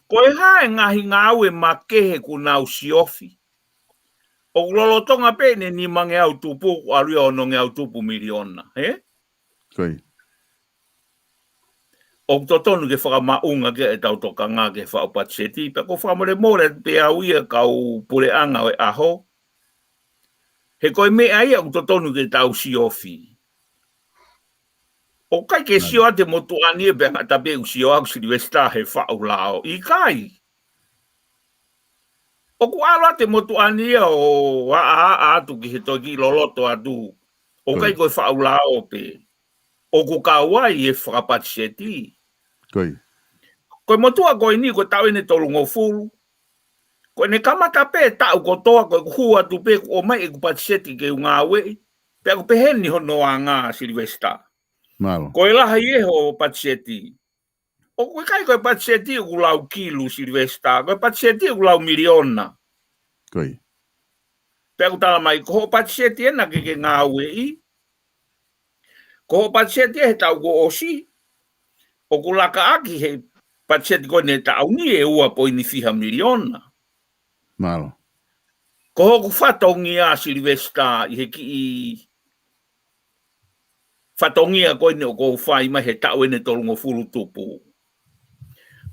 Koe hae ngahi ngāu e makehe ku nau siofi. O lolotonga pene ni mange au tupu aria ono nge au tupu miliona. O totonu ke whakamaunga ke e tau toka ngā ke whaupatseti. Pa ko whamore more pe au ia kau pure anga o e aho. He koe mea ia o totonu ke tau siofi. O kai ke sio ate motu ani e benga tabe u sio au Silvestar he whau lao. I kai. O ku alo ate motu ani o a atu ki he toki loloto atu. O kai koe whau lao pe. O ku kawai e whakapatseti. Koe motua koe ni koe tau ene tolungo fulu. Koe ne kamata pe tau kotoa koe hua tu pe o mai e kupatseti ke unga we. Pe ako peheni hono a ngā Silvestar. Koe laha I ho patseti. O koe kai koe patseti o lau kilu Silvestar. Koe patseti o lau miliona. Pe ako tala mai ko patseti ena ke ngā wei. Ko patseti he tau ko osi. O ko laka aki he patseti koe ne tau ni e ua po ini fiha miliona. Ko hoku whatongi a Silvestar I he ki I whatongia koe ne o ko whai mai he tau ene tolungo fulu tupu.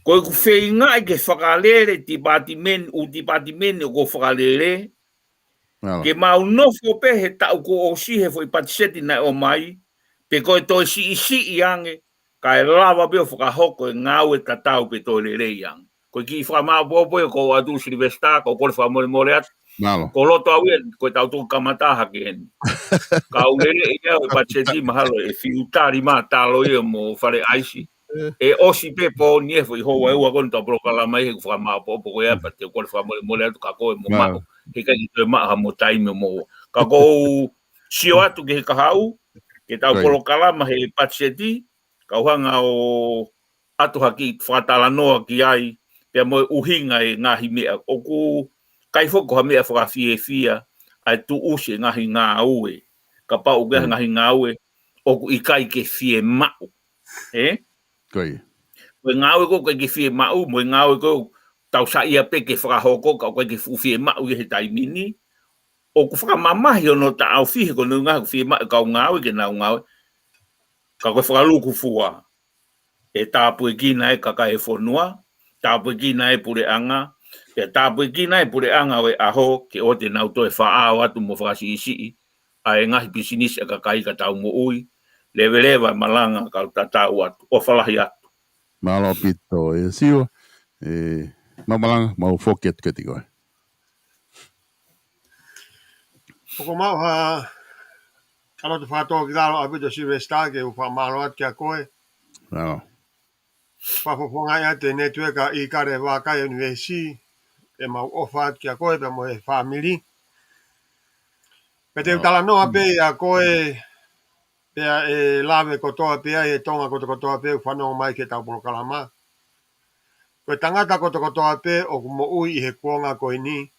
Koe ku whei ngai ke whakalere u tipatimene o ko whakalere. Ke mau nofo pe he tau ko o si he fo I patseti na o mai. Pe koe toi si I ange. Ka e lava pe o whakahoko e ngau e tatau pe toi le rei ang. Koe ki whamau popo e ko atu Silvestar, ko kore whamore more atu. Ko loto au e, koe tau tuku kamataha ke heni. Ka ulere e au e patseti mahalo e fiutari maa talo e mo whare aisi. E osi pe po ni e fo I hoa e ua koni tau prokala mai he ku whamau popo koe apa te kore whamore more atu ka koe mo mao. He kai ki toi maa mo taime mo. Ka kou sio atu ke he kahau, ke tau prokala ma he patseti, ka uhanga o atu haki whakatala noa ki ai, pia moe uhinga e ngahi mea. O ku kai foko ha mea whakawhie fia, ai tu use ngahi ngā ue. Ka pau ke ngahi ngā ue, o ku ikai ke fie mau. Moe ngā ue ko ke fie mau, moe ngā ue ko tau sa ia pe ke whakahoko, ka ke fie mau I he taimini. O ku whakamamahi ono ta au fihe ko nunga fie mau ka ngā ue ke nau ngā ue. Ka koe whakaluku fua. E tāpue kina e kaka e whonua, tāpue kina e pure anga, e tāpue kina e pure anga o e aho, ke o te nau toe whaao atu mo whakasi isi, a e ngahi pisinisi a kakai ka tau mo ui, lewa malanga ka tatau atu, o whalahi atu. Malo pito e siwa, e mamalanga mau foket ke tikoe. Oko mau ha alo te whātoa ki talo apito Silvestar ke uwha maroat kia koe. Whapoponga ia te netueka IKALE VAKAI UNIVEESI e mau ofat kia koe pe mo e whamiri. Pe te utala noa pe a koe pe e lawe kotoa pe e tonga kotoa pe whanonga mai ke tau polokalama. Koe tangata kotoa pe o kumo ui I he kuonga koe ni.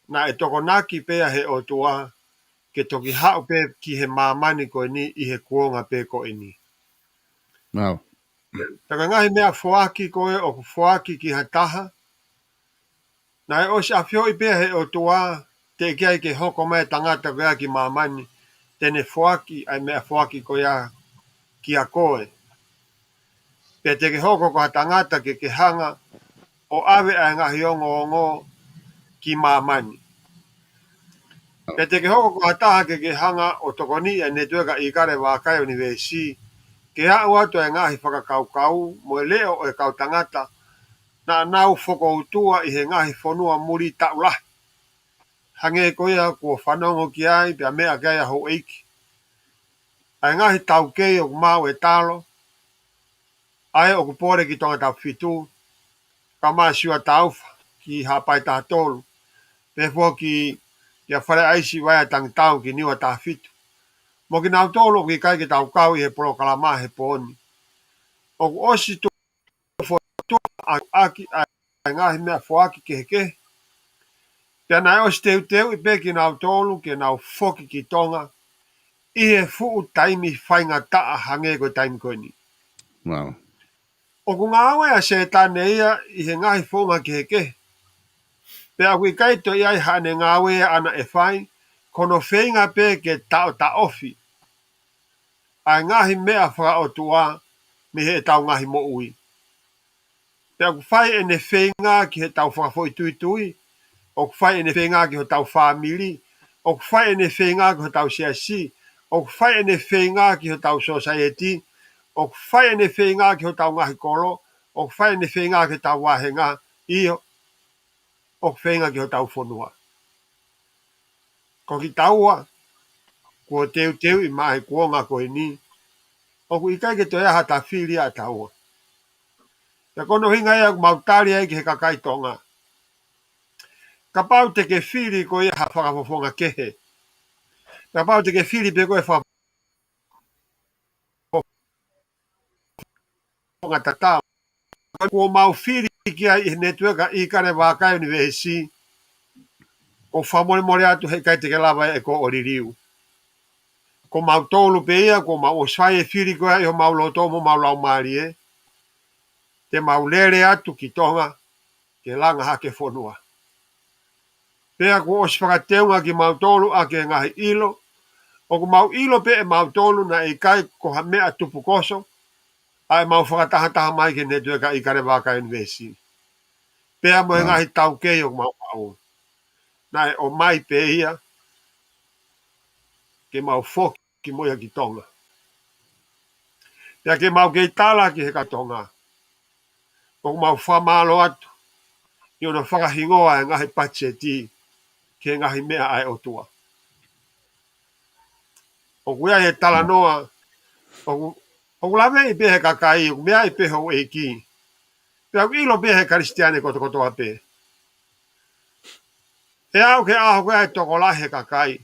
Na e toko naki pe he o tua ke toki hao pe ki he mamani koe ni I he kuonga pe koe ni. Taka ngahi mea fuaki koe o ku fuaki ki ha taha. Na e osi awhio I pe he o tua te kia ke hoko mai tangata koe ki mamani. Tene fuaki ai mea fuaki koe a ki a koe. Pe te ke hoko ko ha tangata ke hanga o awe ai ngahi ongo ki mamani. Pe te ke hoko ko ha taha ke hanga o tokoni e netueka IKALE VAKAI UNIVEESI ke hau atu e ngahi whakakau mo e leo e kau tangata na nau whakoutua I he ngahi whanua muri taula. Hange koea kua whanongo ki ai pia mea kia ho eiki. Ai ngahi tau kei o mau e talo. Ai o kupore ki tonga tau fitu. Ka maa siwa taufa ki hapai ta tolu. Pefo ki ia whare aisi wai tang tau ki niwa ta fitu. Mo ki nau tolu ki kai ki tau kau i he polo kalama he poni. O ku osi tu fo tu aki ai ngahi mea fo aki ke heke. Pea nai osi teu i pe ki nau tolu ki nau foki ki tonga. I he fuu taimi whainga taa hange ko taimi koe ni. Wow. O ku ngā awe a se tāne ia i he ngahi whonga ki heke. Pea kui kai to iai hane ngā awe ana e whai, kono whenga pe ke tau ta ofi. Ai ngahi mea whaka o tua, me he tau ngahi mo ui. Pea ku whai e ne whenga ki he tau whakafoi tui tui, o ku whai e ne whenga ki ho tau whamili, o ku whai e ne whenga ki ho tau siasi, o ku whai e ne whenga ki ho tau society, o ku whai e ne whenga ki ho tau ngahi kolo, o ku whai e ne whenga ki tau wahenga, iyo, o ku whenga ki ho tau whonua. Ko ki taua, kua teu i mahi kuonga koe ni, o ku ikai ke to ea hata whiri a taua. Ia kono hinga ea ku mautari ai ki he kakai tonga. Ka pau te ke whiri ko ea ha whakafofonga kehe. Ka pau te ke whiri pe koe whakafofonga tatau. Kua mau whiri ki ai i netueka IKALE VAKAI UNIVEESI, ko whamore more atu hei kai te ke lawa e ko oririu. Ko mau tolu pe ia, ko mau oswai e whiri koe i ho mau loto mo mau lau maari e. Te mau lere atu ki tonga, ke langa hake whonua. Pea ko os whakateunga ki mau tolu a ke ngahi ilo, o ko mau ilo pe e mau tolu na e kai ko ha mea tupu koso, a e mau whakataha mai ke netueka IKALE VAKAI UNIVEESI. Pea mo e ngahi tau kei o mau au. Na e o mai pe ia, ke mau foki ki moia ki tonga. Pea ke mau kei tala ki he ka tonga. O ko mau whamalo atu, i ona whakahingoa e ngahi pacheti, ke ngahi mea ai o tua. O kuia he tala noa, o lawe i pehe kakai, o mea i pehe o eiki. Pea ilo pehe karistiane koto a pe. E au ke aho kuia e toko lahe kakai,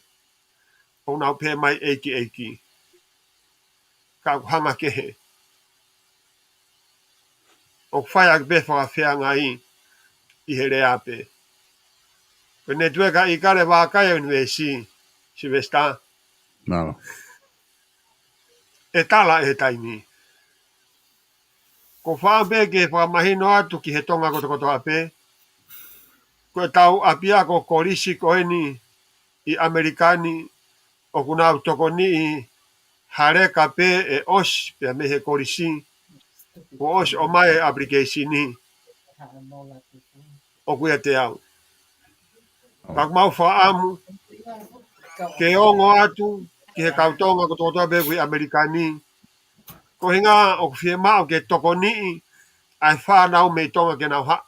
o nau pehe mai eiki. Ka hanga kehe. O whai a pehe whakawhea ngai, i he rea pe. Ko netueka IKALE VAKAI UNIVEESI, si vesta. Nalo. E tala e taimi. Ko whaampe ke whakamahino atu ki he tonga koto a pe. Ko e tau apia ko korisi ko eni i Amerikani o kunau toko ni i hareka pe e os pe me he korisi. Ko os o mai application ni o kuia te au. Pak mau whaamu ke ongo atu ki he kautonga koto a pe kui Amerikani. Ko hinga o kuwhie mao ke toko ni i ai whanau me tonga ke nau hau.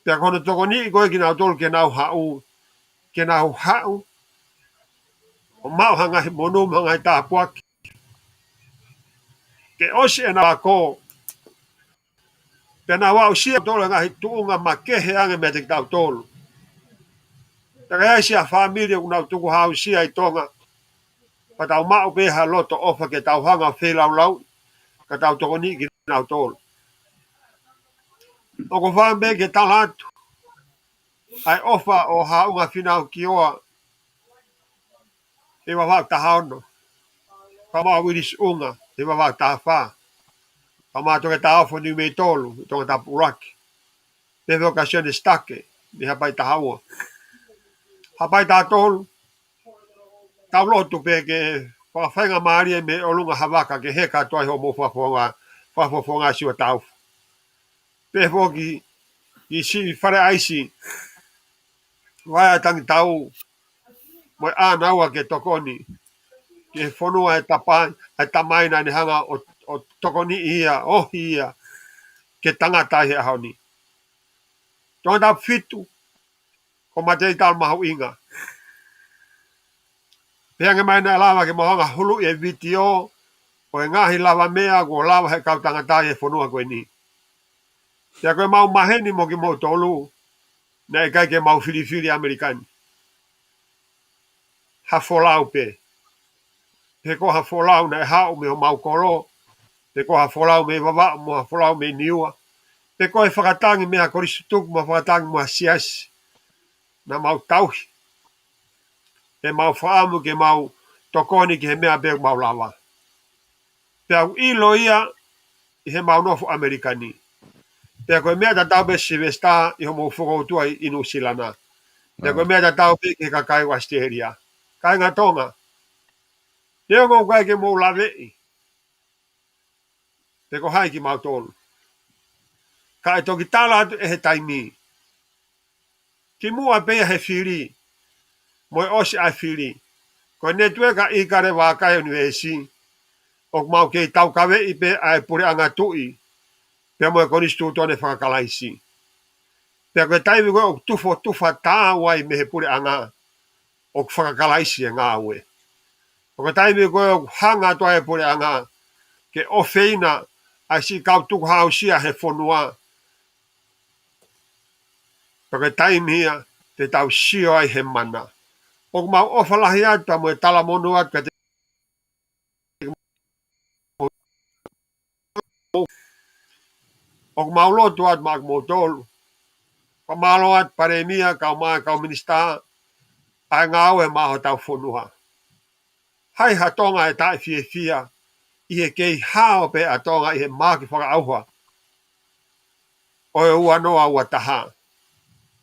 Pea kono toko ni i koe ki nau tolu ke nau hau. Ke nau hau. O mau hanga he monu hanga he tāpuaki. Ke osi e nā kō. Pena wau sia tolu ngahi tuunga ma kehe ange me te tau tolu. Taka ea sia whamiri o nau tuku hau sia i tonga. Pa tau mau peha loto ofa ke tau hanga whelau lau. Ka tau toko ni ki nau tolu. O ko whambe ke talatu. Ai ofa o haunga whinau ki oa. E wawak tahaono. Pa mau wiris unga. E wawak tahawha. Pa mau toke tahawho ni me tolu. Toke tapuraki. Pewe ocasione stake. Ni hapai tahaua. Hapai tātolu. Tau lotu pe ke whawhainga maari e me olunga hawaka ke heka toa ho mo whafonga siwa tau. Pewe ki si whare aisi. Wai atangi tau. Moi ānaua ke tokoni. Ke whonua e tapai. E tamaina ni hanga o tokoni ia. Ohi ia. Ke tangata he ahoni. Tonga tau fitu. Ko matei tau mahu inga. Peange mai na lava ke mohanga hulu e video o e ngahi lava mea ko lava he kau tangata e whanua koe ni. Pea koe mau maheni mo ki mo tolu na e kai ke mau whiriwhiri Amerikani. Ha wholau pe. Pe ko ha wholau na e hao me o mau koro. Pe ko ha wholau me wawa mo ha wholau me niua. Pe ko e whakatangi mea korisutuk mo whakatangi mo ha siasi. Na mau tauhi. Pe mau whaamu ke mau tokoni ki he mea beo mau lava. Pe au ilo ia i he mau nofu Amerikani. Pe koe mea ta tau be Silvesta i ho mo whakautua i Inu Silana. Pe koe mea ta tau be ke kakai wa Australia. Kai ngā tonga. Neo ngō kai ke mō lawe i. Pe ko hai ki mau tolu. Ka e toki tala atu e he taimi. Ki mua pea he whiri. Moi osi ai whiri. Ko ne tue ka IKALE VAKAI UNIVEESI. O mau kei tau kawe i pe ai pure anga tui. Pe mo e konistu tone whakakalaisi. Pe koe taimi koe o tufa tā wai me he pure anga. O whakakalaisi e ngā ue. O koe taimi koe o hanga toa e pure anga. Ke o feina ai si kau tuku hausia he whanua. Pe koe taimi hia te tau sio ai he mana. O mau ofalahi atu mo e tala monu atu ka te o mau lotu atu mak mo tolu. Pa malo atu paremia kau maa kau minista ai ngau e maho tau whanua. Hai hatonga e tai fia i he kei hao pe atonga i he maki whakaauha. O e ua noa ua taha.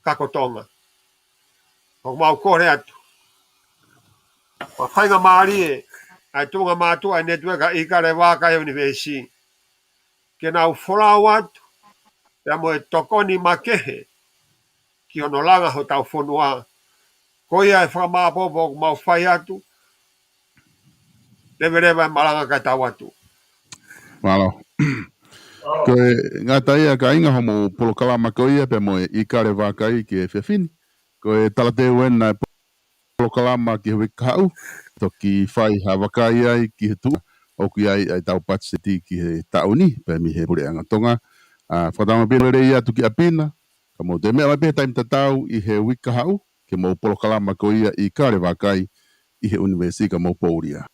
Kakotonga. O mau kore atu. O whainga maari e ai tunga mātua ai netweka IKALE VAKAI UNIVEESI. Ke nau wholau atu. Pea mo e tokoni makehe. Ki ono langa ho tau whanua. Koia e whakamāpopo o mau whai atu. Lewe malanga kai tau atu. Malo. Koe ngā taia ka inga homo polokalama koia pe mo e IKALE VAKAI ki e whiawhini. Koe talate wena e polokalama ki hui kahau. Toki whai ha wakai ai ki he tua. O ki ai tau patseti ki he tauni. Pe mi he pure anga tonga. Whatama pino rei atu ki apina. Ka mo te mea mai pe taim tatau i he hui kahau. Ke mo polokalama koia IKALE VAKAI i he UNIVEESI ka mo pouria.